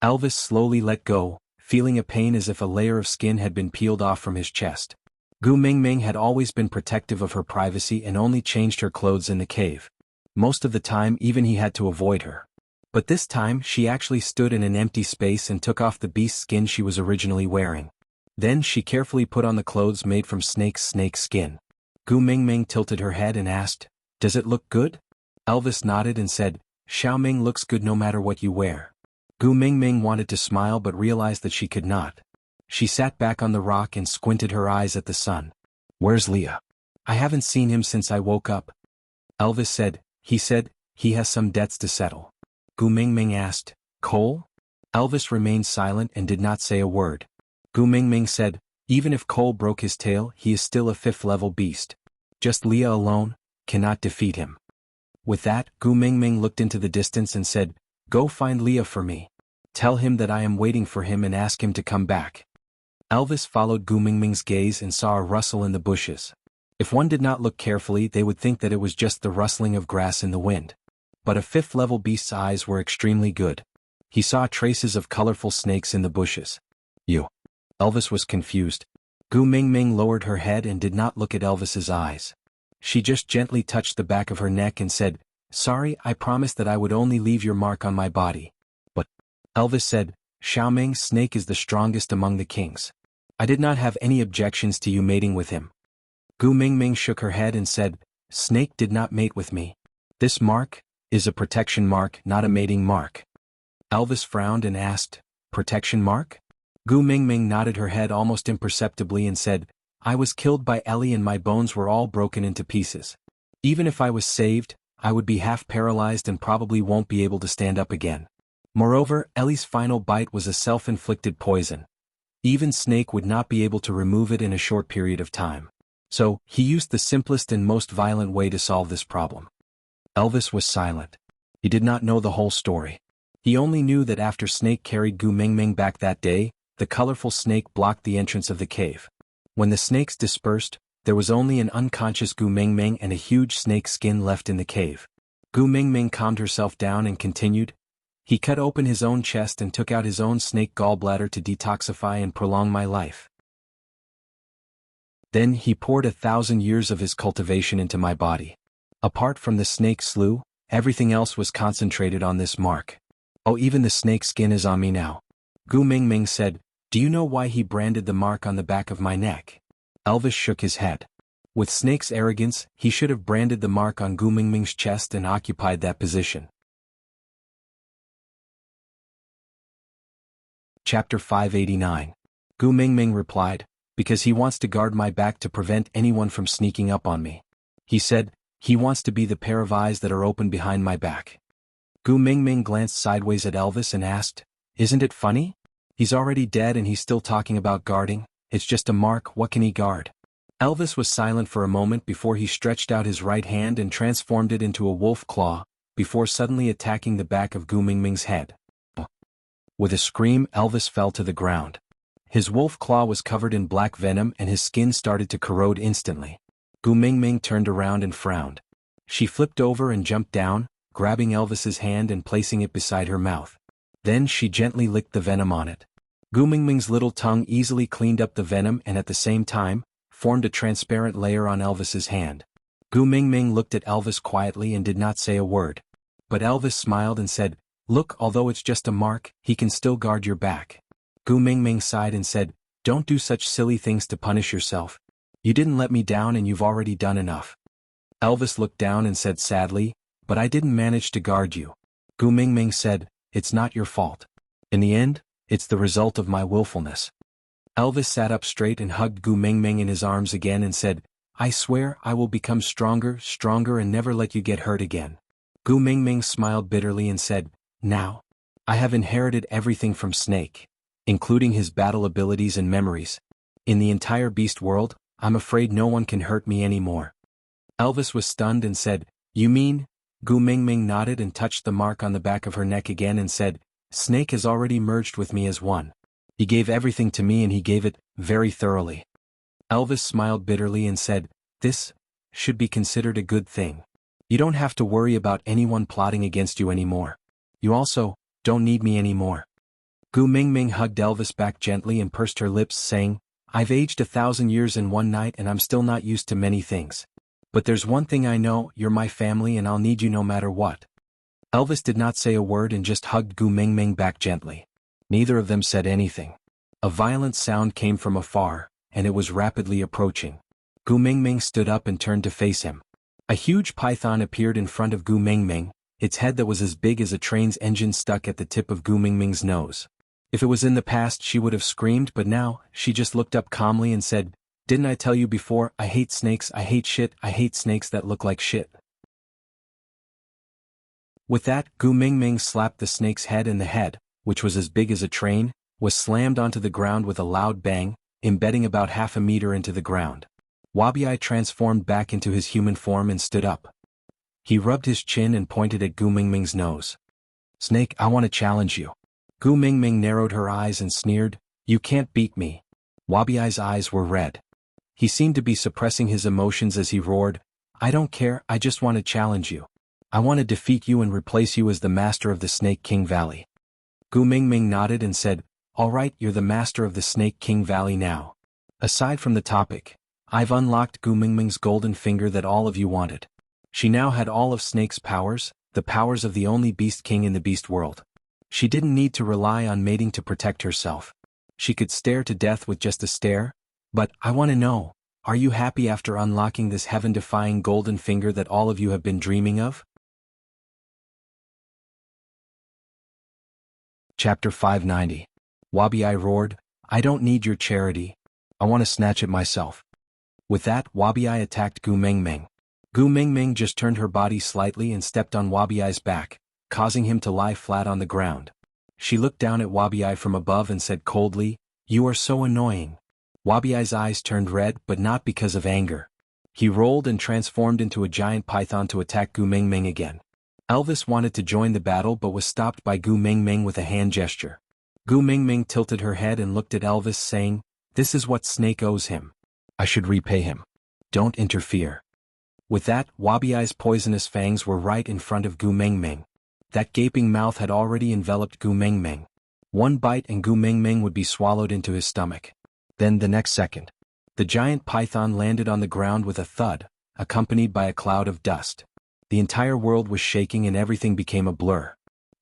A: Elvis slowly let go, feeling a pain as if a layer of skin had been peeled off from his chest. Gu Mingming had always been protective of her privacy and only changed her clothes in the cave. Most of the time even he had to avoid her. But this time she actually stood in an empty space and took off the beast skin she was originally wearing. Then she carefully put on the clothes made from snake skin. Gu Mingming tilted her head and asked, "Does it look good?" Elvis nodded and said, "Xiaoming looks good no matter what you wear." Gu Mingming wanted to smile but realized that she could not. She sat back on the rock and squinted her eyes at the sun. "Where's Leah? I haven't seen him since I woke up." Elvis said, he has some debts to settle." Gu Mingming asked, "Cole?" Elvis remained silent and did not say a word. Gu Mingming said, "Even if Cole broke his tail, he is still a 5th-level beast. Just Leah alone cannot defeat him." With that, Gu Mingming looked into the distance and said, "Go find Leah for me. Tell him that I am waiting for him and ask him to come back." Elvis followed Gu Mingming's gaze and saw a rustle in the bushes. If one did not look carefully, they would think that it was just the rustling of grass in the wind. But a 5th-level beast's eyes were extremely good. He saw traces of colorful snakes in the bushes. "You." Elvis was confused. Gu Mingming lowered her head and did not look at Elvis's eyes. She just gently touched the back of her neck and said, "Sorry, I promised that I would only leave your mark on my body." "But," Elvis said, "Xiaoming's snake is the strongest among the kings. I did not have any objections to you mating with him." Gu Mingming shook her head and said, "Snake did not mate with me. This mark is a protection mark, not a mating mark." Elvis frowned and asked, "Protection mark?" Gu Mingming nodded her head almost imperceptibly and said, "I was killed by Ellie and my bones were all broken into pieces. Even if I was saved, I would be half paralyzed and probably won't be able to stand up again. Moreover, Ellie's final bite was a self-inflicted poison. Even Snake would not be able to remove it in a short period of time. So, he used the simplest and most violent way to solve this problem." Elvis was silent. He did not know the whole story. He only knew that after Snake carried Gu Mingming back that day, the colorful snake blocked the entrance of the cave. When the snakes dispersed, there was only an unconscious Gu Mingming and a huge snake skin left in the cave. Gu Mingming calmed herself down and continued, "He cut open his own chest and took out his own snake gallbladder to detoxify and prolong my life. Then he poured 1,000 years of his cultivation into my body. Apart from the snake slew, everything else was concentrated on this mark. Oh, even the snake skin is on me now." Gu Mingming said, "Do you know why he branded the mark on the back of my neck?" Elvis shook his head. With Snake's arrogance, he should have branded the mark on Gu Mingming's chest and occupied that position. Chapter 589. Gu Mingming replied, "Because he wants to guard my back to prevent anyone from sneaking up on me. He said, he wants to be the pair of eyes that are open behind my back." Gu Mingming glanced sideways at Elvis and asked, "Isn't it funny? He's already dead and he's still talking about guarding. It's just a mark, what can he guard?" Elvis was silent for a moment before he stretched out his right hand and transformed it into a wolf claw, before suddenly attacking the back of Gu Mingming's head. With a scream, Elvis fell to the ground. His wolf claw was covered in black venom and his skin started to corrode instantly. Gu Mingming turned around and frowned. She flipped over and jumped down, grabbing Elvis's hand and placing it beside her mouth. Then she gently licked the venom on it. Gu Mingming's little tongue easily cleaned up the venom and at the same time, formed a transparent layer on Elvis's hand. Gu Mingming looked at Elvis quietly and did not say a word. But Elvis smiled and said, "Look, although it's just a mark, he can still guard your back." Gu Mingming sighed and said, "Don't do such silly things to punish yourself. You didn't let me down and you've already done enough." Elvis looked down and said sadly, "But I didn't manage to guard you." Gu Mingming said, "It's not your fault. In the end, it's the result of my willfulness." Elvis sat up straight and hugged Gu Mingming in his arms again and said, "I swear I will become stronger and never let you get hurt again." Gu Mingming smiled bitterly and said, "Now, I have inherited everything from Snake, including his battle abilities and memories. In the entire beast world, I'm afraid no one can hurt me anymore." Elvis was stunned and said, "You mean?" Gu Mingming nodded and touched the mark on the back of her neck again and said, "Snake has already merged with me as one. He gave everything to me and he gave it very thoroughly." Elvis smiled bitterly and said, "This should be considered a good thing. You don't have to worry about anyone plotting against you anymore. You also don't need me anymore." Gu Mingming hugged Elvis back gently and pursed her lips, saying, "I've aged 1,000 years in one night and I'm still not used to many things. But there's one thing I know, you're my family and I'll need you no matter what." Elvis did not say a word and just hugged Gu Mingming back gently. Neither of them said anything. A violent sound came from afar, and it was rapidly approaching. Gu Mingming stood up and turned to face him. A huge python appeared in front of Gu Mingming, its head that was as big as a train's engine stuck at the tip of Gu Mingming's nose. If it was in the past she would have screamed, but now, she just looked up calmly and said, "Didn't I tell you before, I hate snakes, I hate snakes that look like shit." With that, Gu Mingming slapped the snake's head, and the head, which was as big as a train, was slammed onto the ground with a loud bang, embedding about half a meter into the ground. Wabiai transformed back into his human form and stood up. He rubbed his chin and pointed at Gu Mingming's nose. "Snake, I want to challenge you." Gu Mingming narrowed her eyes and sneered, "You can't beat me." Wabiai's eyes were red. He seemed to be suppressing his emotions as he roared, "I don't care, I just want to challenge you. I want to defeat you and replace you as the master of the Snake King Valley." Gu Mingming nodded and said, "All right, you're the master of the Snake King Valley now. Aside from the topic, I've unlocked Gu Mingming's golden finger that all of you wanted." She now had all of Snake's powers, the powers of the only beast king in the beast world. She didn't need to rely on mating to protect herself. She could stare to death with just a stare. But, I want to know, are you happy after unlocking this heaven-defying golden finger that all of you have been dreaming of? Chapter 590. Wabiai roared, "I don't need your charity. I want to snatch it myself." With that, Wabiai attacked Gu Mingming. Gu Mingming just turned her body slightly and stepped on Wabiai's back, causing him to lie flat on the ground. She looked down at Wabiai from above and said coldly, "You are so annoying." Wabiai's eyes turned red, but not because of anger. He rolled and transformed into a giant python to attack Gu Mingming again. Elvis wanted to join the battle but was stopped by Gu Mingming with a hand gesture. Gu Mingming tilted her head and looked at Elvis, saying, "This is what Snake owes him. I should repay him. Don't interfere." With that, Wabiai's poisonous fangs were right in front of Gu Mingming. That gaping mouth had already enveloped Gu Mingming. One bite and Gu Mingming would be swallowed into his stomach. Then the next second, the giant python landed on the ground with a thud, accompanied by a cloud of dust. The entire world was shaking and everything became a blur.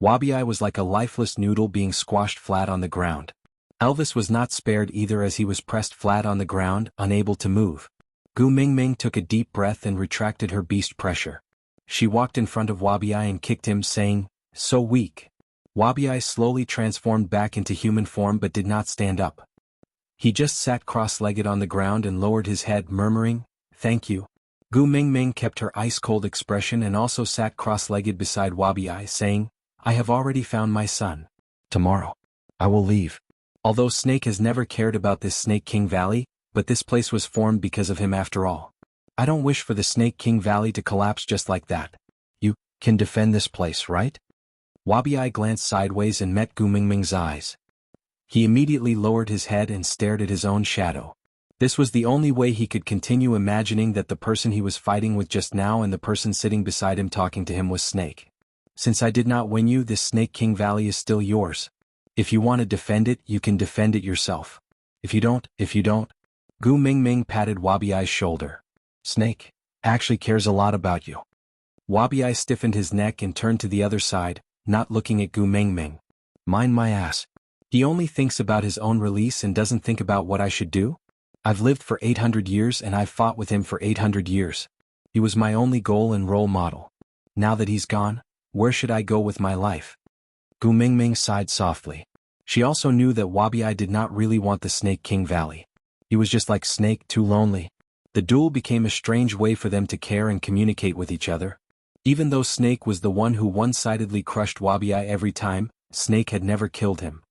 A: Wabiai was like a lifeless noodle being squashed flat on the ground. Elvis was not spared either as he was pressed flat on the ground, unable to move. Gu Mingming took a deep breath and retracted her beast pressure. She walked in front of Wabiai and kicked him, saying, "So weak." Wabiai slowly transformed back into human form but did not stand up. He just sat cross-legged on the ground and lowered his head, murmuring, "Thank you." Gu Mingming kept her ice-cold expression and also sat cross-legged beside Wabiai, saying, "I have already found my son. Tomorrow, I will leave." Although Snake has never cared about this Snake King Valley, but this place was formed because of him after all. I don't wish for the Snake King Valley to collapse just like that. You can defend this place, right? Wabiai glanced sideways and met Gu Mingming's eyes. He immediately lowered his head and stared at his own shadow. This was the only way he could continue imagining that the person he was fighting with just now and the person sitting beside him talking to him was Snake. "Since I did not win you, this Snake King Valley is still yours. If you want to defend it, you can defend it yourself. If you don't. Gu Mingming patted Wabiai's shoulder. "Snake actually cares a lot about you." Wabiai stiffened his neck and turned to the other side, not looking at Gu Mingming. "Mind my ass. He only thinks about his own release and doesn't think about what I should do? I've lived for 800 years and I've fought with him for 800 years. He was my only goal and role model. Now that he's gone, where should I go with my life?" Gu Mingming sighed softly. She also knew that Wabiai did not really want the Snake King Valley. He was just like Snake, too lonely. The duel became a strange way for them to care and communicate with each other. Even though Snake was the one who one-sidedly crushed Wabiai every time, Snake had never killed him.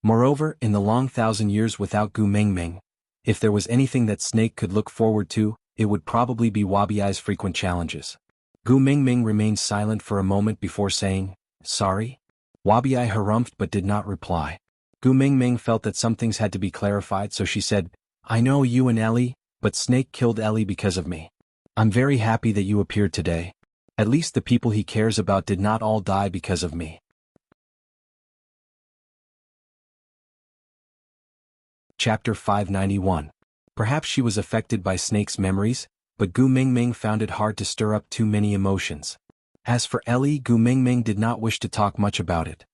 A: Moreover, in the long 1,000 years without Gu Mingming, if there was anything that Snake could look forward to, it would probably be Wabiai's frequent challenges. Gu Mingming remained silent for a moment before saying, "Sorry?" Wabiai harumphed but did not reply. Gu Mingming felt that some things had to be clarified, so she said, "I know you and Ellie, but Snake killed Ellie because of me. I'm very happy that you appeared today. At least the people he cares about did not all die because of me." Chapter 591. Perhaps she was affected by Snake's memories, but Gu Mingming found it hard to stir up too many emotions. As for Ellie, Gu Mingming did not wish to talk much about it.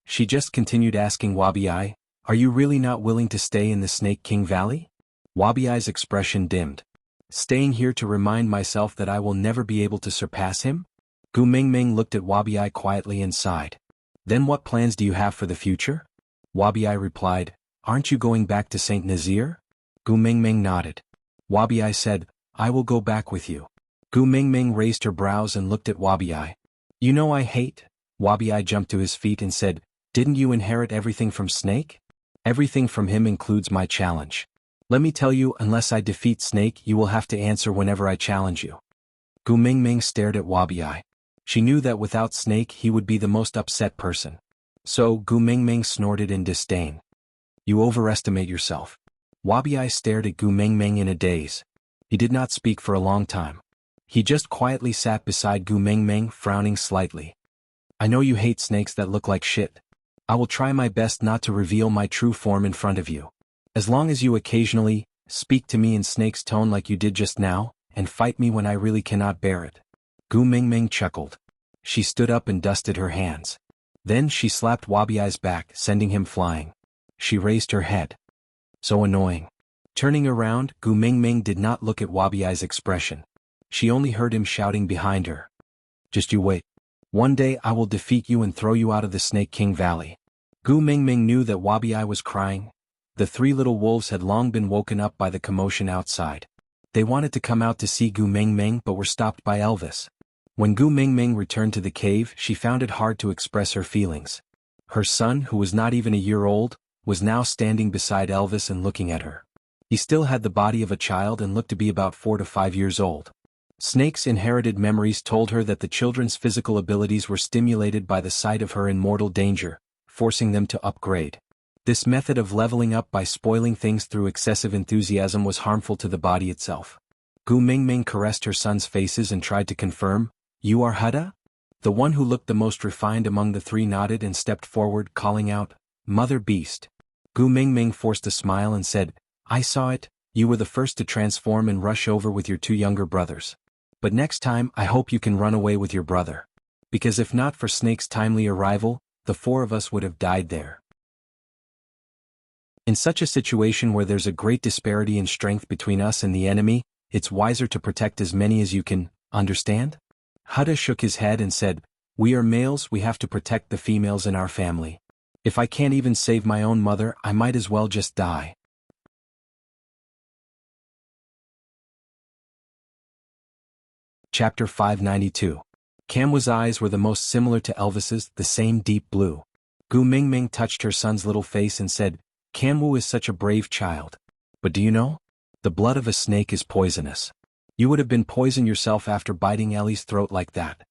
A: She just continued asking Wabi-ai, "Are you really not willing to stay in the Snake King Valley?" Wabi-ai's expression dimmed. "Staying here to remind myself that I will never be able to surpass him?" Gu Mingming looked at Wabi-ai quietly and sighed. "Then what plans do you have for the future?" Wabi-ai replied, "Aren't you going back to Saint Nazir?" Gu Mingming nodded. Wabi-ai said, "I will go back with you." Gu Mingming raised her brows and looked at Wabi-ai. "You know I hate." Wabi-ai jumped to his feet and said, "Didn't you inherit everything from Snake?" "Everything from him includes my challenge. Let me tell you, unless I defeat Snake, you will have to answer whenever I challenge you." Gu Mingming stared at Wabi-ai. She knew that without Snake he would be the most upset person. So Gu Mingming snorted in disdain. "You overestimate yourself." Wabi-ai stared at Gu Mingming in a daze. He did not speak for a long time. He just quietly sat beside Gu Mingming, frowning slightly. "I know you hate snakes that look like shit. I will try my best not to reveal my true form in front of you. As long as you occasionally speak to me in Snake's tone like you did just now, and fight me when I really cannot bear it." Gu Mingming chuckled. She stood up and dusted her hands. Then she slapped Wabi-ai's back, sending him flying. She raised her head. So annoying. Turning around, Gu Mingming did not look at Wabi-ai's expression. She only heard him shouting behind her. "Just you wait. One day I will defeat you and throw you out of the Snake King Valley." Gu Mingming knew that Wabi-ai was crying. The three little wolves had long been woken up by the commotion outside. They wanted to come out to see Gu Mingming but were stopped by Elvis. When Gu Mingming returned to the cave, she found it hard to express her feelings. Her son, who was not even a year old, was now standing beside Elvis and looking at her. He still had the body of a child and looked to be about 4 to 5 years old. Snake's inherited memories told her that the children's physical abilities were stimulated by the sight of her in mortal danger, forcing them to upgrade. This method of leveling up by spoiling things through excessive enthusiasm was harmful to the body itself. Gu Mingming caressed her son's faces and tried to confirm, "You are Huda?" The one who looked the most refined among the three nodded and stepped forward, calling out, "Mother Beast." Gu Mingming forced a smile and said, "I saw it, you were the first to transform and rush over with your 2 younger brothers. But next time I hope you can run away with your brother. Because if not for Snake's timely arrival, the 4 of us would have died there." In such a situation where there's a great disparity in strength between us and the enemy, it's wiser to protect as many as you can, understand? Huda shook his head and said, "We are males, we have to protect the females in our family. If I can't even save my own mother, I might as well just die." Chapter 592. Kamwa's eyes were the most similar to Elvis's, the same deep blue. Gu Mingming touched her son's little face and said, "Kamwa is such a brave child. But do you know? The blood of a snake is poisonous. You would have been poisoned yourself after biting Ellie's throat like that.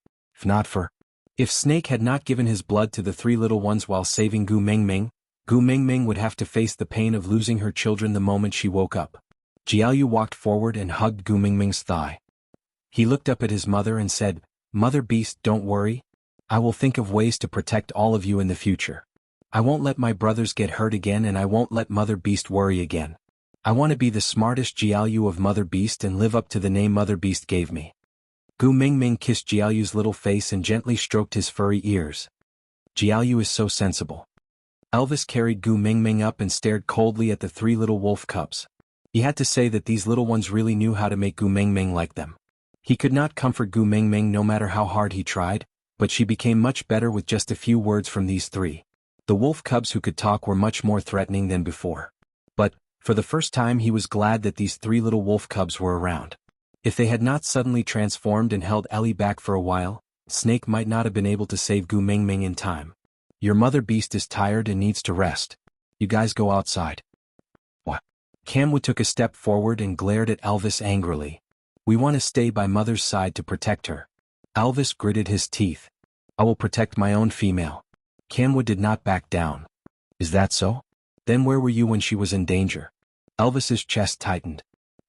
A: If Snake had not given his blood to the 3 little ones while saving Gu Mingming would have to face the pain of losing her children the moment she woke up." Jiaoyu walked forward and hugged Gu Mingming's thigh. He looked up at his mother and said, "Mother Beast, don't worry. I will think of ways to protect all of you in the future. I won't let my brothers get hurt again and I won't let Mother Beast worry again. I want to be the smartest Jiaoyu of Mother Beast and live up to the name Mother Beast gave me." Gu Mingming kissed Jiaoyu's little face and gently stroked his furry ears. "Jiaoyu is so sensible." Elvis carried Gu Mingming up and stared coldly at the 3 little wolf cubs. He had to say that these little ones really knew how to make Gu Mingming like them. He could not comfort Gu Mingming no matter how hard he tried, but she became much better with just a few words from these 3. The wolf cubs who could talk were much more threatening than before. But, for the first time he was glad that these 3 little wolf cubs were around. If they had not suddenly transformed and held Ellie back for a while, Snake might not have been able to save Gu Mingming in time. "Your Mother Beast is tired and needs to rest. You guys go outside." "What?" Kamwa took a step forward and glared at Elvis angrily. "We want to stay by Mother's side to protect her." Elvis gritted his teeth. "I will protect my own female." Kamwa did not back down. "Is that so? Then where were you when she was in danger?" Elvis's chest tightened.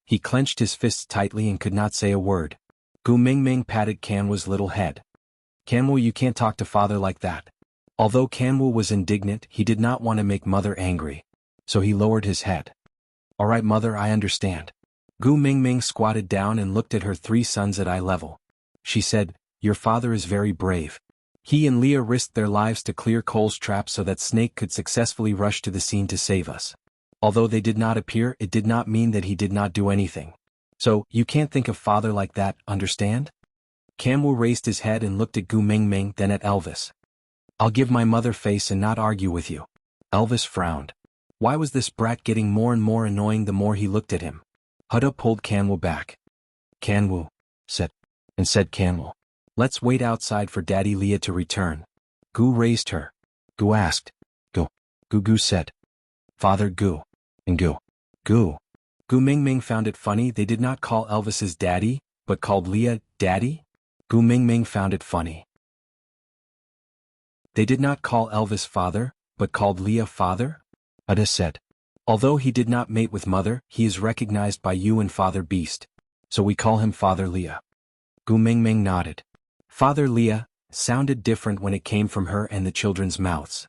A: He clenched his fists tightly and could not say a word. Gu Mingming patted Kamwa's little head. "Kamwa, you can't talk to father like that." Although Kamwa was indignant, he did not want to make Mother angry. So he lowered his head. "All right, Mother, I understand." Gu Mingming squatted down and looked at her 3 sons at eye level. She said, "Your father is very brave. He and Leah risked their lives to clear Cole's trap so that Snake could successfully rush to the scene to save us. Although they did not appear, it did not mean that he did not do anything. So, you can't think of father like that, understand? Kanwu raised his head and looked at Gu Mingming, then at Elvis. I'll give my mother face and not argue with you. Elvis frowned. Why was this brat getting more and more annoying the more he looked at him? Huda pulled Kanwu back. Kanwu, said Kanwu. Let's wait outside for Daddy Leah to return. Gu raised her. Gu asked. Gu said. Father Gu. And Gu. Gu Mingming found it funny they did not call Elvis's daddy, but called Leah daddy? Gu Mingming found it funny. They did not call Elvis father, but called Leah father? Huda said. Although he did not mate with mother, he is recognized by you and Father Beast. So we call him Father Leah. Gu Mingming nodded. Father Leah sounded different when it came from her and the children's mouths.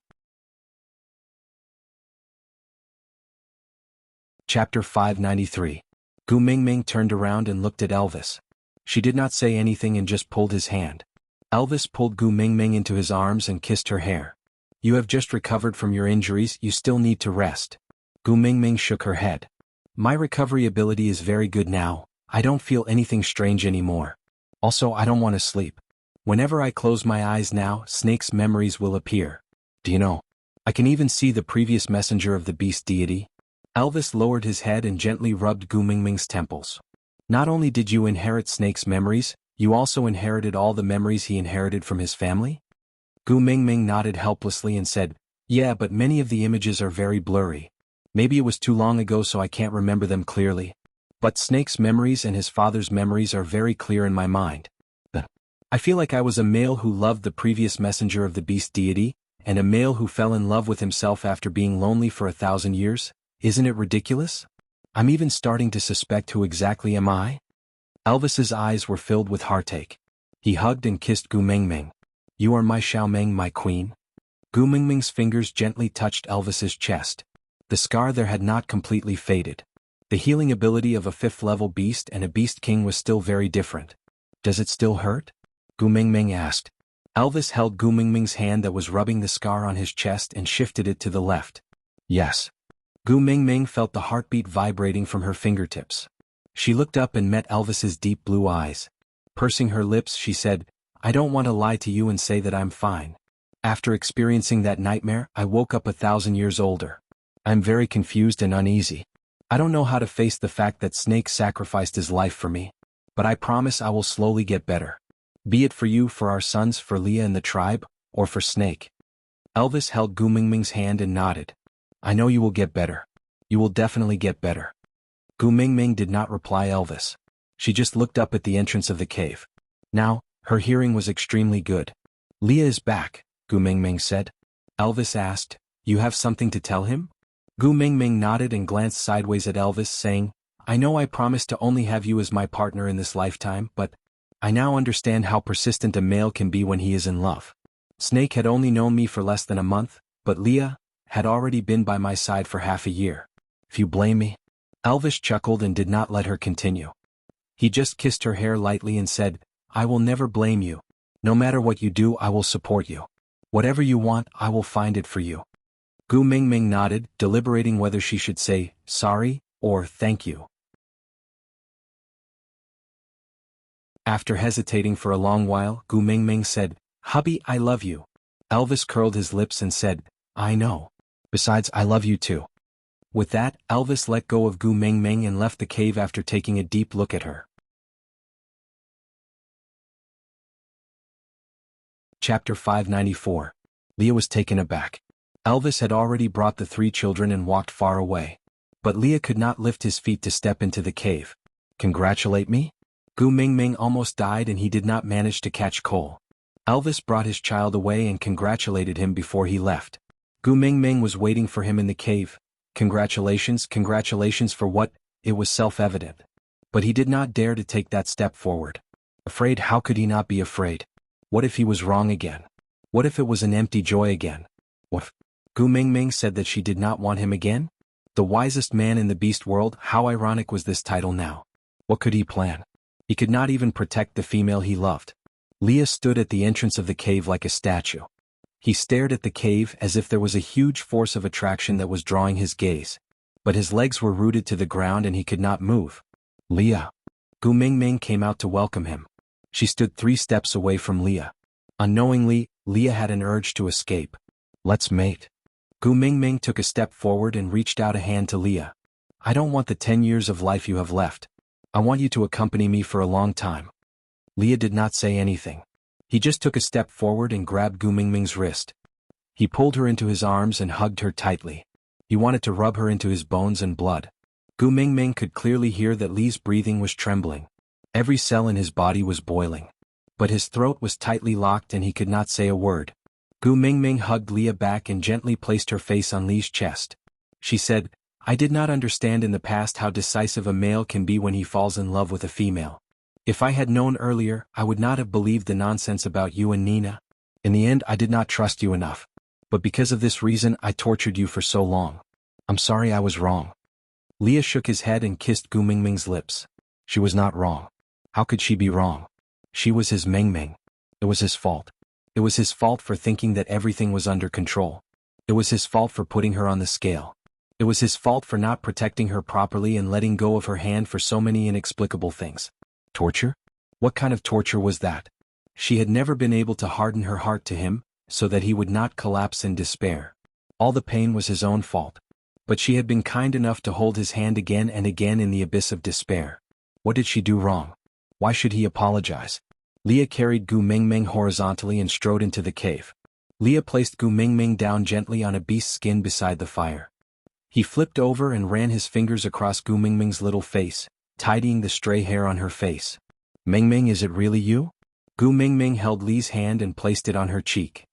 A: Chapter 593. Gu Mingming turned around and looked at Elvis. She did not say anything and just pulled his hand. Elvis pulled Gu Mingming into his arms and kissed her hair. You have just recovered from your injuries, you still need to rest. Gu Mingming shook her head. My recovery ability is very good now, I don't feel anything strange anymore. Also, I don't want to sleep. Whenever I close my eyes now, Snake's memories will appear. Do you know? I can even see the previous messenger of the beast deity. Elvis lowered his head and gently rubbed Gu Mingming's temples. Not only did you inherit Snake's memories, you also inherited all the memories he inherited from his family? Gu Mingming nodded helplessly and said, yeah, but many of the images are very blurry. Maybe it was too long ago so I can't remember them clearly. But Snake's memories and his father's memories are very clear in my mind. I feel like I was a male who loved the previous messenger of the beast deity, and a male who fell in love with himself after being lonely for 1,000 years. Isn't it ridiculous? I'm even starting to suspect who exactly am I? Elvis's eyes were filled with heartache. He hugged and kissed Gu Mingming. You are my Xiaomeng, my queen. Gu Mingming's fingers gently touched Elvis's chest. The scar there had not completely faded. The healing ability of a 5th-level beast and a beast king was still very different. Does it still hurt? Gu Mingming asked. Elvis held Gu Mingming's hand that was rubbing the scar on his chest and shifted it to the left. Yes. Gu Mingming felt the heartbeat vibrating from her fingertips. She looked up and met Elvis's deep blue eyes. Pursing her lips, she said, I don't want to lie to you and say that I'm fine. After experiencing that nightmare, I woke up 1,000 years older. I'm very confused and uneasy. I don't know how to face the fact that Snake sacrificed his life for me. But I promise I will slowly get better. Be it for you, for our sons, for Leah and the tribe, or for Snake. Elvis held Gu Mingming's hand and nodded. I know you will get better. You will definitely get better. Gu Mingming did not reply Elvis. She just looked up at the entrance of the cave. Now, her hearing was extremely good. Leah is back, Gu Mingming said. Elvis asked, you have something to tell him? Gu Mingming nodded and glanced sideways at Elvis, saying, I know I promised to only have you as my partner in this lifetime, but I now understand how persistent a male can be when he is in love. Snake had only known me for less than a month, but Leah had already been by my side for half a year. If you blame me? Elvis chuckled and did not let her continue. He just kissed her hair lightly and said, I will never blame you. No matter what you do, I will support you. Whatever you want, I will find it for you. Gu Mingming nodded, deliberating whether she should say, sorry, or thank you. After hesitating for a long while, Gu Mingming said, hubby, I love you. Elvis curled his lips and said, I know. Besides, I love you too. With that, Elvis let go of Gu Mingming and left the cave after taking a deep look at her. Chapter 594. Leah was taken aback. Elvis had already brought the 3 children and walked far away. But Leah could not lift his feet to step into the cave. Congratulate me? Gu Mingming almost died and he did not manage to catch Cole. Elvis brought his child away and congratulated him before he left. Gu Mingming was waiting for him in the cave. Congratulations for what? It was self-evident. But he did not dare to take that step forward. Afraid, how could he not be afraid? What if he was wrong again? What if it was an empty joy again? What if Gu Mingming said that she did not want him again? The wisest man in the beast world, how ironic was this title now? What could he plan? He could not even protect the female he loved. Leah stood at the entrance of the cave like a statue. He stared at the cave as if there was a huge force of attraction that was drawing his gaze. But his legs were rooted to the ground and he could not move. Leah. Gu Mingming came out to welcome him. She stood 3 steps away from Leah. Unknowingly, Leah had an urge to escape. Let's mate. Gu Mingming took a step forward and reached out a hand to Leah. I don't want the 10 years of life you have left. I want you to accompany me for a long time. Leah did not say anything. He just took a step forward and grabbed Gu Mingming's wrist. He pulled her into his arms and hugged her tightly. He wanted to rub her into his bones and blood. Gu Mingming could clearly hear that Li's breathing was trembling. Every cell in his body was boiling. But his throat was tightly locked and he could not say a word. Gu Mingming hugged Leah back and gently placed her face on Li's chest. She said, I did not understand in the past how decisive a male can be when he falls in love with a female. If I had known earlier, I would not have believed the nonsense about you and Nina. In the end, I did not trust you enough. But because of this reason, I tortured you for so long. I'm sorry I was wrong. Leah shook his head and kissed Gu Mingming's lips. She was not wrong. How could she be wrong? She was his Mingming. It was his fault. It was his fault for thinking that everything was under control. It was his fault for putting her on the scale. It was his fault for not protecting her properly and letting go of her hand for so many inexplicable things. Torture? What kind of torture was that? She had never been able to harden her heart to him, so that he would not collapse in despair. All the pain was his own fault. But she had been kind enough to hold his hand again and again in the abyss of despair. What did she do wrong? Why should he apologize? Leah carried Gu Mingming horizontally and strode into the cave. Leah placed Gu Mingming down gently on a beast's skin beside the fire. He flipped over and ran his fingers across Gu Mingming's little face, tidying the stray hair on her face. Mingming, is it really you? Gu Mingming held Li's hand and placed it on her cheek.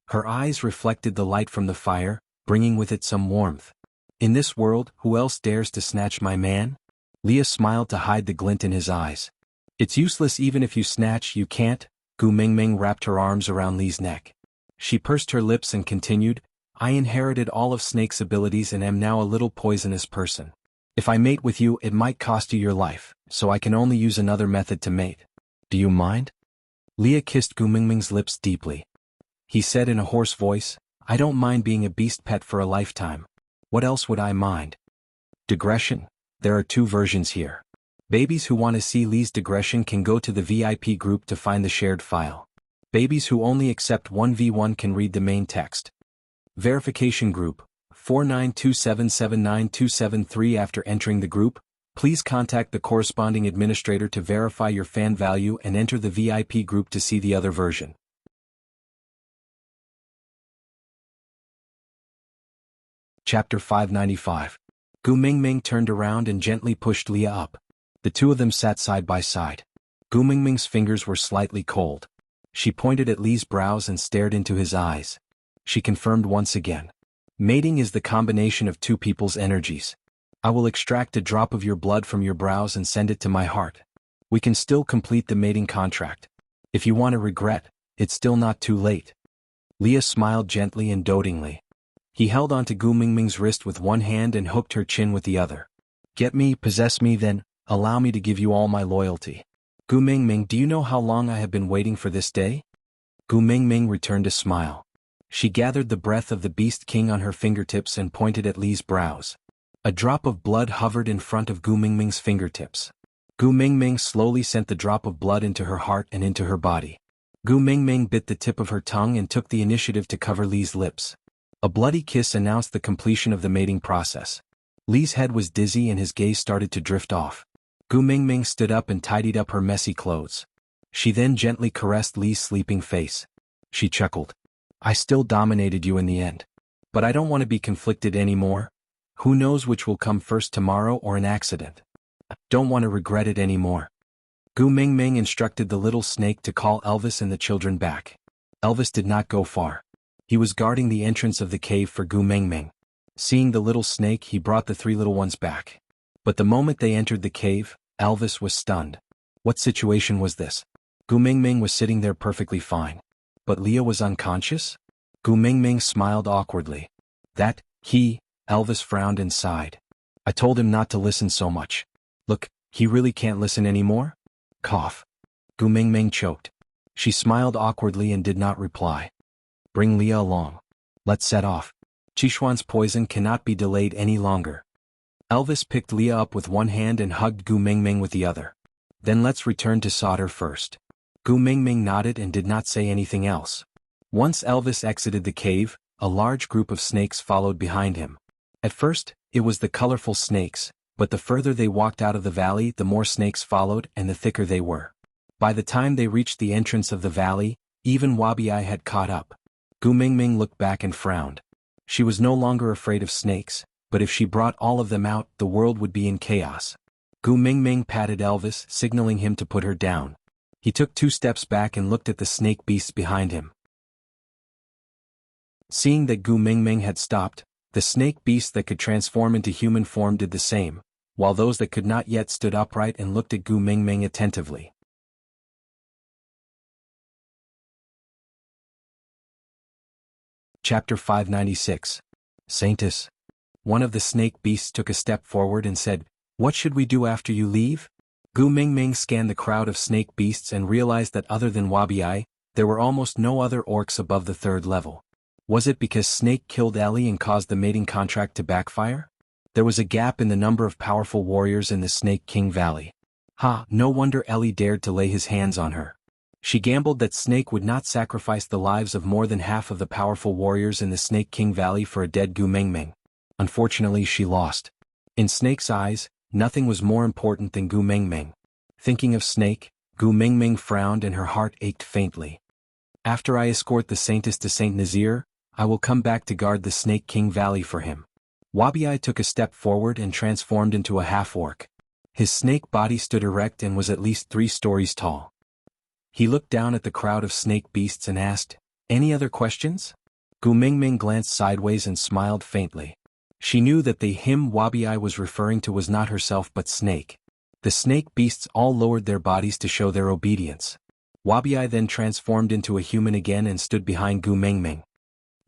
A: Her eyes reflected the light from the fire, bringing with it some warmth. In this world, who else dares to snatch my man? Leah smiled to hide the glint in his eyes. It's useless even if you snatch, you can't. Gu Mingming wrapped her arms around Li's neck. She pursed her lips and continued, I inherited all of Snake's abilities and am now a little poisonous person. If I mate with you, it might cost you your life, so I can only use another method to mate. Do you mind? Leah kissed Gu Mingming's lips deeply. He said in a hoarse voice, I don't mind being a beast pet for a lifetime. What else would I mind? Digression? There are 2 versions here. Babies who want to see Li's digression can go to the VIP group to find the shared file. Babies who only accept 1v1 can read the main text. Verification group, 492779273. After entering the group, please contact the corresponding administrator to verify your fan value and enter the VIP group to see the other version. Chapter 595. Gu Mingming turned around and gently pushed Leah up. The 2 of them sat side by side. Gu Mingming's fingers were slightly cold. She pointed at Li's brows and stared into his eyes. She confirmed once again. Mating is the combination of 2 people's energies. I will extract a drop of your blood from your brows and send it to my heart. We can still complete the mating contract. If you want to regret, it's still not too late. Leah smiled gently and dotingly. He held onto Gu Mingming's wrist with one hand and hooked her chin with the other. Get me, possess me then, allow me to give you all my loyalty. Gu Mingming, do you know how long I have been waiting for this day? Gu Mingming returned a smile. She gathered the breath of the Beast King on her fingertips and pointed at Li's brows. A drop of blood hovered in front of Gu Mingming's fingertips. Gu Mingming slowly sent the drop of blood into her heart and into her body. Gu Mingming bit the tip of her tongue and took the initiative to cover Li's lips. A bloody kiss announced the completion of the mating process. Li's head was dizzy and his gaze started to drift off. Gu Mingming stood up and tidied up her messy clothes. She then gently caressed Li's sleeping face. She chuckled. I still dominated you in the end. But I don't want to be conflicted anymore. Who knows which will come first, tomorrow or an accident. Don't want to regret it anymore. Gu Mingming instructed the little snake to call Elvis and the children back. Elvis did not go far. He was guarding the entrance of the cave for Gu Mingming. Seeing the little snake, he brought the 3 little ones back. But the moment they entered the cave, Elvis was stunned. What situation was this? Gu Mingming was sitting there perfectly fine. But Leah was unconscious? Gu Mingming smiled awkwardly. Elvis frowned and sighed. I told him not to listen so much. Look, he really can't listen anymore? Cough. Gu Mingming choked. She smiled awkwardly and did not reply. Bring Leah along. Let's set off. Qishuan's poison cannot be delayed any longer. Elvis picked Leah up with one hand and hugged Gu Mingming with the other. Then let's return to Sauter first. Gu Mingming nodded and did not say anything else. Once Elvis exited the cave, a large group of snakes followed behind him. At first, it was the colorful snakes, but the further they walked out of the valley the more snakes followed and the thicker they were. By the time they reached the entrance of the valley, even Wabi-Ai had caught up. Gu Mingming looked back and frowned. She was no longer afraid of snakes, but if she brought all of them out the world would be in chaos. Gu Mingming patted Elvis, signaling him to put her down. He took 2 steps back and looked at the snake beasts behind him. Seeing that Gu Mingming had stopped, the snake beasts that could transform into human form did the same, while those that could not yet stood upright and looked at Gu Mingming attentively. Chapter 596. Saintess. One of the snake beasts took a step forward and said, "What should we do after you leave?" Gu Mingming scanned the crowd of snake beasts and realized that other than Wabi-Ai, there were almost no other orcs above the 3rd level. Was it because Snake killed Ellie and caused the mating contract to backfire? There was a gap in the number of powerful warriors in the Snake King Valley. No wonder Ellie dared to lay his hands on her. She gambled that Snake would not sacrifice the lives of more than half of the powerful warriors in the Snake King Valley for a dead Gu Mingming. Unfortunately she lost. In Snake's eyes, nothing was more important than Gu Mingming. Thinking of Snake, Gu Mingming frowned and her heart ached faintly. After I escort the Saintess to Saint Nazir, I will come back to guard the Snake King Valley for him. Wabi-Ai took a step forward and transformed into a half-orc. His snake body stood erect and was at least 3 stories tall. He looked down at the crowd of snake beasts and asked, "Any other questions?" Gu Mingming glanced sideways and smiled faintly. She knew that the him Wabi-Ai was referring to was not herself but Snake. The snake beasts all lowered their bodies to show their obedience. Wabi-Ai then transformed into a human again and stood behind Gu Mingming.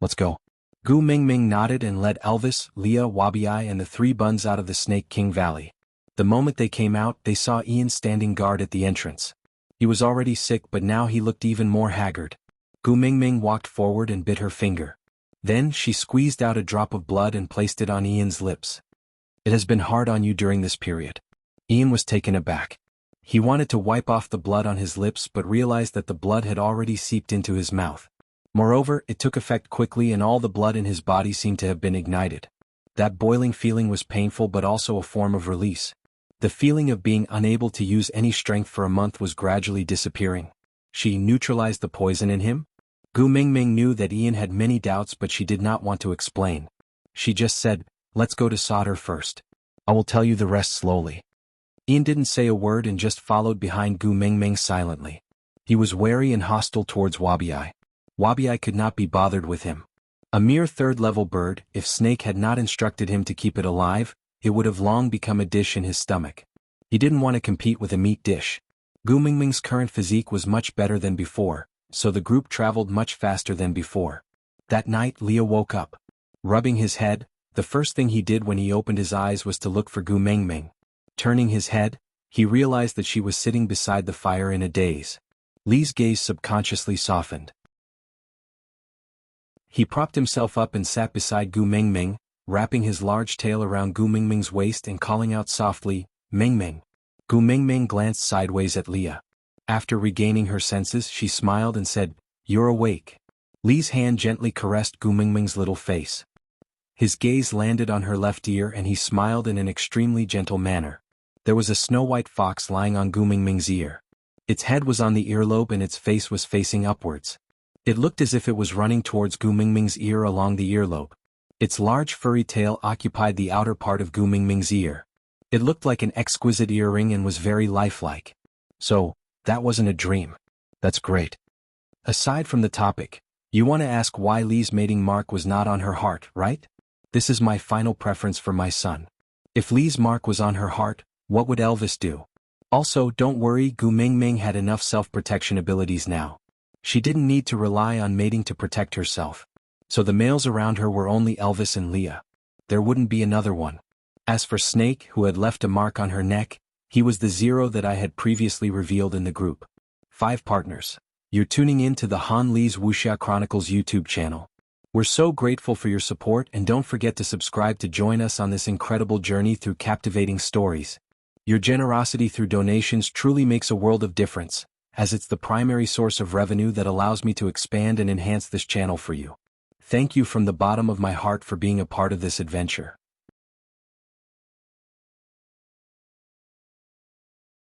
A: "Let's go." Gu Mingming nodded and led Elvis, Leah, Wabi-Ai and the 3 buns out of the Snake King Valley. The moment they came out they saw Ian standing guard at the entrance. He was already sick but now he looked even more haggard. Gu Mingming walked forward and bit her finger. Then she squeezed out a drop of blood and placed it on Ian's lips. "It has been hard on you during this period." Ian was taken aback. He wanted to wipe off the blood on his lips but realized that the blood had already seeped into his mouth. Moreover, it took effect quickly and all the blood in his body seemed to have been ignited. That boiling feeling was painful but also a form of release. The feeling of being unable to use any strength for a month was gradually disappearing. She neutralized the poison in him? Gu Mingming knew that Ian had many doubts but she did not want to explain. She just said, "Let's go to Sauter first. I will tell you the rest slowly." Ian didn't say a word and just followed behind Gu Mingming silently. He was wary and hostile towards Wabi-Ai. Wabi-Ai could not be bothered with him. A mere 3rd-level bird, if Snake had not instructed him to keep it alive, it would have long become a dish in his stomach. He didn't want to compete with a meat dish. Gu Mingming's current physique was much better than before, so the group traveled much faster than before. That night Leo woke up. Rubbing his head, the first thing he did when he opened his eyes was to look for Gu Mingming. Turning his head, he realized that she was sitting beside the fire in a daze. Lee's gaze subconsciously softened. He propped himself up and sat beside Gu Mingming, wrapping his large tail around Gu Mingming's waist and calling out softly, "Mingming." Gu Mingming glanced sideways at Leah. After regaining her senses she smiled and said, "You're awake." Lee's hand gently caressed Gu Mingming's little face. His gaze landed on her left ear and he smiled in an extremely gentle manner. There was a snow-white fox lying on Gu Mingming's ear. Its head was on the earlobe and its face was facing upwards. It looked as if it was running towards Gu Mingming's ear along the earlobe. Its large furry tail occupied the outer part of Gu Mingming's ear. It looked like an exquisite earring and was very lifelike. So, that wasn't a dream. That's great. Aside from the topic, you want to ask why Lee's mating mark was not on her heart, right? This is my final preference for my son. If Lee's mark was on her heart, what would Elvis do? Also, don't worry, Gu Mingming had enough self-protection abilities now. She didn't need to rely on mating to protect herself. So the males around her were only Elvis and Leah. There wouldn't be another one. As for Snake, who had left a mark on her neck, he was the 0 that I had previously revealed in the group. 5 partners. You're tuning in to the Han Lee's Wuxia Chronicles YouTube channel. We're so grateful for your support, and don't forget to subscribe to join us on this incredible journey through captivating stories. Your generosity through donations truly makes a world of difference, as it's the primary source of revenue that allows me to expand and enhance this channel for you. Thank you from the bottom of my heart for being a part of this adventure.